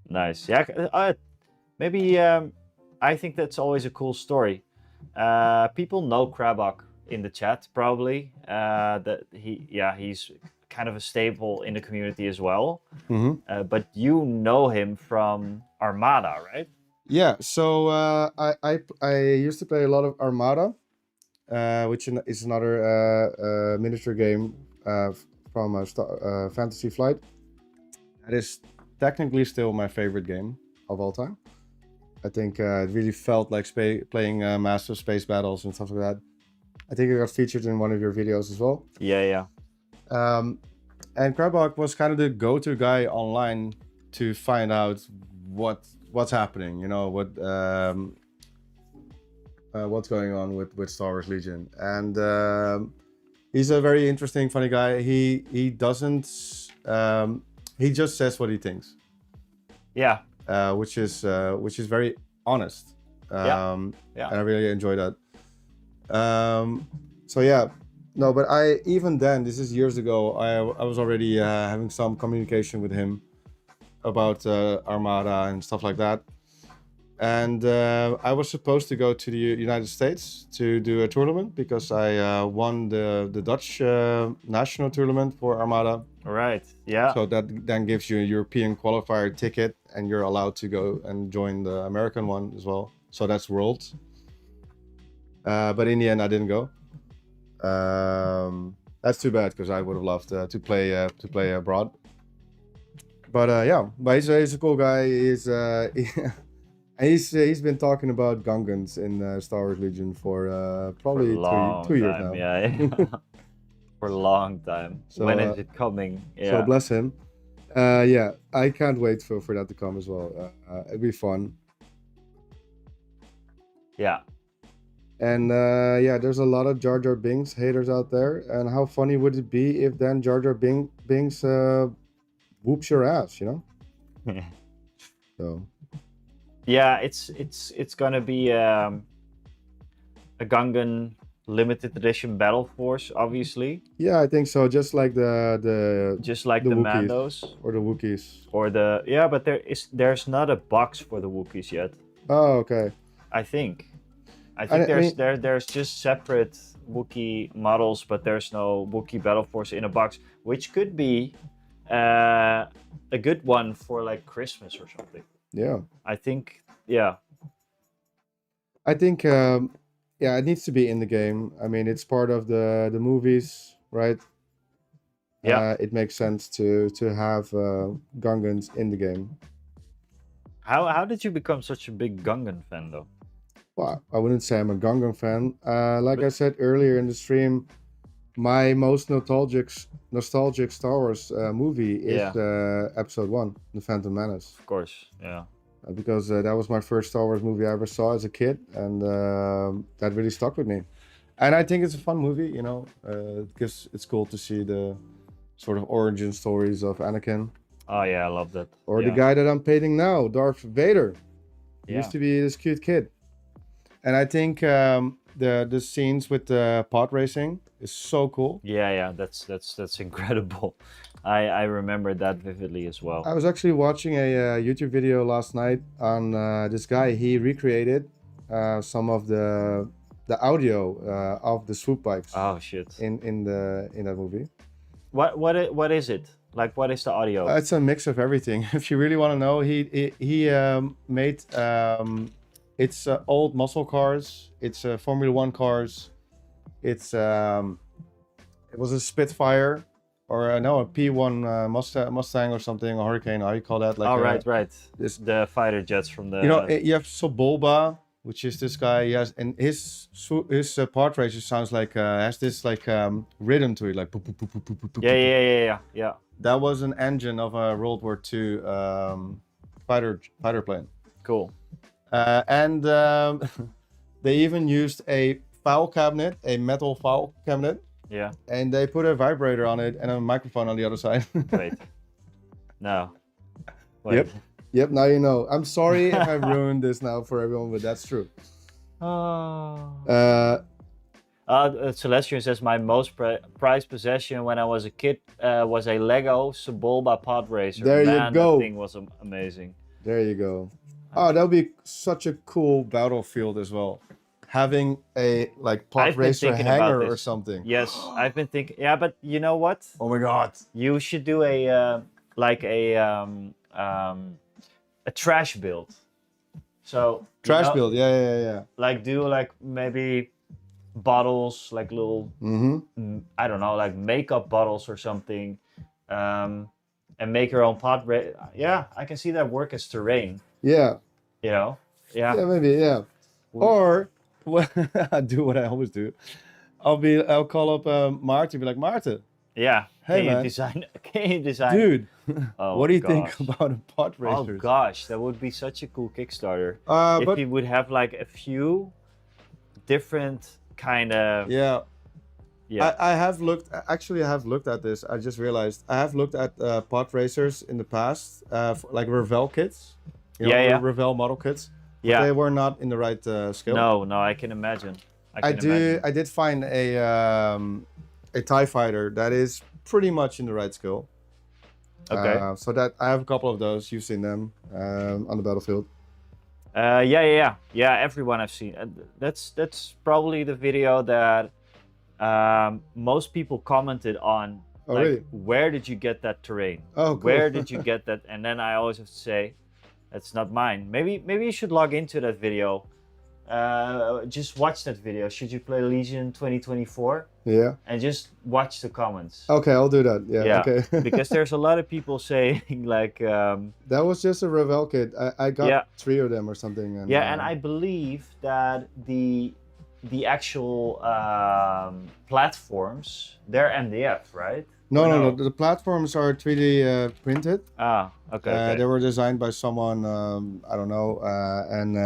[SPEAKER 1] Nice. Yeah. Maybe. I think that's always a cool story. People know Krabok in the chat probably. That he's kind of a staple in the community as well.
[SPEAKER 3] Mm-hmm.
[SPEAKER 1] But you know him from Armada, right?
[SPEAKER 3] Yeah. So I used to play a lot of Armada, which is another miniature game from Fantasy Flight. That is technically still my favorite game of all time. I think it really felt like playing Master Space Battles and stuff like that. I think it got featured in one of your videos as well.
[SPEAKER 1] Yeah.
[SPEAKER 3] And Krabok was kind of the go-to guy online to find out what's happening. What's going on with Star Wars Legion. And he's a very interesting, funny guy. He doesn't. He just says what he thinks.
[SPEAKER 1] Yeah.
[SPEAKER 3] Which is very honest. And I really enjoy that. So yeah, no, but even then, this is years ago, I was already having some communication with him about Armada and stuff like that. And I was supposed to go to the United States to do a tournament because I won the Dutch national tournament for Armada.
[SPEAKER 1] Right, yeah.
[SPEAKER 3] So that then gives you a European qualifier ticket, and you're allowed to go and join the American one as well. So that's Worlds. But in the end, I didn't go. That's too bad because I would have loved to play abroad. But but he's a cool guy. He's been talking about Gungans in Star Wars Legion for
[SPEAKER 1] For
[SPEAKER 3] probably
[SPEAKER 1] a long
[SPEAKER 3] 2 years
[SPEAKER 1] time,
[SPEAKER 3] now.
[SPEAKER 1] yeah. For a long time.
[SPEAKER 3] So,
[SPEAKER 1] When is it coming?
[SPEAKER 3] So
[SPEAKER 1] Yeah.
[SPEAKER 3] bless him. Yeah, I can't wait for that to come as well. It'd be fun.
[SPEAKER 1] Yeah.
[SPEAKER 3] And yeah, there's a lot of Jar Jar Binks haters out there. And how funny would it be if then Jar Jar Binks whoops your ass, you know? So
[SPEAKER 1] Yeah, it's gonna be a Gungan limited edition battle force, obviously.
[SPEAKER 3] yeah, I think so. Just like the
[SPEAKER 1] Just like
[SPEAKER 3] the
[SPEAKER 1] the
[SPEAKER 3] Wookiees.
[SPEAKER 1] Mandos.
[SPEAKER 3] Or the Wookiees.
[SPEAKER 1] Or but there's not a box for the Wookiees yet.
[SPEAKER 3] Oh, okay.
[SPEAKER 1] I think there's
[SPEAKER 3] mean,
[SPEAKER 1] there's just separate Wookiee models, but there's no Wookiee battle force in a box, which could be a good one for like Christmas or something.
[SPEAKER 3] Yeah.
[SPEAKER 1] I think, yeah.
[SPEAKER 3] I think yeah, it needs to be in the game. I mean, it's part of the movies, right?
[SPEAKER 1] Yeah.
[SPEAKER 3] It makes sense to have Gungans in the game.
[SPEAKER 1] How did you become such a big Gungan fan though?
[SPEAKER 3] Well, I wouldn't say I'm a Gungan fan. Like I said earlier in the stream, my most nostalgic Star Wars movie is Episode 1, The Phantom Menace.
[SPEAKER 1] Of course, yeah.
[SPEAKER 3] Because that was my first Star Wars movie I ever saw as a kid, and that really stuck with me. And I think it's a fun movie, you know, because it's cool to see the sort of origin stories of Anakin.
[SPEAKER 1] Oh yeah, I love that.
[SPEAKER 3] Or the guy that I'm painting now, Darth Vader. He
[SPEAKER 1] Yeah.
[SPEAKER 3] used to be this cute kid. And I think the scenes with the pod racing is so cool.
[SPEAKER 1] Yeah, that's incredible. I remember that vividly as well.
[SPEAKER 3] I was actually watching a YouTube video last night on this guy. He recreated some of the audio of the swoop bikes.
[SPEAKER 1] Oh shit!
[SPEAKER 3] In that movie.
[SPEAKER 1] What is it? Like, what is the audio?
[SPEAKER 3] It's a mix of everything. If you really want to know, he made it's old muscle cars. It's Formula 1 cars. It's it was a Spitfire. Or no, a P1 Mustang or something, a Hurricane. How do you call that? Like
[SPEAKER 1] right.
[SPEAKER 3] This
[SPEAKER 1] the fighter jets from the.
[SPEAKER 3] You know, you have Bulba, which is this guy. He has, and his pod racer sounds like has this like rhythm to it, like.
[SPEAKER 1] Yeah.
[SPEAKER 3] That was an engine of a World War II fighter plane.
[SPEAKER 1] Cool.
[SPEAKER 3] And they even used a file cabinet, a metal file cabinet.
[SPEAKER 1] Yeah.
[SPEAKER 3] And they put a vibrator on it and a microphone on the other side.
[SPEAKER 1] Wait. No. Wait.
[SPEAKER 3] Yep, now you know. I'm sorry if I ruined this now for everyone, but that's true.
[SPEAKER 1] Celestian says, my most prized possession when I was a kid was a Lego Sebulba pod racer.
[SPEAKER 3] There you go.
[SPEAKER 1] That thing was amazing.
[SPEAKER 3] There you go. Oh, that would be such a cool battlefield as well. Having a like pod racer hangar or something.
[SPEAKER 1] Yes, I've been thinking. Yeah, but you know what?
[SPEAKER 3] Oh my god!
[SPEAKER 1] You should do a trash build. So
[SPEAKER 3] trash build, yeah.
[SPEAKER 1] Like do like maybe bottles, like little I don't know, like makeup bottles or something, and make your own pod. Yeah, I can see that work as terrain.
[SPEAKER 3] Yeah.
[SPEAKER 1] You know. Yeah.
[SPEAKER 3] Yeah, maybe. Yeah. Or. I do what I always do. I'll call up Maarten and be like, Maarten.
[SPEAKER 1] Yeah.
[SPEAKER 3] Hey,
[SPEAKER 1] can you design?
[SPEAKER 3] Dude,
[SPEAKER 1] oh,
[SPEAKER 3] what do you think about a pod racer?
[SPEAKER 1] Oh gosh, that would be such a cool Kickstarter.
[SPEAKER 3] But
[SPEAKER 1] if you would have like a few different kind of.
[SPEAKER 3] Yeah. I have looked. Actually, I have looked at this. I just realized I have looked at pod racers in the past, like Revell kits. You know, Revell model kits.
[SPEAKER 1] Yeah,
[SPEAKER 3] they were not in the right scale.
[SPEAKER 1] No, I can imagine.
[SPEAKER 3] I did find a TIE fighter that is pretty much in the right scale.
[SPEAKER 1] Okay.
[SPEAKER 3] So that I have a couple of those. You've seen them on the battlefield.
[SPEAKER 1] Yeah. Everyone I've seen. That's probably the video that most people commented on.
[SPEAKER 3] Oh,
[SPEAKER 1] like,
[SPEAKER 3] really?
[SPEAKER 1] Where did you get that terrain?
[SPEAKER 3] Oh, cool.
[SPEAKER 1] Where did you get that? And then I always have to say, that's not mine. Maybe you should log into that video just watch that video. Should you play Legion 2024?
[SPEAKER 3] Yeah.
[SPEAKER 1] And just watch the comments.
[SPEAKER 3] Okay, I'll do that. Yeah.
[SPEAKER 1] Yeah,
[SPEAKER 3] Okay.
[SPEAKER 1] because there's a lot of people saying like,
[SPEAKER 3] That was just a Revel kit. I got
[SPEAKER 1] Yeah.
[SPEAKER 3] 3 of them or something. And,
[SPEAKER 1] yeah, and I believe that the actual platforms, they're MDF, right?
[SPEAKER 3] No,
[SPEAKER 1] Or
[SPEAKER 3] no, no. The platforms are 3D printed.
[SPEAKER 1] Ah, okay. Okay.
[SPEAKER 3] They were designed by someone I don't know, and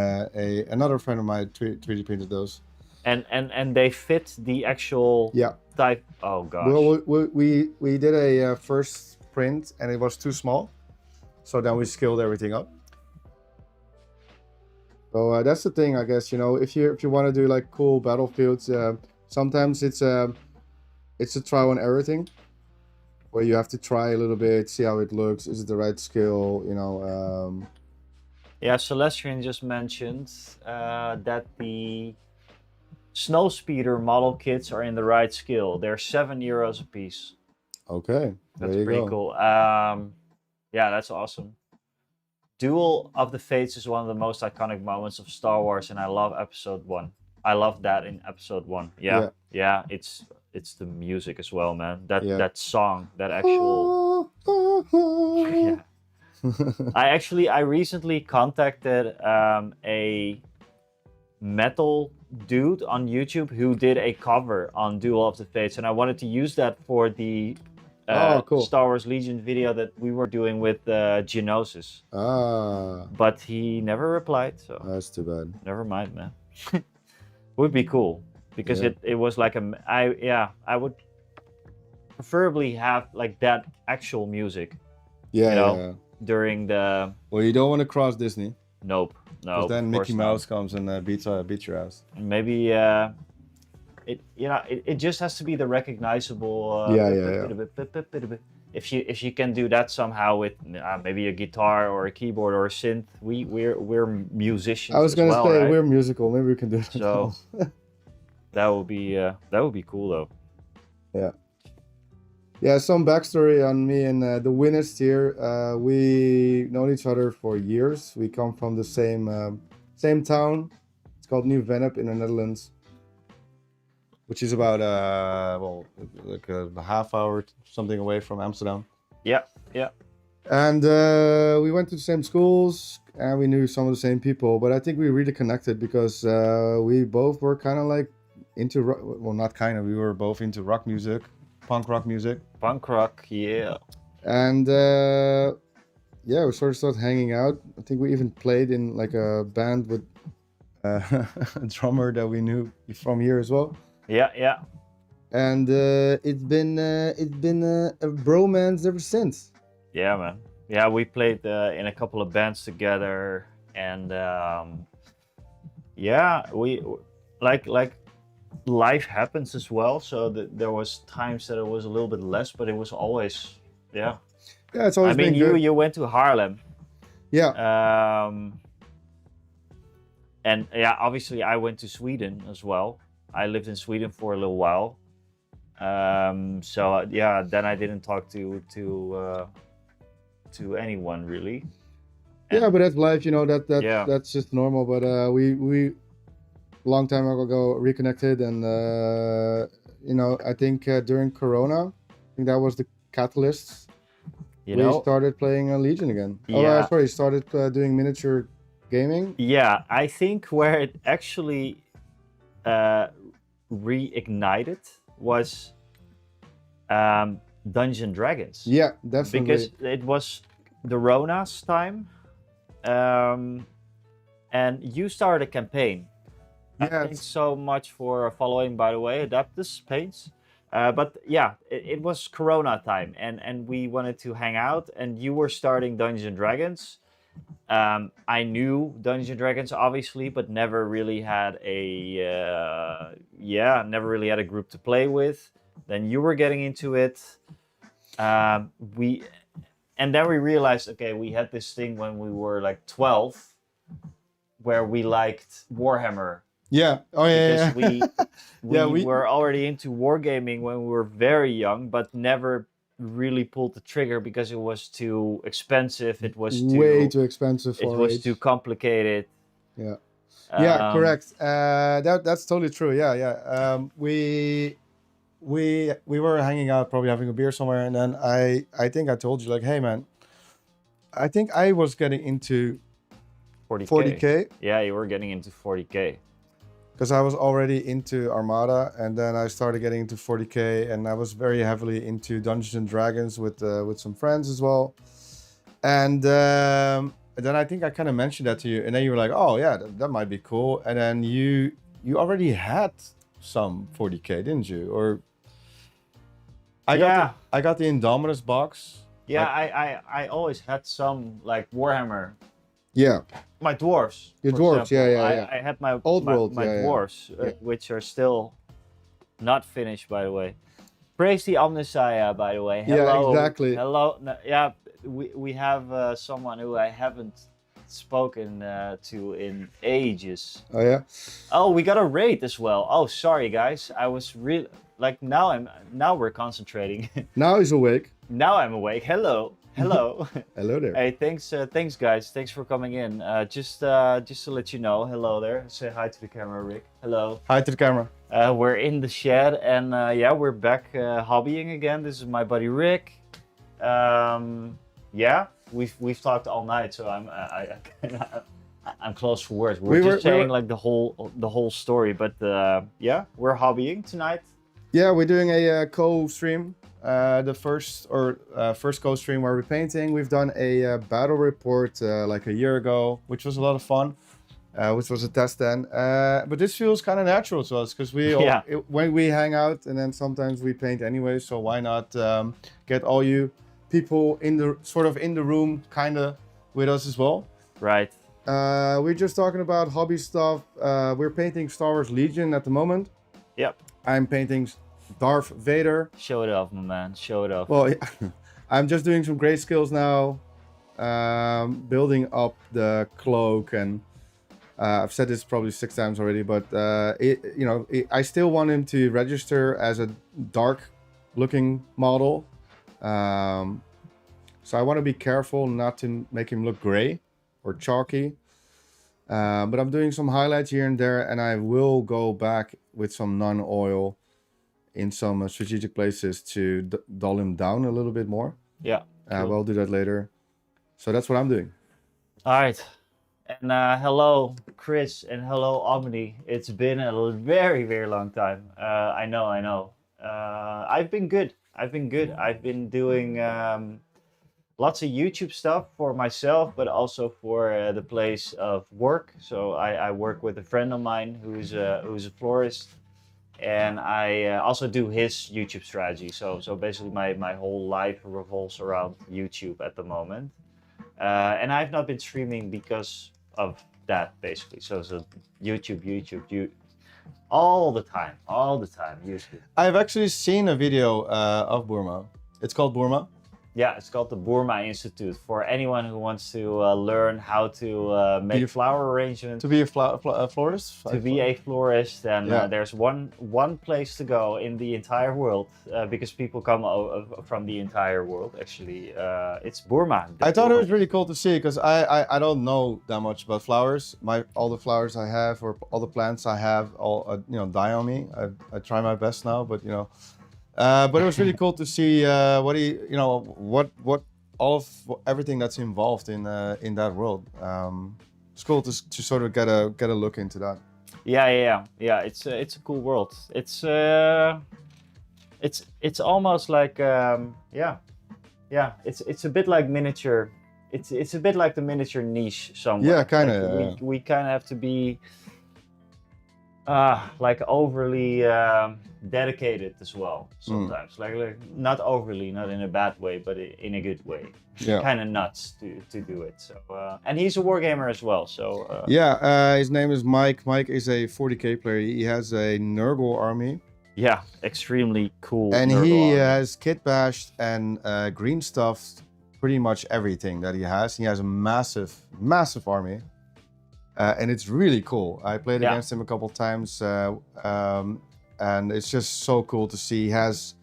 [SPEAKER 3] another friend of mine 3D printed those.
[SPEAKER 1] And they fit the actual
[SPEAKER 3] Yeah.
[SPEAKER 1] type. Oh gosh.
[SPEAKER 3] Well, we did a first print and it was too small, so then we scaled everything up. So that's the thing, I guess. You know, if you want to do like cool battlefields, sometimes it's a trial and error thing, where you have to try a little bit, see how it looks, is it the right skill, you know.
[SPEAKER 1] Yeah, Celestian just mentioned that the snow speeder model kits are in the right skill. They're €7 a piece.
[SPEAKER 3] Okay,
[SPEAKER 1] That's
[SPEAKER 3] there you
[SPEAKER 1] pretty
[SPEAKER 3] go.
[SPEAKER 1] cool. Yeah, that's awesome. Duel of the Fates is one of the most iconic moments of Star Wars, and I love Episode 1. I love that in Episode 1. Yeah, yeah, it's the music as well, man. That song, that actual. Yeah. I recently contacted a metal dude on YouTube who did a cover on Duel of the Fates, and I wanted to use that for the
[SPEAKER 3] cool.
[SPEAKER 1] Star Wars Legion video that we were doing with Geonosis.
[SPEAKER 3] Ah,
[SPEAKER 1] But he never replied, so
[SPEAKER 3] that's too bad.
[SPEAKER 1] never mind, man. Would be cool because
[SPEAKER 3] Yeah.
[SPEAKER 1] it was like I would preferably have like that actual music
[SPEAKER 3] Yeah,
[SPEAKER 1] You know?
[SPEAKER 3] yeah.
[SPEAKER 1] during the
[SPEAKER 3] Well, you don't want to cross Disney,
[SPEAKER 1] no,
[SPEAKER 3] because then
[SPEAKER 1] of
[SPEAKER 3] Mickey
[SPEAKER 1] course not.
[SPEAKER 3] Mouse comes and beats your ass.
[SPEAKER 1] Maybe it just has to be the recognizable. If you can do that somehow with maybe a guitar or a keyboard or a synth, we're musicians.
[SPEAKER 3] I was gonna
[SPEAKER 1] as well,
[SPEAKER 3] say
[SPEAKER 1] right?
[SPEAKER 3] we're musical. Maybe we can do that.
[SPEAKER 1] So that would be cool though.
[SPEAKER 3] Yeah. Yeah, some backstory on me and the winners here. We known each other for years. We come from the same town. It's called New Vennep in the Netherlands, which is about like a half hour something away from Amsterdam.
[SPEAKER 1] Yeah, yeah.
[SPEAKER 3] And we went to the same schools and we knew some of the same people. But I think we really connected because we both were kind of like into rock. Well, not kind of. We were both into rock music. Punk rock music.
[SPEAKER 1] Punk rock, yeah.
[SPEAKER 3] And we sort of started hanging out. I think we even played in like a band with a drummer that we knew from here as well.
[SPEAKER 1] Yeah, yeah.
[SPEAKER 3] And it's been a bromance ever since.
[SPEAKER 1] Yeah, man. Yeah, we played in a couple of bands together, and we like life happens as well. So there was times that it was a little bit less, but it was always
[SPEAKER 3] Yeah, it's always
[SPEAKER 1] I mean,
[SPEAKER 3] been good.
[SPEAKER 1] you went to Harlem.
[SPEAKER 3] Yeah.
[SPEAKER 1] And yeah, obviously I went to Sweden as well. I lived in Sweden for a little while. So then I didn't talk to anyone really.
[SPEAKER 3] Yeah, but that's life, you know. That's just normal. But we long time ago reconnected, and I think during Corona, I think that was the catalyst. We started playing Legion again.
[SPEAKER 1] Yeah.
[SPEAKER 3] Started doing miniature gaming.
[SPEAKER 1] Yeah, I think where it actually reignited was Dungeons and Dragons.
[SPEAKER 3] Yeah, definitely.
[SPEAKER 1] Because it was the Rona's time, and you started a campaign.
[SPEAKER 3] Yeah.
[SPEAKER 1] Thanks so much for following, by the way, Adaptus Paints. But yeah, it was Corona time, and we wanted to hang out, and you were starting Dungeons and Dragons. I knew Dungeons and Dragons, obviously, but never really had a group to play with. Then you were getting into it. And then we realized, okay, we had this thing when we were like 12, where we liked Warhammer.
[SPEAKER 3] Yeah. Oh yeah.
[SPEAKER 1] Because we were already into wargaming when we were very young, but never really pulled the trigger because it was too expensive. It was
[SPEAKER 3] way too expensive.
[SPEAKER 1] It was too complicated.
[SPEAKER 3] Yeah. Yeah, correct. That's totally true. Yeah, yeah. We were hanging out, probably having a beer somewhere, and then I think I told you like, hey man, I think I was getting into 40K.
[SPEAKER 1] Yeah, you were getting into 40K.
[SPEAKER 3] Because I was already into Armada, and then I started getting into 40K, and I was very heavily into Dungeons and Dragons with some friends as well. And then I think I kind of mentioned that to you, and then you were like, "Oh yeah, that might be cool." And then you already had some 40K, didn't you? Or I got the Indominus box.
[SPEAKER 1] Yeah, I always had some like Warhammer.
[SPEAKER 3] Yeah.
[SPEAKER 1] My dwarves.
[SPEAKER 3] Your dwarves, yeah.
[SPEAKER 1] I had my
[SPEAKER 3] Old world,
[SPEAKER 1] my dwarves, which are still not finished, by the way. Praise the Omnissiah, by the way. Hello.
[SPEAKER 3] Yeah, exactly.
[SPEAKER 1] Hello. No, yeah, we have someone who I haven't spoken to in ages.
[SPEAKER 3] Oh yeah.
[SPEAKER 1] Oh, we got a raid as well. Oh, sorry guys. I was really like now we're concentrating.
[SPEAKER 3] Now he's awake.
[SPEAKER 1] Now I'm awake. Hello. Hello.
[SPEAKER 3] Hello there.
[SPEAKER 1] Hey, thanks guys. Thanks for coming in. Just to let you know, hello there. Say hi to the camera, Rick. Hello.
[SPEAKER 3] Hi to the camera.
[SPEAKER 1] We're in the shed, and yeah, we're back hobbying again. This is my buddy Rick. Yeah, we've talked all night, so I'm close for words. We're just saying like the whole story, but yeah, we're hobbying tonight.
[SPEAKER 3] Yeah, we're doing a co-stream. The first co-stream where we're painting. We've done a battle report like a year ago, which was a lot of fun, which was a test then. But this feels kind of natural to us because when we hang out and then sometimes we paint anyway. So why not get all you people in the room kind of with us as well?
[SPEAKER 1] Right.
[SPEAKER 3] We're just talking about hobby stuff. We're painting Star Wars Legion at the moment.
[SPEAKER 1] Yep.
[SPEAKER 3] I'm painting Darth Vader.
[SPEAKER 1] Show it off, my man. Show it off.
[SPEAKER 3] Well, I'm just doing some great skills now, building up the cloak, and I've said this probably 6 times already, but I still want him to register as a dark-looking model. So I want to be careful not to make him look gray or chalky. But I'm doing some highlights here and there, and I will go back with some non-oil in some strategic places to dull him down a little bit more.
[SPEAKER 1] Yeah.
[SPEAKER 3] Cool. We'll do that later. So that's what I'm doing.
[SPEAKER 1] All right. And hello, Chris, and hello, Omni. It's been a very, very long time. I know. I've been good. I've been doing lots of YouTube stuff for myself, but also for the place of work. So I work with a friend of mine who's a florist. And I also do his YouTube strategy. So basically my whole life revolves around YouTube at the moment. And I've not been streaming because of that, basically. So YouTube, all the time, YouTube.
[SPEAKER 3] I've actually seen a video of Burma. It's called Burma.
[SPEAKER 1] Yeah, it's called the Burma Institute for anyone who wants to learn how to make flower arrangements.
[SPEAKER 3] To be a florist?
[SPEAKER 1] To be a florist, and there's one place to go in the entire world because people come from the entire world. Actually, it's Burma.
[SPEAKER 3] I thought it was really cool to see because I don't know that much about flowers. All the flowers I have or all the plants I have all die on me. I try my best now, but but it was really cool to see everything that's involved in that world. It's cool to sort of get a look into that.
[SPEAKER 1] Yeah. It's a cool world. It's almost like It's a bit like miniature. It's a bit like the miniature niche somewhere.
[SPEAKER 3] Yeah, kind of.
[SPEAKER 1] We kind of have to be like overly dedicated as well sometimes. Like not overly, not in a bad way, but in a good way.
[SPEAKER 3] Yeah.
[SPEAKER 1] Kind of nuts to do it. So and he's a wargamer as well. So
[SPEAKER 3] his name is Mike. Mike is a 40K player. He has a Nurgle army.
[SPEAKER 1] Yeah, extremely cool.
[SPEAKER 3] And he has kit bashed and green stuffed pretty much everything that he has. He has a massive army. And it's really cool. I played against him a couple times, and it's just so cool to see. He has,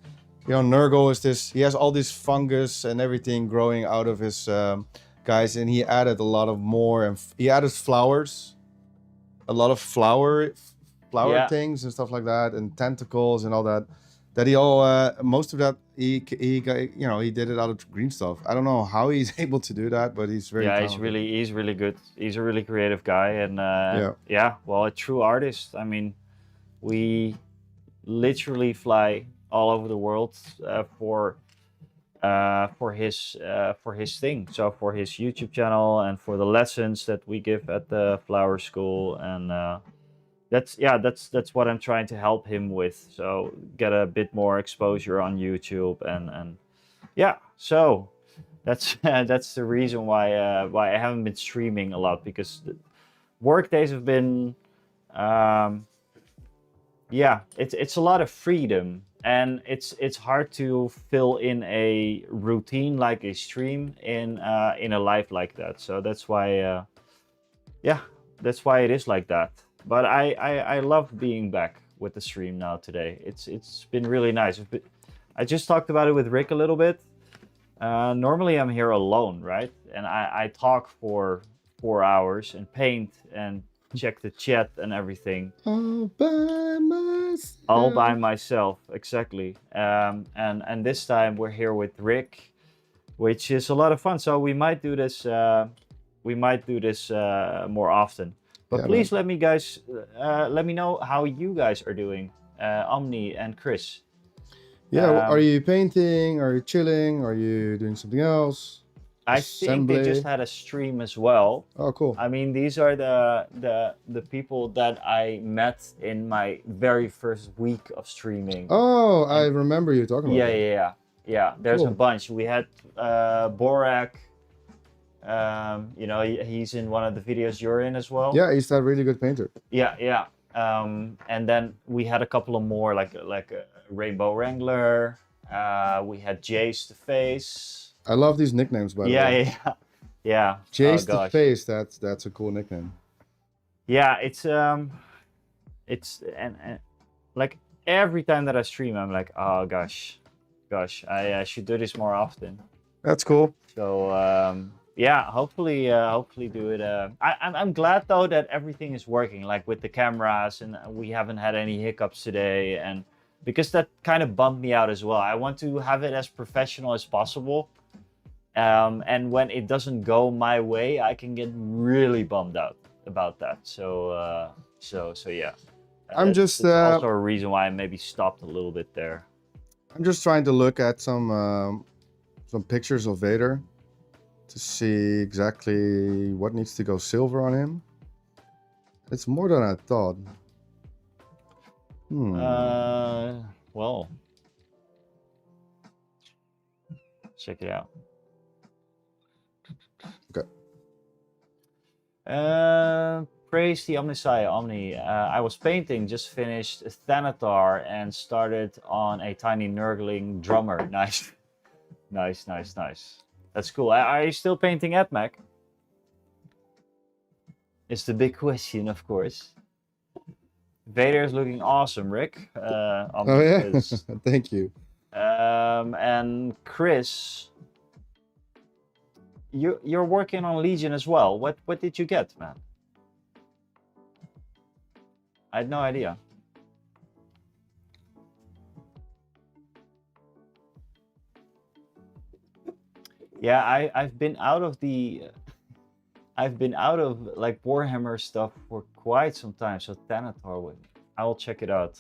[SPEAKER 3] Nurgle is this. He has all this fungus and everything growing out of his guys, and he added a lot of more. And he added flowers a lot of flower
[SPEAKER 1] Yeah.
[SPEAKER 3] things and stuff like that, and tentacles and all that. That he all most of that he did it out of green stuff. I don't know how he's able to do that, but he's very
[SPEAKER 1] Yeah,
[SPEAKER 3] talented.
[SPEAKER 1] he's really good. He's a really creative guy, and
[SPEAKER 3] Yeah.
[SPEAKER 1] well, a true artist. I mean, we literally fly all over the world for his thing. So for his YouTube channel and for the lessons that we give at the flower school, and that's what I'm trying to help him with. So get a bit more exposure on YouTube, and yeah. So that's that's the reason why I haven't been streaming a lot, because the work days have been it's a lot of freedom, and it's hard to fill in a routine like a stream in a life like that. So that's why that's why it is like that. But I love being back with the stream now today. It's been really nice. I just talked about it with Rick a little bit. Normally I'm here alone, right? And I talk for 4 hours and paint and check the chat and everything.
[SPEAKER 3] All by myself.
[SPEAKER 1] All by myself, exactly. And this time we're here with Rick, which is a lot of fun. So we might do this. We might do this more often. But
[SPEAKER 3] Yeah,
[SPEAKER 1] please let me know how you guys are doing, Omni and Chris.
[SPEAKER 3] Yeah, are you painting? Are you chilling? Are you doing something else?
[SPEAKER 1] I think they just had a stream as well.
[SPEAKER 3] Oh, cool.
[SPEAKER 1] I mean, these are the people that I met in my very first week of streaming.
[SPEAKER 3] Oh, I remember you talking about that.
[SPEAKER 1] Yeah. There's a
[SPEAKER 3] Cool.
[SPEAKER 1] bunch. We had Borak. You know, he's in one of the videos you're in as well.
[SPEAKER 3] Yeah, he's that really good painter.
[SPEAKER 1] Yeah. And then we had a couple of more, like a Rainbow Wrangler. We had Jace the Face.
[SPEAKER 3] I love these nicknames, by the way.
[SPEAKER 1] Yeah.
[SPEAKER 3] Jace
[SPEAKER 1] Oh,
[SPEAKER 3] the
[SPEAKER 1] gosh.
[SPEAKER 3] Face, that's a cool nickname.
[SPEAKER 1] Yeah, it's and like every time that I stream, I'm like, oh gosh, I should do this more often.
[SPEAKER 3] That's cool.
[SPEAKER 1] So yeah, hopefully do it. I'm glad though that everything is working, like with the cameras, and we haven't had any hiccups today, and because that kind of bummed me out as well. I want to have it as professional as possible. And when it doesn't go my way, I can get really bummed out about that. So yeah. That's also a reason why I maybe stopped a little bit there.
[SPEAKER 3] I'm just trying to look at some pictures of Vader to see exactly what needs to go silver on him. It's more than I thought.
[SPEAKER 1] Well, check it out.
[SPEAKER 3] Okay.
[SPEAKER 1] Praise the Omniscience, Omni. I was painting, just finished Thanatar and started on a tiny Nurgling drummer. Nice. Nice. That's cool. Are you still painting at Mac? It's the big question, of course. Vader is looking awesome, Rick.
[SPEAKER 3] Oh yeah, thank you.
[SPEAKER 1] And Chris, you're working on Legion as well. What did you get, man? I had no idea. Yeah, I've been out of like Warhammer stuff for quite some time. So Thanatar, I will check it out.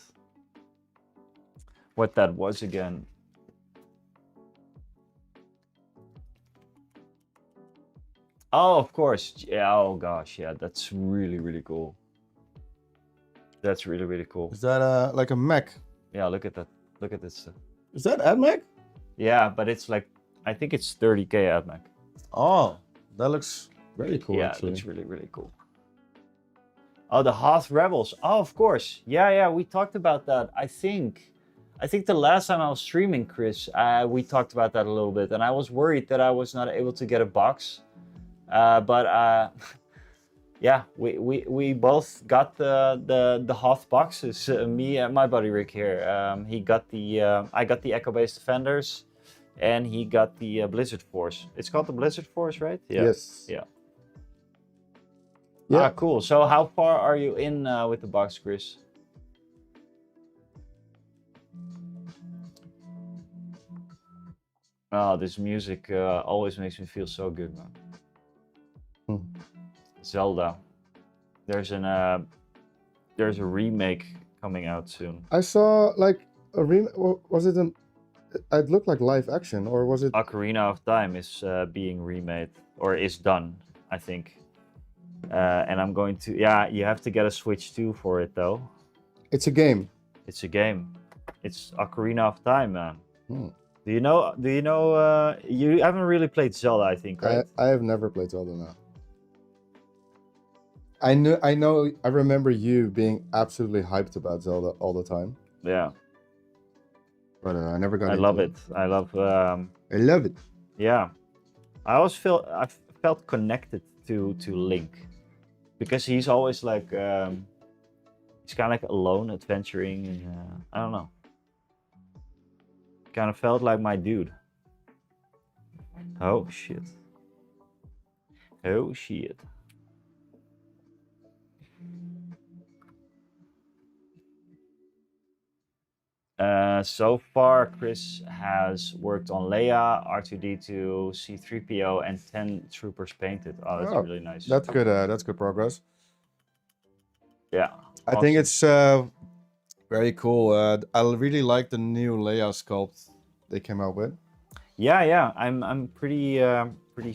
[SPEAKER 1] What that was again. Oh, of course. Yeah. Oh gosh. Yeah. That's really cool. That's really cool.
[SPEAKER 3] Is that like a mech?
[SPEAKER 1] Yeah. Look at that. Look at this.
[SPEAKER 3] Is that AdMech?
[SPEAKER 1] Yeah, but it's like, I think it's 30k AdMech.
[SPEAKER 3] Oh, that looks very cool.
[SPEAKER 1] Yeah,
[SPEAKER 3] actually.
[SPEAKER 1] it looks really cool. Oh, the Hoth Rebels. Oh, of course. Yeah. We talked about that. I think the last time I was streaming, Chris, we talked about that a little bit, and I was worried that I was not able to get a box. But yeah, we both got the Hoth boxes. Me and my buddy Rick here. He got I got the Echo-based Defenders, and he got the Blizzard Force. It's called the Blizzard Force, right? Yeah.
[SPEAKER 3] Yes.
[SPEAKER 1] Yeah.
[SPEAKER 3] Yeah.
[SPEAKER 1] Ah, cool. So how far are you in with the box, Chris? Oh, this music always makes me feel so good, man.
[SPEAKER 3] Hmm.
[SPEAKER 1] Zelda. There's a remake coming out soon.
[SPEAKER 3] I saw like a was it an? It looked like live action, or was it?
[SPEAKER 1] Ocarina of Time is being remade, or is done, I think. And I'm going to, yeah, you have to get a Switch 2 for it though.
[SPEAKER 3] It's a game.
[SPEAKER 1] It's a game. It's Ocarina of Time, man.
[SPEAKER 3] Hmm.
[SPEAKER 1] Do you know, you haven't really played Zelda, I think, right?
[SPEAKER 3] I have never played Zelda now. I remember you being absolutely hyped about Zelda all the time,
[SPEAKER 1] Yeah,
[SPEAKER 3] but I never got
[SPEAKER 1] I
[SPEAKER 3] into
[SPEAKER 1] love it. I love,
[SPEAKER 3] I love it.
[SPEAKER 1] yeah. I felt connected to Link. Because he's always like, he's kind of like alone, adventuring, and I don't know. Kind of felt like my dude. Oh shit. Oh shit. So far, Chris has worked on Leia, R2D2, C3PO, and 10 troopers painted. Oh, that's really nice.
[SPEAKER 3] That's good. That's good progress.
[SPEAKER 1] Yeah.
[SPEAKER 3] I think it's very cool. I really like the new Leia sculpt they came out with.
[SPEAKER 1] Yeah. I'm pretty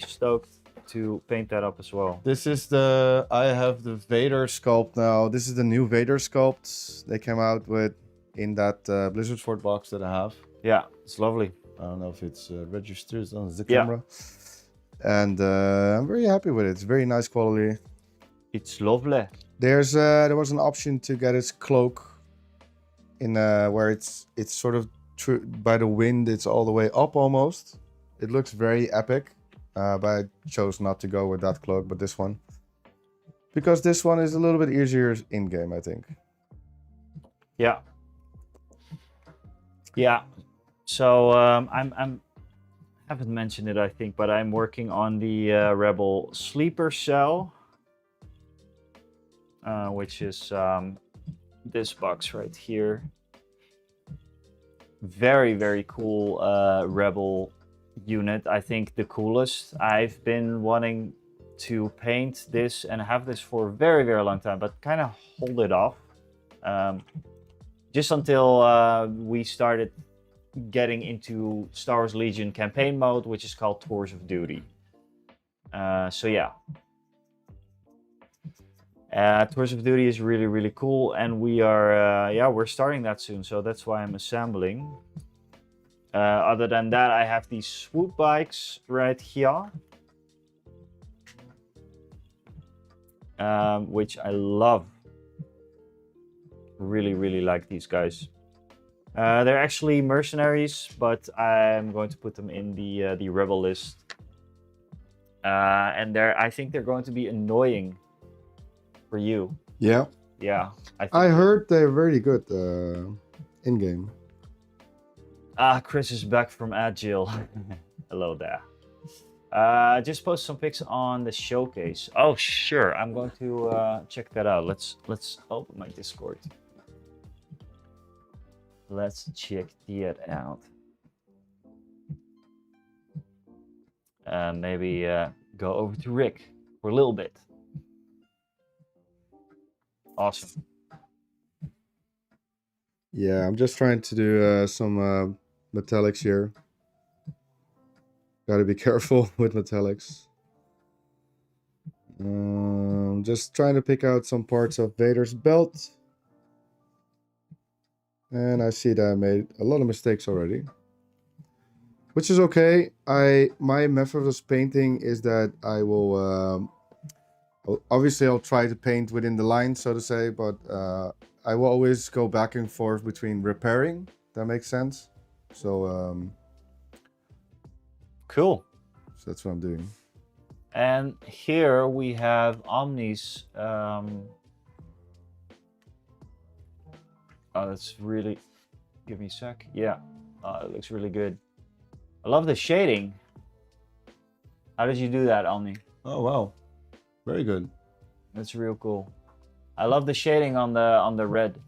[SPEAKER 1] stoked to paint that up as well.
[SPEAKER 3] This is I have the Vader sculpt now. This is the new Vader sculpt they came out with in that Blizzard Fort box that I have.
[SPEAKER 1] Yeah, it's lovely.
[SPEAKER 3] I don't know if it's registered on the
[SPEAKER 1] Yeah.
[SPEAKER 3] camera. And I'm very happy with it. It's very nice quality.
[SPEAKER 1] It's lovely.
[SPEAKER 3] There was an option to get his cloak in where it's sort of by the wind. It's all the way up almost. It looks very epic, but I chose not to go with that cloak, but this one, because this one is a little bit easier in game, I think.
[SPEAKER 1] Yeah. Yeah. So I'm haven't mentioned it, I think, but I'm working on the Rebel sleeper cell, which is this box right here. Very cool Rebel unit. I think the coolest. I've been wanting to paint this and have this for a very long time, but kind of hold it off. Just until we started getting into Star Wars Legion campaign mode, which is called Tours of Duty. So yeah. Tours of Duty is really cool, and we are we're starting that soon, so that's why I'm assembling. Other than that, I have these swoop bikes right here, which I love. Really like these guys. They're actually mercenaries, but I'm going to put them in the rebel list. And I think they're going to be annoying for you.
[SPEAKER 3] Yeah.
[SPEAKER 1] Yeah.
[SPEAKER 3] I heard they're very good in game.
[SPEAKER 1] Chris is back from Agile. Hello there. Just post some pics on the showcase. Oh sure, I'm going to check that out. Let's open my Discord. Let's check that out. Maybe go over to Rick for a little bit. Awesome.
[SPEAKER 3] Yeah, I'm just trying to do some metallics here. Gotta be careful with metallics. Just trying to pick out some parts of Vader's belt. And I see that I made a lot of mistakes already, which is okay. My method of painting is that I will obviously I'll try to paint within the line, so to say, but I will always go back and forth between repairing. That makes sense. So
[SPEAKER 1] cool.
[SPEAKER 3] So that's what I'm doing.
[SPEAKER 1] And here we have Omni's. Oh, that's really. Give me a sec. Yeah, it looks really good. I love the shading. How did you do that, Omni?
[SPEAKER 3] Oh wow, very good.
[SPEAKER 1] That's real cool. I love the shading on the red.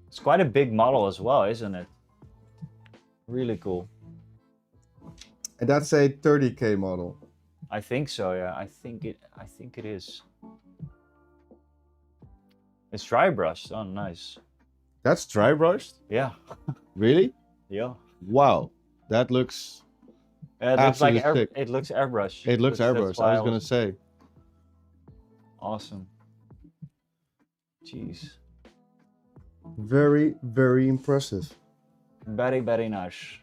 [SPEAKER 1] It's quite a big model as well, isn't it? Really cool.
[SPEAKER 3] And that's a 30K model.
[SPEAKER 1] I think so, yeah. I think it is. It's dry brushed. Oh, nice.
[SPEAKER 3] That's dry brushed?
[SPEAKER 1] Yeah.
[SPEAKER 3] Really?
[SPEAKER 1] Yeah.
[SPEAKER 3] Wow. That looks
[SPEAKER 1] It looks like
[SPEAKER 3] absolutely sick.
[SPEAKER 1] it looks airbrushed.
[SPEAKER 3] It looks
[SPEAKER 1] That's
[SPEAKER 3] airbrushed.
[SPEAKER 1] why
[SPEAKER 3] I was gonna say.
[SPEAKER 1] Awesome. Jeez.
[SPEAKER 3] Very, very impressive.
[SPEAKER 1] Very, very nice.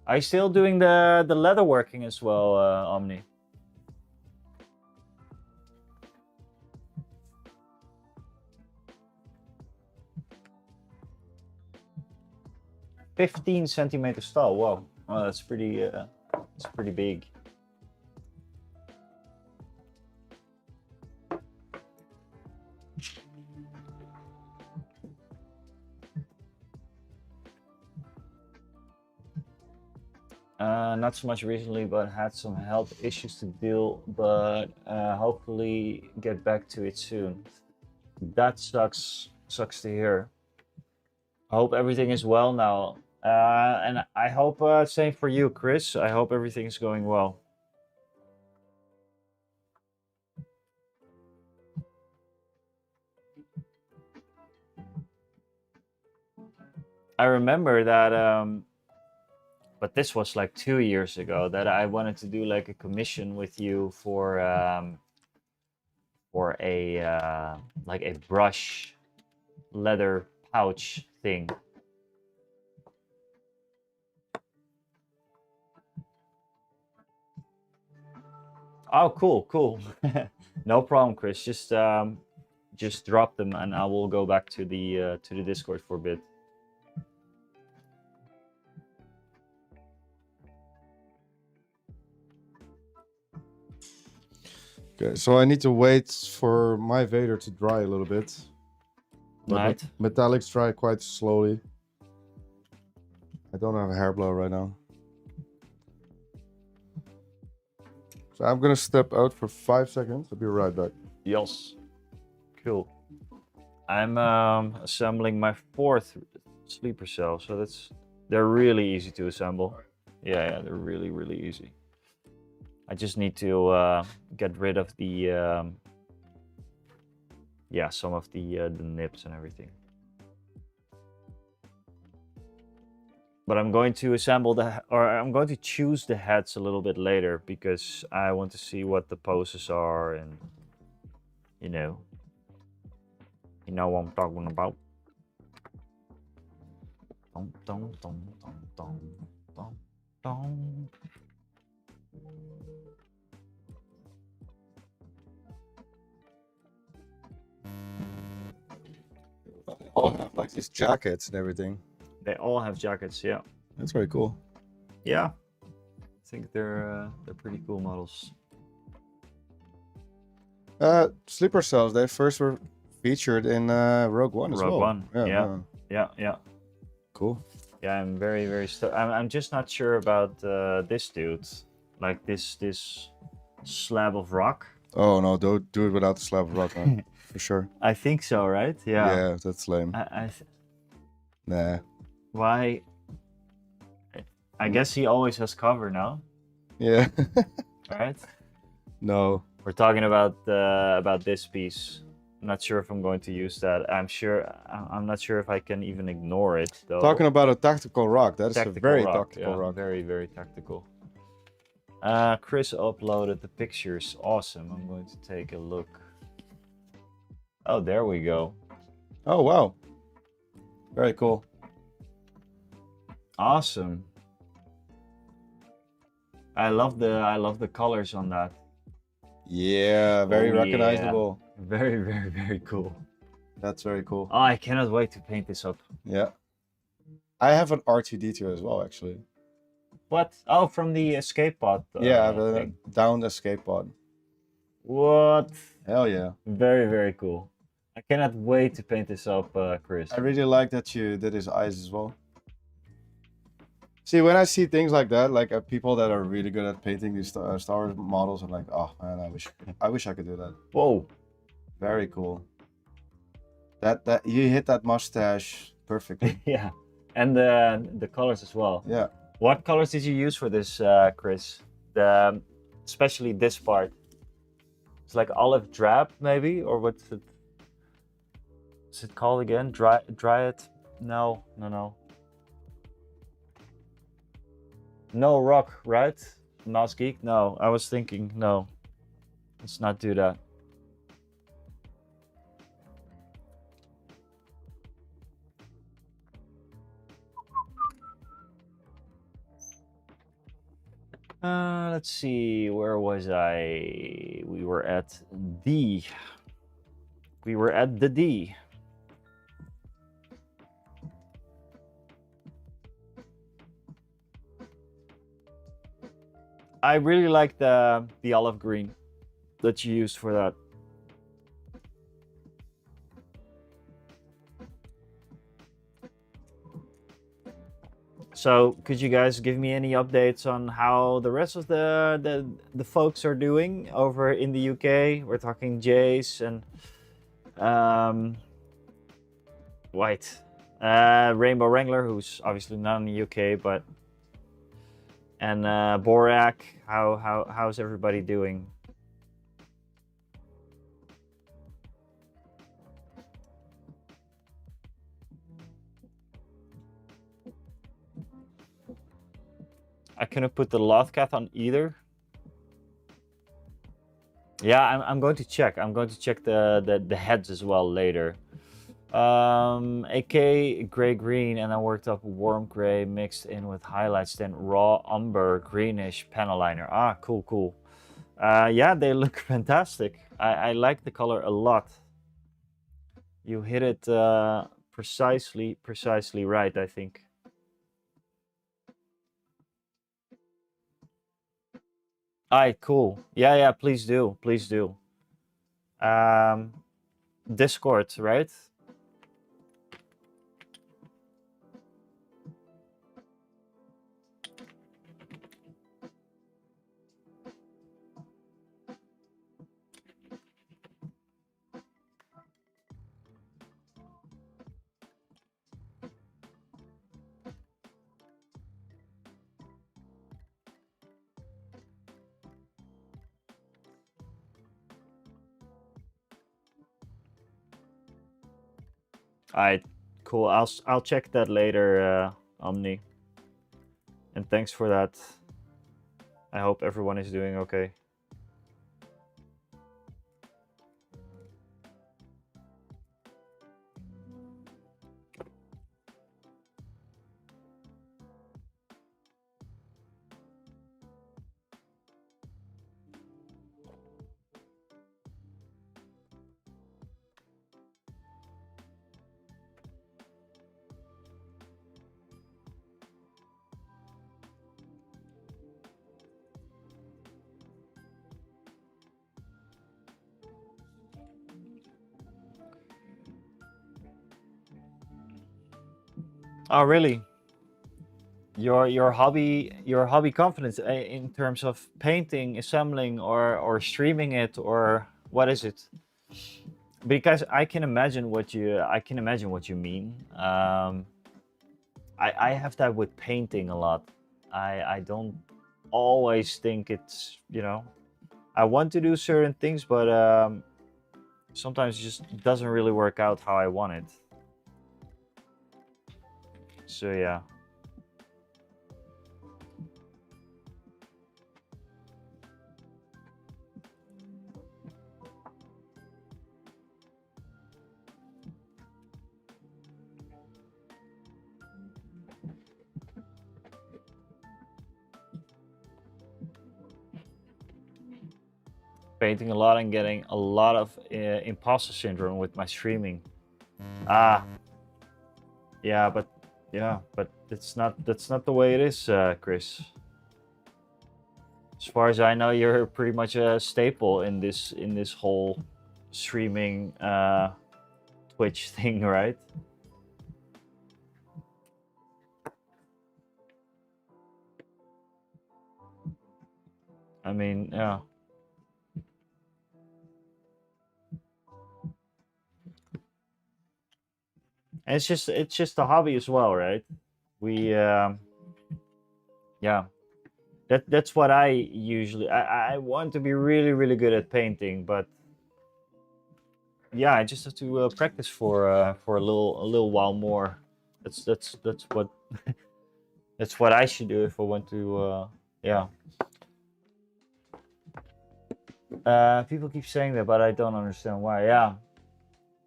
[SPEAKER 1] Are you still doing the leather working as well, Omni? "15 centimeters tall." Whoa, oh, that's pretty. It's pretty big. Not so much recently, but had some health issues to deal, but hopefully get back to it soon. That sucks to hear. I hope everything is well now. And I hope same for you, Chris. I hope everything's going well. I remember that but this was like 2 years ago, that I wanted to do like a commission with you for a like a brush leather pouch thing. Oh, cool. No problem, Chris. Just drop them, and I will go back to the Discord for a bit.
[SPEAKER 3] Okay, so I need to wait for my Vader to dry a little bit. But
[SPEAKER 1] Right.
[SPEAKER 3] metallics dry quite slowly. I don't have a hair blower right now. So I'm gonna step out for 5 seconds. I'll be right back.
[SPEAKER 1] Yes. Cool. I'm assembling my 4th sleeper cell, so they're really easy to assemble. Yeah, they're really easy. I just need to get rid of the some of the nips and everything. But I'm going to assemble I'm going to choose the heads a little bit later, because I want to see what the poses are, and you know what I'm talking about. Dum, dum, dum, dum, dum, dum, dum.
[SPEAKER 3] All have like these jackets and everything.
[SPEAKER 1] They all have jackets, yeah.
[SPEAKER 3] That's very cool.
[SPEAKER 1] Yeah, I think they're pretty cool models.
[SPEAKER 3] Sleeper cells, they first were featured in Rogue One as well.
[SPEAKER 1] Rogue One, yeah.
[SPEAKER 3] Cool.
[SPEAKER 1] Yeah, I'm very stoked. I'm just not sure about this dude, like this slab of rock.
[SPEAKER 3] Oh no, don't do it without the slab of rock, man. For sure.
[SPEAKER 1] I think so, right? Yeah.
[SPEAKER 3] Yeah, that's lame. Nah.
[SPEAKER 1] Why? I guess he always has cover now,
[SPEAKER 3] Yeah.
[SPEAKER 1] right?
[SPEAKER 3] No.
[SPEAKER 1] We're talking about this piece. I'm not sure if I'm going to use that. I'm not sure if I can even ignore it, though.
[SPEAKER 3] Talking about a tactical rock, that is a very tactical rock.
[SPEAKER 1] Very tactical. Chris uploaded the pictures. Awesome. I'm going to take a look. Oh, there we go.
[SPEAKER 3] Oh wow. Very cool.
[SPEAKER 1] Awesome. I love the colors on that.
[SPEAKER 3] Yeah, very recognizable.
[SPEAKER 1] Yeah. Very cool.
[SPEAKER 3] That's very cool.
[SPEAKER 1] Oh, I cannot wait to paint this up.
[SPEAKER 3] Yeah. I have an R2D2 as well, actually.
[SPEAKER 1] What? Oh, from the escape pod.
[SPEAKER 3] Yeah, I have a downed escape pod.
[SPEAKER 1] What?
[SPEAKER 3] Hell yeah.
[SPEAKER 1] Very cool. I cannot wait to paint this up, Chris.
[SPEAKER 3] I really like that you did his eyes as well. See, when I see things like that, like people that are really good at painting these Star Wars models, I'm like, oh man, I wish I could do that.
[SPEAKER 1] Whoa.
[SPEAKER 3] Very cool. That you hit that mustache perfectly.
[SPEAKER 1] Yeah, and the colors as well.
[SPEAKER 3] Yeah.
[SPEAKER 1] What colors did you use for this, Chris? Especially this part. It's like olive drab, maybe, or what's it? Is it called again? Dryad? No. No rock, right? Mouse Geek? No, I was thinking, no. Let's not do that. Let's see, where was I? We were at D. We were at the D. I really like the olive green that you used for that. So, could you guys give me any updates on how the rest of the folks are doing over in the UK? We're talking Jace and White, Rainbow Wrangler, who's obviously not in the UK, but and Borak. How's everybody doing? I couldn't put the Lothcath on either. Yeah, I'm going to check. I'm going to check the heads as well later. AK gray green, and I worked up warm gray mixed in with highlights, then raw umber greenish panel liner. Ah, cool. Yeah, they look fantastic. I like the color a lot. You hit it precisely right, I think. Alright, cool. Yeah, please do. Discord, right? Alright, cool. I'll check that later, Omni. And thanks for that. I hope everyone is doing okay. Oh, really? Your hobby confidence in terms of painting, assembling, or streaming it, or what is it? Because I can imagine what you mean. I have that with painting a lot. I don't always think it's, I want to do certain things, but sometimes it just doesn't really work out how I want it. So yeah. Painting a lot and getting a lot of imposter syndrome with my streaming. Yeah, but that's not the way it is, Chris. As far as I know, you're pretty much a staple in this whole streaming Twitch thing, right? I mean, yeah. And it's just a hobby as well, right? We yeah. That's what I usually I want to be really good at painting, but yeah, I just have to practice for a little while more. That's what that's what I should do if I want to yeah. People keep saying that, but I don't understand why. Yeah.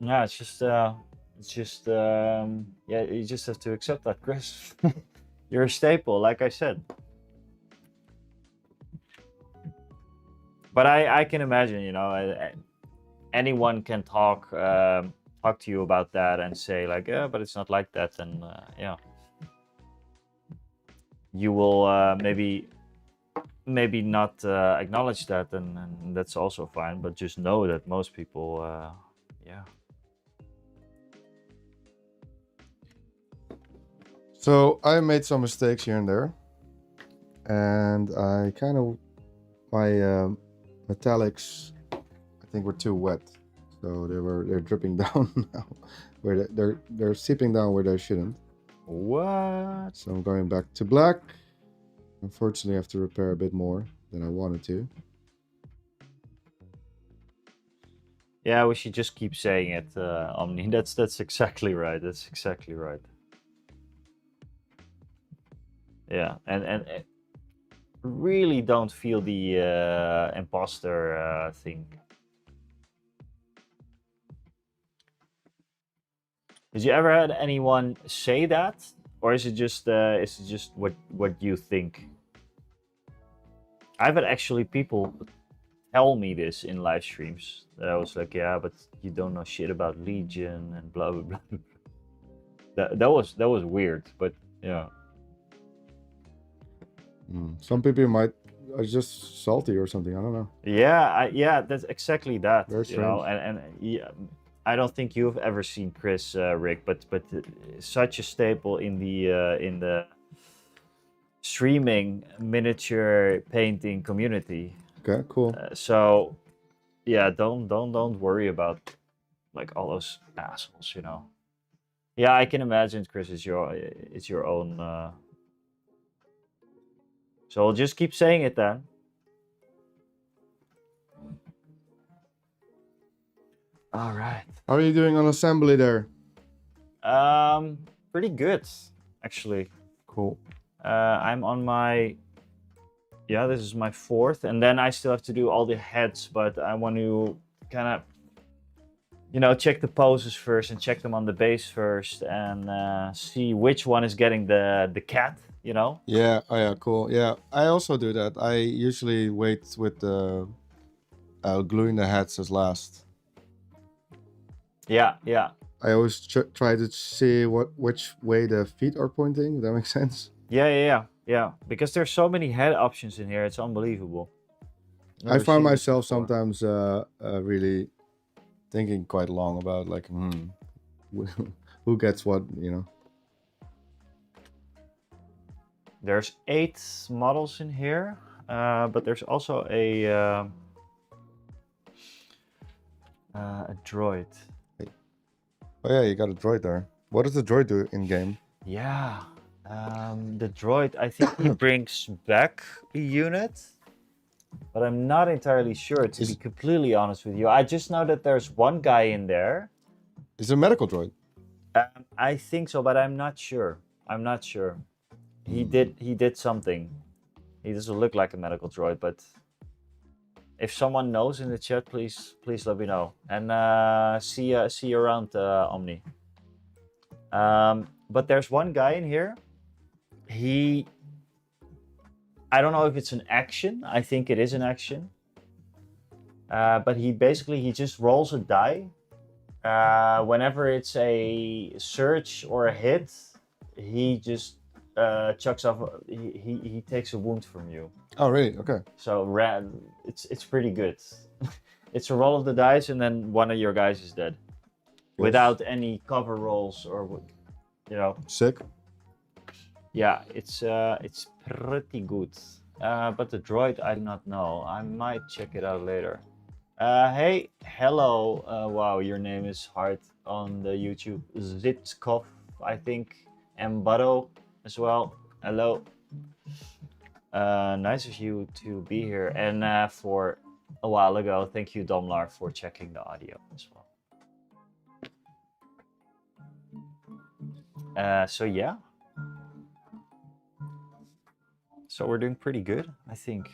[SPEAKER 1] Yeah, it's just yeah, you just have to accept that, Chris. You're a staple, like I said. But I can imagine, you know, anyone can talk to you about that and say like, yeah, but it's not like that, and yeah, you will maybe not acknowledge that, and that's also fine. But just know that most people, yeah.
[SPEAKER 3] So I made some mistakes here and there, and I kind of my metallics I think were too wet, so they're dripping down now, where they're seeping down where they shouldn't.
[SPEAKER 1] What?
[SPEAKER 3] So I'm going back to black. Unfortunately, I have to repair a bit more than I wanted to.
[SPEAKER 1] Yeah, we should just keep saying it, Omni. That's exactly right. That's exactly right. Yeah, and really don't feel the imposter thing. Did you ever had anyone say that, or is it just what you think? I've had actually people tell me this in live streams that I was like, yeah, but you don't know shit about Legion and blah blah blah. That was weird, but yeah.
[SPEAKER 3] Some people might are just salty or something. I don't know.
[SPEAKER 1] Yeah, that's exactly that.
[SPEAKER 3] Very
[SPEAKER 1] You know,
[SPEAKER 3] strange.
[SPEAKER 1] and yeah, I don't think you've ever seen Chris Rick, but such a staple in the streaming miniature painting community.
[SPEAKER 3] Okay, cool.
[SPEAKER 1] So yeah, don't worry about like all those assholes. You know. Yeah, I can imagine, Chris. It's your own. So I'll just keep saying it then. All right.
[SPEAKER 3] How are you doing on assembly there?
[SPEAKER 1] Pretty good, actually.
[SPEAKER 3] Cool.
[SPEAKER 1] I'm on my, yeah, this is my fourth, and then I still have to do all the heads, but I want to kind of, you know, check the poses first and check them on the base first, and see which one is getting the cat. You know.
[SPEAKER 3] Yeah. Oh yeah. Cool. Yeah. I also do that. I usually wait with the gluing the heads as last.
[SPEAKER 1] Yeah. Yeah.
[SPEAKER 3] I always try to see which way the feet are pointing. If that makes sense.
[SPEAKER 1] Yeah. Because there's so many head options in here. It's unbelievable.
[SPEAKER 3] I
[SPEAKER 1] Never
[SPEAKER 3] find
[SPEAKER 1] seen this
[SPEAKER 3] myself
[SPEAKER 1] before.
[SPEAKER 3] sometimes really thinking quite long about like, who gets what, you know.
[SPEAKER 1] There's 8 models in here, but there's also a droid.
[SPEAKER 3] Oh yeah, you got a droid there. What does the droid do in game?
[SPEAKER 1] Yeah, the droid, I think he brings back a unit, but I'm not entirely sure, to be completely honest with you. I just know that there's one guy in there.
[SPEAKER 3] Is it a medical droid?
[SPEAKER 1] I think so, but I'm not sure. I'm not sure. He did something. He doesn't look like a medical droid, but if someone knows in the chat, please let me know. And see you around, Omni. But there's one guy in here. I don't know if it's an action. I think it is an action. But he just rolls a die. Whenever it's a search or a hit, he just chucks off. He takes a wound from you.
[SPEAKER 3] Oh really? Okay.
[SPEAKER 1] So it's pretty good. It's a roll of the dice, and then one of your guys is dead, without any cover rolls or, you know.
[SPEAKER 3] Sick.
[SPEAKER 1] Yeah, it's pretty good. But the droid, I do not know. I might check it out later. Hey, hello. Wow, your name is hard on the YouTube. Zitskov, I think, and Butto as well. Hello. Nice of you to be here. And for a while ago, thank you, Domlar, for checking the audio as well. So yeah. So we're doing pretty good, I think.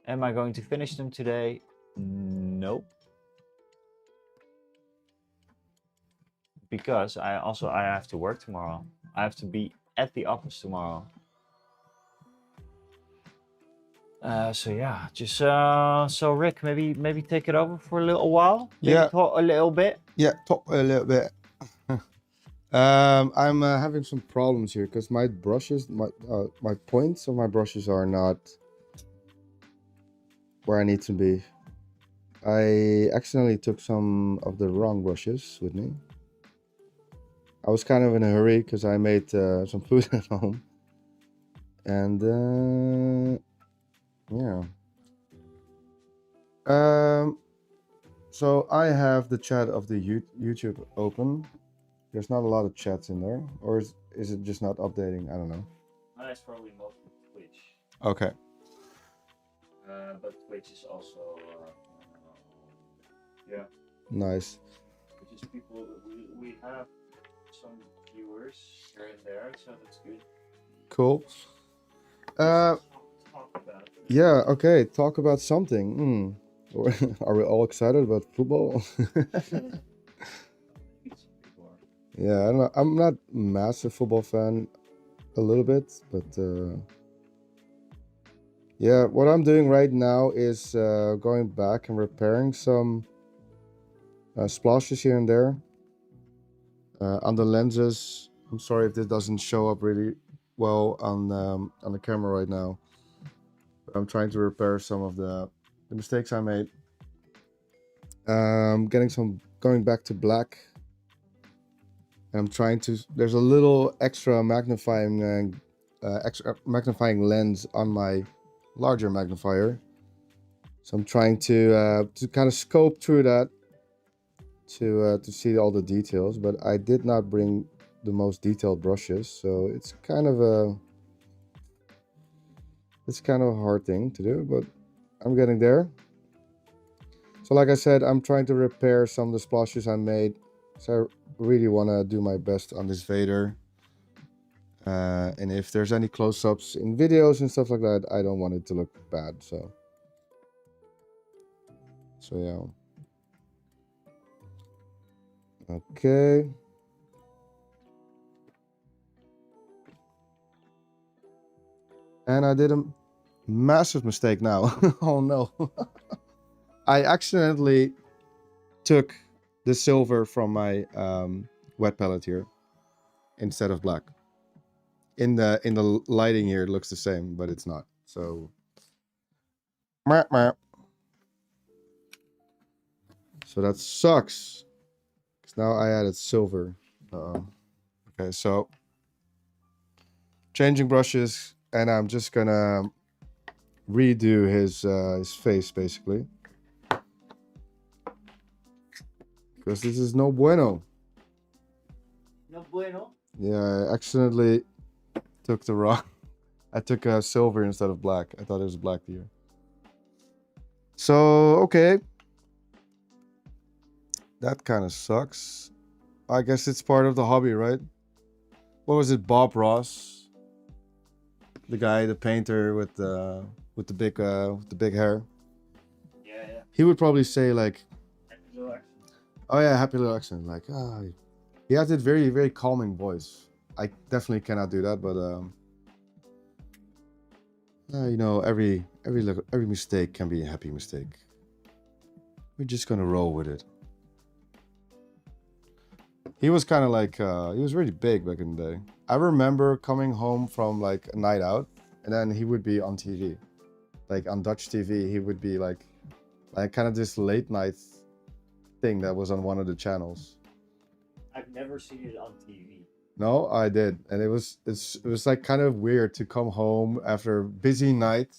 [SPEAKER 1] Am I going to finish them today? Nope. Because I have to work tomorrow. I have to be at the office tomorrow. So yeah, just so Rick, maybe take it over for a little while. Maybe
[SPEAKER 3] Yeah.
[SPEAKER 1] talk a little bit.
[SPEAKER 3] Yeah, talk a little bit. I'm having some problems here because my brushes, my points of my brushes are not where I need to be. I accidentally took some of the wrong brushes with me. I was kind of in a hurry because I made some food at home. And yeah. So I have the chat of the YouTube open. There's not a lot of chats in there, or is it just not updating? I don't know.
[SPEAKER 1] That's probably mostly Twitch.
[SPEAKER 3] Okay.
[SPEAKER 1] But Twitch is also yeah.
[SPEAKER 3] Nice.
[SPEAKER 1] Which is people we have some viewers here and there, so that's good.
[SPEAKER 3] Cool.
[SPEAKER 1] Talk about it.
[SPEAKER 3] Yeah. Okay. Talk about something. Are we all excited about football? Yeah, I don't know. I'm not a massive football fan, a little bit, but yeah, what I'm doing right now is going back and repairing some splashes here and there on the lenses. I'm sorry if this doesn't show up really well on the camera right now. But I'm trying to repair some of the mistakes I made. Going back to black. And I'm trying to. There's a little extra magnifying lens on my larger magnifier. So I'm trying to kind of scope through that to see all the details, but I did not bring the most detailed brushes, so it's kind of a hard thing to do, but I'm getting there. So like I said, I'm trying to repair some of the splashes I made, so I really want to do my best on this Vader. And if there's any close-ups in videos and stuff like that, I don't want it to look bad, so yeah. Okay. And I did a massive mistake now. Oh no. I accidentally took the silver from my wet palette here instead of black. In the lighting here, it looks the same, but it's not. So, so that sucks. Because now I added silver. Okay, so changing brushes, and I'm just gonna redo his face basically. Because this is no bueno.
[SPEAKER 1] No bueno.
[SPEAKER 3] Yeah, I accidentally took the wrong. I took silver instead of black. I thought it was black here. So, okay. That kind of sucks. I guess it's part of the hobby, right? What was it, Bob Ross? The guy, the painter with the big hair.
[SPEAKER 1] Yeah.
[SPEAKER 3] He would probably say like,
[SPEAKER 1] Happy little accent.
[SPEAKER 3] oh yeah, happy little accent. Like, he has that very, very calming voice. I definitely cannot do that, but you know, every mistake can be a happy mistake. We're just gonna roll with it. He was kind of like, he was really big back in the day. I remember coming home from like a night out, and then he would be on TV. Like on Dutch TV, he would be like kind of this late night thing that was on one of the channels.
[SPEAKER 1] I've never seen it on TV.
[SPEAKER 3] No, I did, and it was like kind of weird to come home after a busy night,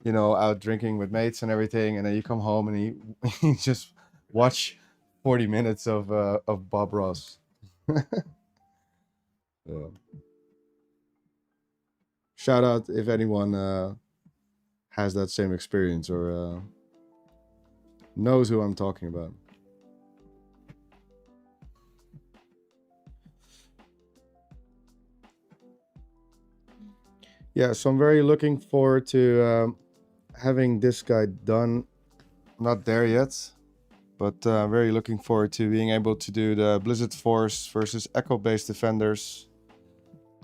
[SPEAKER 3] you know, out drinking with mates and everything, and then you come home and you just watch 40 minutes of Bob Ross. Yeah. Shout out if anyone has that same experience or knows who I'm talking about. Yeah, so I'm very looking forward to having this guy done. Not there yet, but very looking forward to being able to do the Blizzard Force versus Echo-based defenders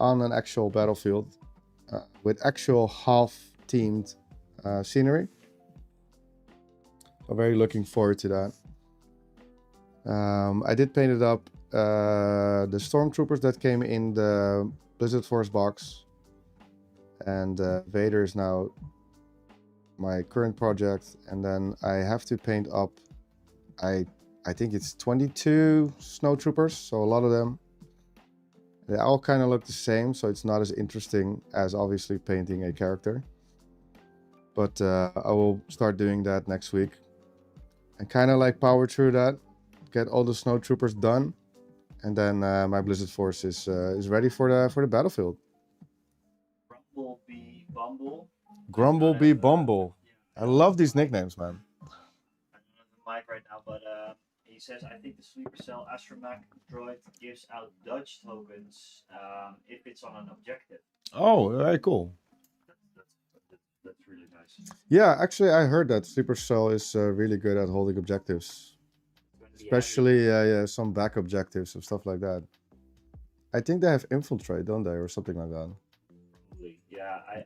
[SPEAKER 3] on an actual battlefield with actual half-teamed scenery. So very looking forward to that. I did paint it up the stormtroopers that came in the Blizzard Force box, and Vader is now my current project, and then I have to paint up I think it's 22 snowtroopers, so a lot of them. They all kind of look the same, so it's not as interesting as obviously painting a character. But I will start doing that next week and kind of like power through that, get all the snowtroopers done, and then my Blizzard Force is ready for the battlefield.
[SPEAKER 1] Grumblebee Bumble.
[SPEAKER 3] Grumblebee Bumble. I love these nicknames, man.
[SPEAKER 1] I don't have the mic right now, but he says, I think the sleeper cell astromech droid gives out dodge tokens if it's on an objective.
[SPEAKER 3] Oh, very cool.
[SPEAKER 1] That's really nice.
[SPEAKER 3] Yeah, actually, I heard that sleeper cell is really good at holding objectives, especially some back objectives and stuff like that. I think they have infiltrate, don't they, or something like that.
[SPEAKER 1] Yeah, I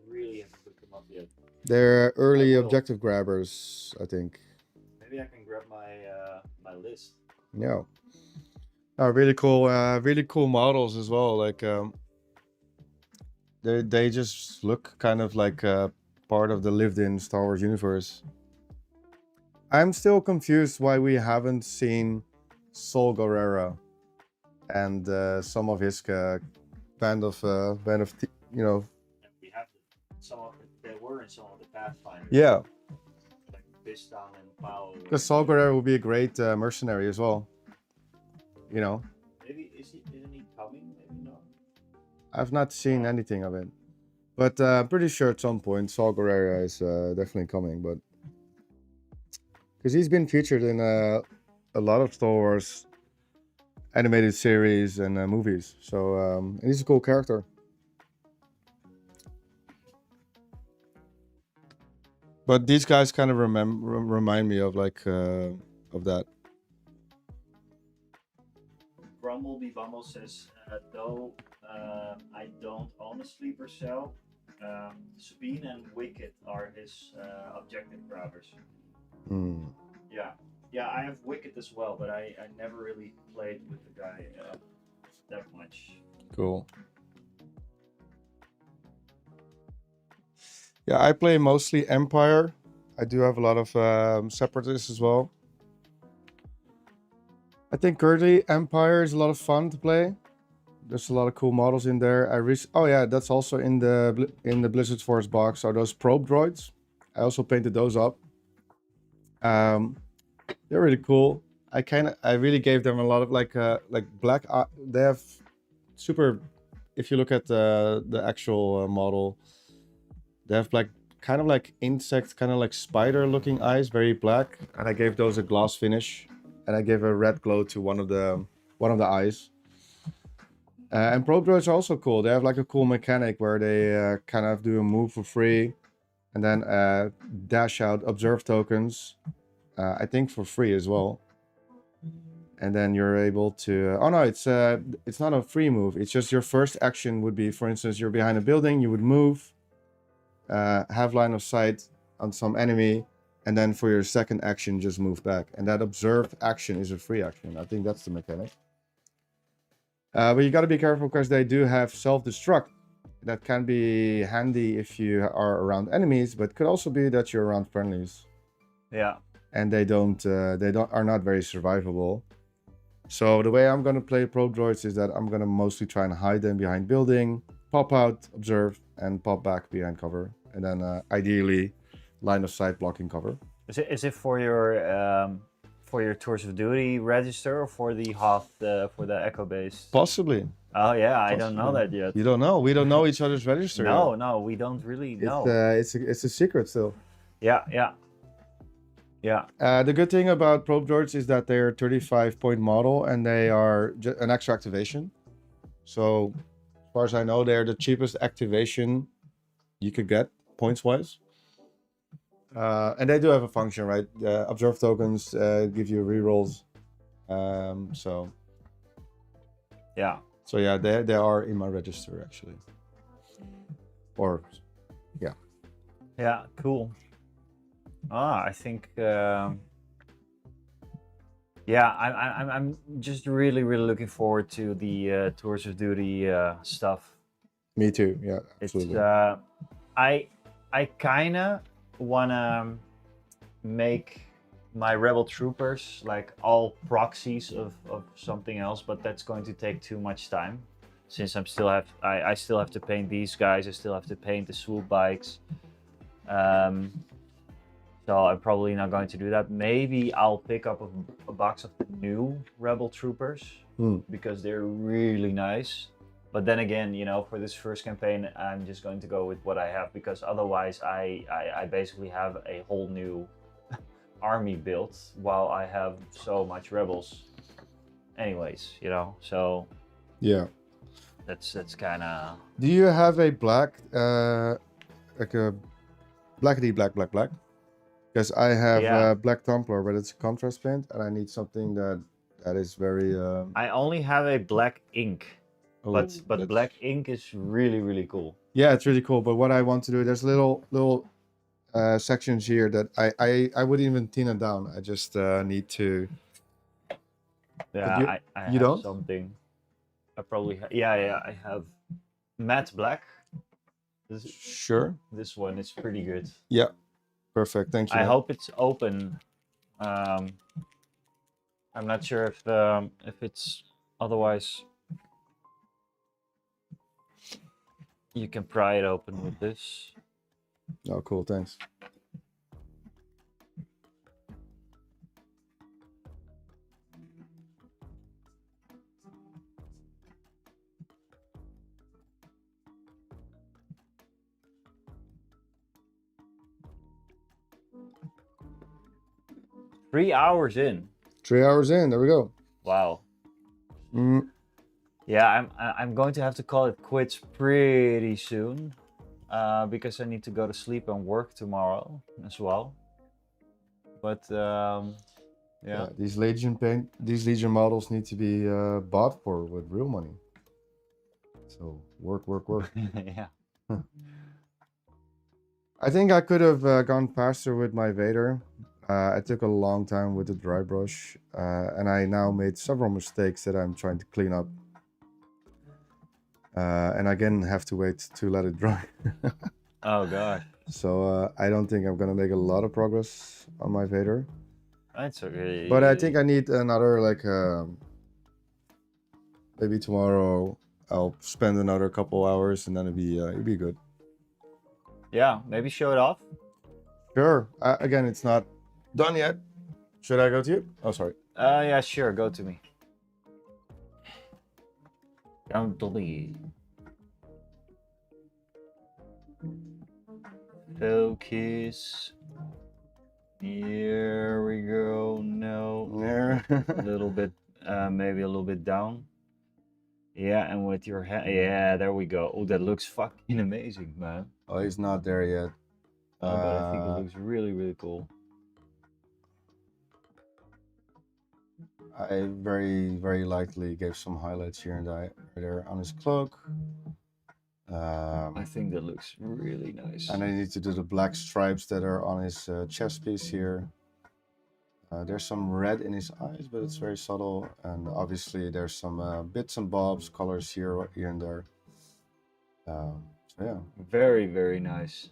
[SPEAKER 1] really haven't looked them up yet.
[SPEAKER 3] They're early objective grabbers, I think.
[SPEAKER 1] Maybe I can grab my my list.
[SPEAKER 3] Yeah. Really cool models as well. Like they just look kind of like part of the lived-in Star Wars universe. I'm still confused why we haven't seen Saul Guerrero and some of his band of you know.
[SPEAKER 1] We have some of they were in some of the Pathfinders.
[SPEAKER 3] Yeah.
[SPEAKER 1] Like Bistan and Pao.
[SPEAKER 3] Because Saul Guerrero would be a great mercenary as well. You know.
[SPEAKER 1] Maybe isn't he coming? Maybe not.
[SPEAKER 3] I've not seen anything of it, but I'm pretty sure at some point Saul Guerrero is definitely coming. But because he's been featured in a lot of Star Wars animated series and movies, so and he's a cool character. But these guys kind of remind me of like of that.
[SPEAKER 1] Grumblebee Bumble says, though I don't own a sleeper cell, Sabine and Wicket are his objective grabbers.
[SPEAKER 3] Hmm.
[SPEAKER 1] Yeah, I have Wicket as well, but I never really played with the guy that much.
[SPEAKER 3] Cool. Yeah, I play mostly Empire. I do have a lot of Separatists as well. I think currently Empire is a lot of fun to play. There's a lot of cool models in there. Oh yeah, that's also in the Blizzard Force box are those probe droids. I also painted those up. They're really cool. I really gave them a lot of like black. They have super. If you look at the actual model, they have like kind of like insect, kind of like spider looking eyes, very black. And I gave those a gloss finish, and I gave a red glow to one of the eyes. And probe droids are also cool. They have like a cool mechanic where they kind of do a move for free, and then dash out observe tokens. I think for free as well. And then you're able to. Oh no, it's not a free move. It's just your first action would be, for instance, you're behind a building, you would move. Have line of sight on some enemy, and then for your second action just move back, and that observed action is a free action. I think that's the mechanic, but you got to be careful because they do have self-destruct. That can be handy if you are around enemies, but could also be that you're around friendlies.
[SPEAKER 1] Yeah,
[SPEAKER 3] and they are not very survivable. So the way I'm gonna play probe droids is that I'm gonna mostly try and hide them behind building, pop out, observe, and pop back behind cover, and then ideally line of sight blocking cover.
[SPEAKER 1] Is it for your tours of duty register or for the Hoth for the Echo base?
[SPEAKER 3] Possibly.
[SPEAKER 1] Oh yeah, I don't know
[SPEAKER 3] Possibly.
[SPEAKER 1] that yet.
[SPEAKER 3] You don't know. We don't know each other's register
[SPEAKER 1] No,
[SPEAKER 3] yet.
[SPEAKER 1] no, we don't really know.
[SPEAKER 3] It's a secret still.
[SPEAKER 1] Yeah, yeah, yeah.
[SPEAKER 3] The good thing about probe droids is that they're 35-point model and they are an extra activation. So, as far as I know, they're the cheapest activation you could get points wise. And they do have a function, right? Observe tokens give you rerolls. So
[SPEAKER 1] Yeah.
[SPEAKER 3] So yeah, they are in my register actually. Or yeah.
[SPEAKER 1] Yeah, cool. I think yeah, I'm just really looking forward to the tours of duty stuff.
[SPEAKER 3] Me too. Yeah, absolutely.
[SPEAKER 1] It's I kinda wanna make my rebel troopers like all proxies of something else, but that's going to take too much time since I still have to paint these guys. I still have to paint the swoop bikes. So I'm probably not going to do that. Maybe I'll pick up a box of new rebel troopers because they're really nice. But then again, you know, for this first campaign, I'm just going to go with what I have because otherwise I basically have a whole new army built while I have so much rebels anyways, you know. So
[SPEAKER 3] yeah,
[SPEAKER 1] that's kind of.
[SPEAKER 3] Do you have a black like a blackety black? Because I have Black Templar, but it's a contrast paint, and I need something that is very.
[SPEAKER 1] I only have a black ink, but
[SPEAKER 3] that's...
[SPEAKER 1] black ink is really cool.
[SPEAKER 3] Yeah, it's really cool. But what I want to do, there's little sections here that I wouldn't even thin it down. I just need to.
[SPEAKER 1] Yeah, I
[SPEAKER 3] you
[SPEAKER 1] have
[SPEAKER 3] don't?
[SPEAKER 1] something. I probably yeah I have matte black.
[SPEAKER 3] Sure.
[SPEAKER 1] This one is pretty good.
[SPEAKER 3] Yeah. Perfect. Thank you.
[SPEAKER 1] I hope it's open. I'm not sure if it's otherwise. You can pry it open with this.
[SPEAKER 3] Oh, cool. Thanks.
[SPEAKER 1] Three hours in.
[SPEAKER 3] 3 hours in. There we go.
[SPEAKER 1] Wow. Yeah, I'm going to have to call it quits pretty soon, because I need to go to sleep and work tomorrow as well. But yeah,
[SPEAKER 3] these Legion models need to be bought for with real money. So work.
[SPEAKER 1] yeah.
[SPEAKER 3] I think I could have gone faster with my Vader. I took a long time with the dry brush, and I now made several mistakes that I'm trying to clean up. And again, have to wait to let it dry.
[SPEAKER 1] Oh god.
[SPEAKER 3] So I don't think I'm gonna make a lot of progress on my Vader.
[SPEAKER 1] That's okay.
[SPEAKER 3] But I think I need another maybe tomorrow I'll spend another couple hours and then it'll be good.
[SPEAKER 1] Yeah, maybe show it off.
[SPEAKER 3] Sure. Again, it's not done yet. Should I go to you? Oh, sorry.
[SPEAKER 1] Yeah, sure. Go to me. Down the lead. Focus. Here we go. No.
[SPEAKER 3] There.
[SPEAKER 1] A little bit, maybe a little bit down. Yeah, and with your hand. Yeah, there we go. Oh, that looks fucking amazing, man.
[SPEAKER 3] Oh, he's not there yet.
[SPEAKER 1] But I think it looks really cool.
[SPEAKER 3] I very lightly gave some highlights here and there on his cloak.
[SPEAKER 1] I think that looks really nice.
[SPEAKER 3] And I need to do the black stripes that are on his chest piece here. There's some red in his eyes, but it's very subtle. And obviously there's some bits and bobs, colors here and there. So yeah.
[SPEAKER 1] Very nice.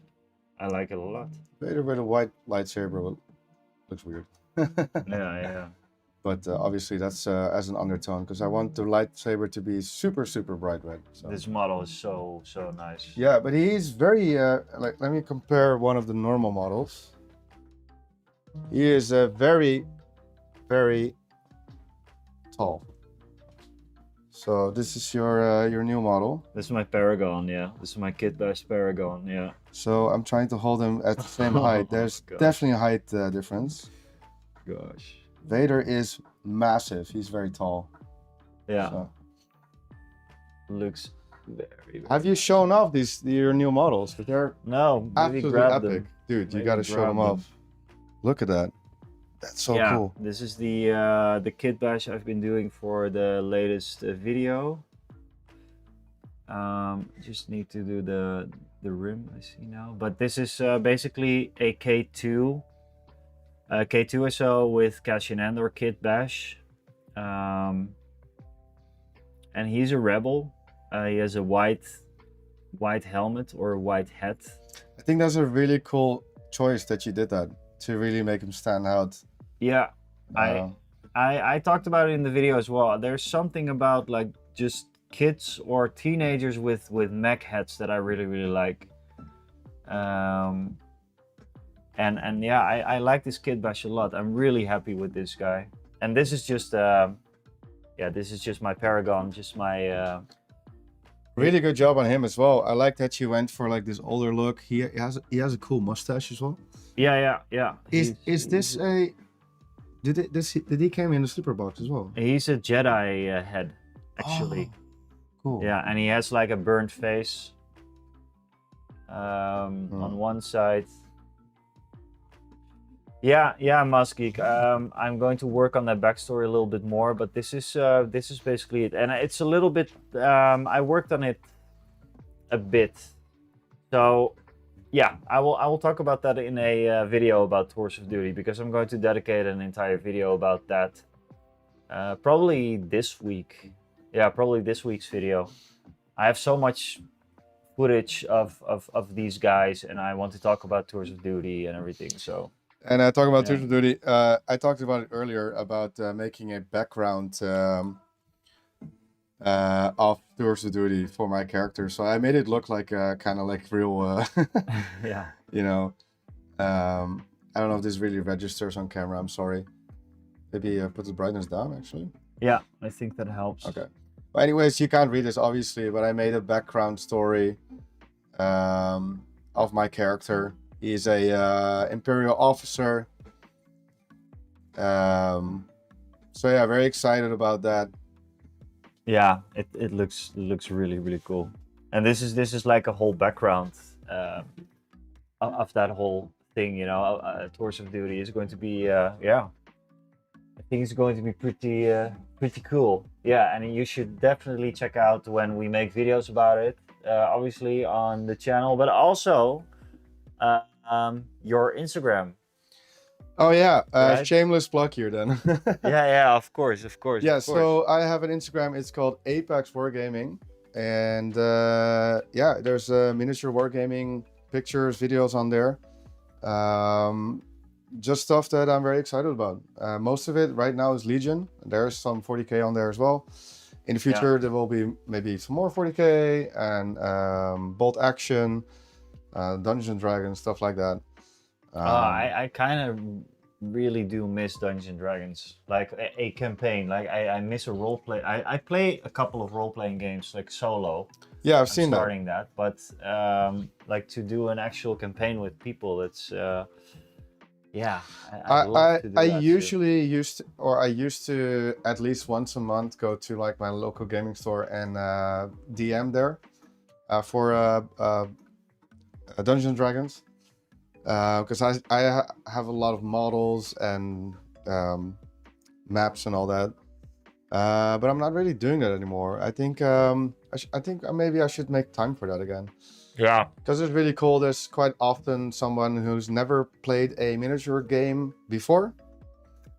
[SPEAKER 1] I like it a lot.
[SPEAKER 3] Vader with a white lightsaber looks weird.
[SPEAKER 1] Yeah.
[SPEAKER 3] But obviously that's as an undertone because I want the lightsaber to be super, super bright red. So.
[SPEAKER 1] This model is so nice.
[SPEAKER 3] Yeah, but he's very, like, let me compare one of the normal models. He is very, very tall. So this is your new model.
[SPEAKER 1] This is my Paragon, yeah. This is my Kit Bash Paragon, yeah.
[SPEAKER 3] So I'm trying to hold him at the same height. There's definitely a height difference.
[SPEAKER 1] Gosh.
[SPEAKER 3] Vader is massive. He's very tall.
[SPEAKER 1] Yeah.
[SPEAKER 3] So.
[SPEAKER 1] Looks very.
[SPEAKER 3] Have you shown off your new models? But they're absolutely epic,
[SPEAKER 1] them.
[SPEAKER 3] dude. You got to show them off. Look at that. That's so cool.
[SPEAKER 1] This is the Kit Bash I've been doing for the latest video. Just need to do the rim, I see now. But this is basically a K2 K2SO with Cassian Andor Kit Bash. And he's a rebel. He has a white helmet or a white hat.
[SPEAKER 3] I think that's a really cool choice that you did that to really make him stand out.
[SPEAKER 1] Yeah, I talked about it in the video as well. There's something about like just kids or teenagers with mech hats that I really like. And yeah, I like this Kit Bash a lot. I'm really happy with this guy. And this is just this is just my Paragon, just my
[SPEAKER 3] really good job on him as well. I like that you went for like this older look. He has a cool mustache as well.
[SPEAKER 1] Yeah.
[SPEAKER 3] Is this a did he came in the sleeper box as well?
[SPEAKER 1] He's a Jedi head, actually.
[SPEAKER 3] Oh, cool.
[SPEAKER 1] Yeah, and he has like a burnt face on one side. Yeah, Musgeek. I'm going to work on that backstory a little bit more, but this is basically it, and it's a little bit. I worked on it a bit, so yeah, I will talk about that in a video about Tours of Duty because I'm going to dedicate an entire video about that. Probably this week. Yeah, probably this week's video. I have so much footage of these guys, and I want to talk about Tours of Duty and everything. So.
[SPEAKER 3] And talking about Tours of Duty, I talked about it earlier about making a background of Tours of Duty for my character. So I made it look like kind of like real,
[SPEAKER 1] yeah.
[SPEAKER 3] You know, I don't know if this really registers on camera. I'm sorry. Maybe put the brightness down actually.
[SPEAKER 1] Yeah, I think that helps.
[SPEAKER 3] Okay. But anyways, you can't read this obviously, but I made a background story of my character. He's a Imperial officer. So yeah, very excited about that.
[SPEAKER 1] Yeah, it looks really cool. And this is like a whole background of that whole thing, you know. Tours of Duty is going to be yeah. I think it's going to be pretty cool. Yeah, and you should definitely check out when we make videos about it. Obviously on the channel, but also your Instagram.
[SPEAKER 3] Oh yeah,
[SPEAKER 1] right?
[SPEAKER 3] Shameless plug here then.
[SPEAKER 1] yeah, of course.
[SPEAKER 3] Yeah, so I have an Instagram. It's called Apex Wargaming, and yeah, there's miniature wargaming pictures, videos on there. Just stuff that I'm very excited about. Most of it right now is Legion. There's some 40k on there as well. In the future, there will be maybe some more 40k and bolt action, Dungeons and Dragons, stuff like that.
[SPEAKER 1] I kind of really do miss Dungeons and Dragons, like a campaign. Like I miss a role play. I play a couple of role playing games like solo.
[SPEAKER 3] Yeah, I've seen
[SPEAKER 1] starting that, but like to do an actual campaign with people, that's yeah.
[SPEAKER 3] I usually used to at least once a month go to like my local gaming store and DM there for Dungeons and Dragons. Because I have a lot of models and maps and all that, but I'm not really doing that anymore. I think maybe I should make time for that again.
[SPEAKER 1] Yeah,
[SPEAKER 3] because it's really cool. There's quite often someone who's never played a miniature game before.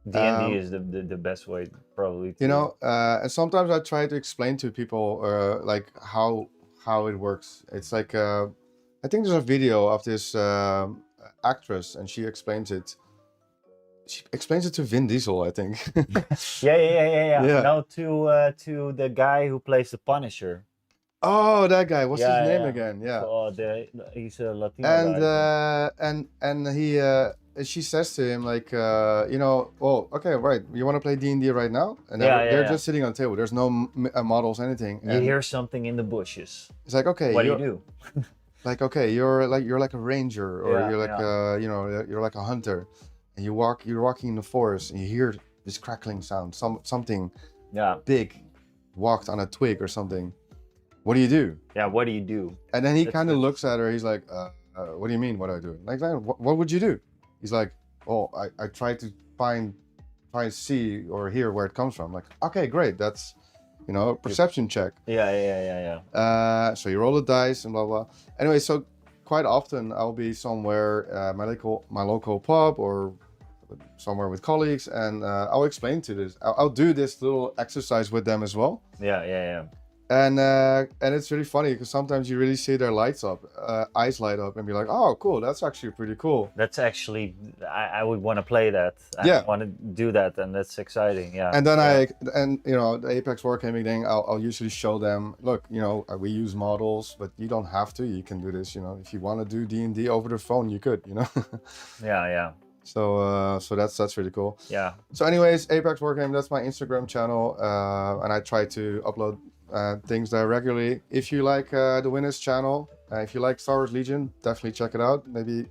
[SPEAKER 1] D&D is the best way probably.
[SPEAKER 3] You know, and sometimes I try to explain to people like how it works. It's like I think there's a video of this actress and she explains it She explains it to Vin Diesel, I think.
[SPEAKER 1] Yeah.
[SPEAKER 3] Yeah.
[SPEAKER 1] No, to the guy who plays the Punisher.
[SPEAKER 3] Oh, that guy. What's his name
[SPEAKER 1] Yeah.
[SPEAKER 3] again? Yeah.
[SPEAKER 1] Oh, he's a Latino
[SPEAKER 3] And
[SPEAKER 1] guy.
[SPEAKER 3] and he she says to him like you know, oh, okay, right, you want to play D&D right now? And they're just sitting on the table. There's no models, anything.
[SPEAKER 1] You hear something in the bushes.
[SPEAKER 3] It's like, okay,
[SPEAKER 1] what do you do?
[SPEAKER 3] Like, okay, you're like a ranger, or you're like you know, you're like a hunter, and you're walking in the forest, and you hear this crackling sound, something big walked on a twig or something. What do you do?
[SPEAKER 1] Yeah, what do you do?
[SPEAKER 3] And then he kind of looks at her. He's like, what do you mean, what do I do? Like, what would you do? He's like, oh, I try to see or hear where it comes from. Like, okay, great. That's, you know, a perception check.
[SPEAKER 1] Yeah.
[SPEAKER 3] So you roll the dice and blah, blah. Anyway, so quite often I'll be somewhere, my local pub or somewhere with colleagues, and I'll explain to this. I'll do this little exercise with them as well.
[SPEAKER 1] Yeah.
[SPEAKER 3] And it's really funny because sometimes you really see their eyes light up and be like, oh, cool, that's actually pretty cool.
[SPEAKER 1] That's actually, I would want to play that. I want to do that, and that's exciting. Yeah.
[SPEAKER 3] And then you know, the Apex Wargaming thing, I'll usually show them, look, you know, we use models, but you don't have to. You can do this, you know, if you want to do D&D over the phone, you could, you know.
[SPEAKER 1] Yeah.
[SPEAKER 3] So that's really cool.
[SPEAKER 1] Yeah.
[SPEAKER 3] So anyways, Apex Wargaming, that's my Instagram channel, and I try to upload things there regularly. If you like the Winners channel, if you like Star Wars Legion, definitely check it out. Maybe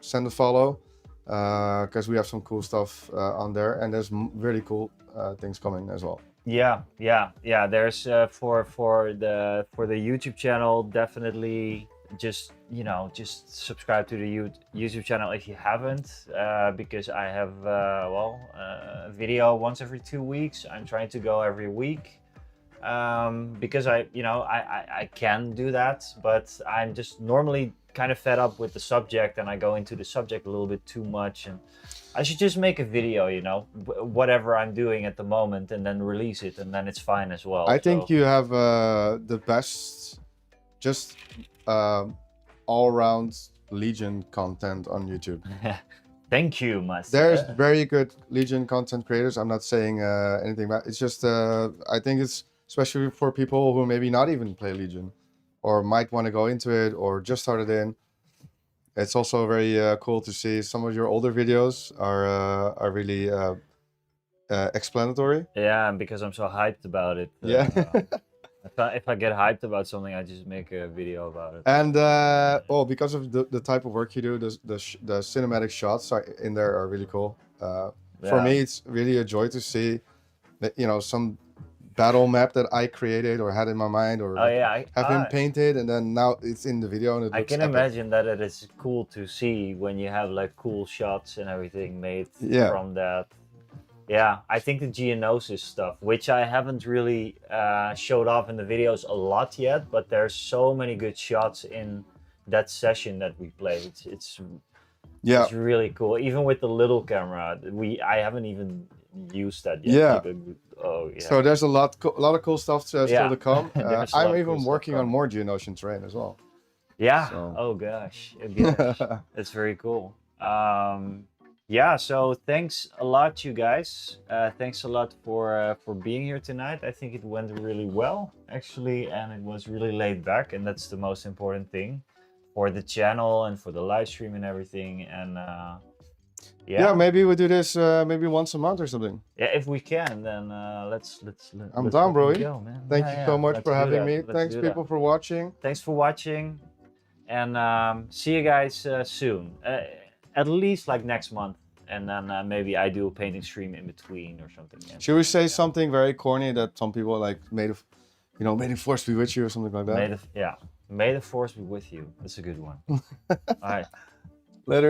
[SPEAKER 3] send a follow, because we have some cool stuff on there, and there's really cool things coming as well.
[SPEAKER 1] Yeah. There's for the YouTube channel, definitely just subscribe to the YouTube channel if you haven't, because I have a video once every 2 weeks. I'm trying to go every week. Because I can do that, but I'm just normally kind of fed up with the subject, and I go into the subject a little bit too much, and I should just make a video, you know, whatever I'm doing at the moment, and then release it, and then it's fine as well.
[SPEAKER 3] I think you have the best, just all-round Legion content on YouTube.
[SPEAKER 1] Thank you, Master.
[SPEAKER 3] There's very good Legion content creators. I'm not saying anything about it. It's just I think it's especially for people who maybe not even play Legion, or might want to go into it, or just started in. It's also very cool to see some of your older videos are really explanatory.
[SPEAKER 1] Yeah, and because I'm so hyped about it.
[SPEAKER 3] Yeah.
[SPEAKER 1] If I get hyped about something, I just make a video about it.
[SPEAKER 3] And because of the type of work you do, the cinematic shots in there are really cool. For me, it's really a joy to see that, you know, some battle map that I created or had in my mind, or have been painted, and then now it's in the video, and it looks
[SPEAKER 1] I can
[SPEAKER 3] epic.
[SPEAKER 1] imagine that it is cool to see when you have like cool shots and everything made from that. Yeah, I think the Geonosis stuff, which I haven't really showed off in the videos a lot yet, but there's so many good shots in that session that we played. It's really cool. Even with the little camera, I haven't even used that yet. So
[SPEAKER 3] there's a lot of cool stuff still to come. I'm even working on more Geonosian terrain as well.
[SPEAKER 1] Yeah. So. Oh gosh, it's very cool. Yeah, so thanks a lot, you guys. Thanks a lot for being here tonight. I think it went really well, actually, and it was really laid back, and that's the most important thing for the channel and for the live stream and everything. And
[SPEAKER 3] maybe we do this maybe once a month or something.
[SPEAKER 1] Yeah, if we can, then let's
[SPEAKER 3] I'm down, bro.
[SPEAKER 1] Go, man.
[SPEAKER 3] Thank you so much for having me. Thanks, people, for watching.
[SPEAKER 1] Thanks for watching, and see you guys soon. At least like next month, and then maybe I do a painting stream in between or something.
[SPEAKER 3] Should we say something very corny that some people like, may the force be with you, or something like that?
[SPEAKER 1] May the force be with you. That's a good one. All right.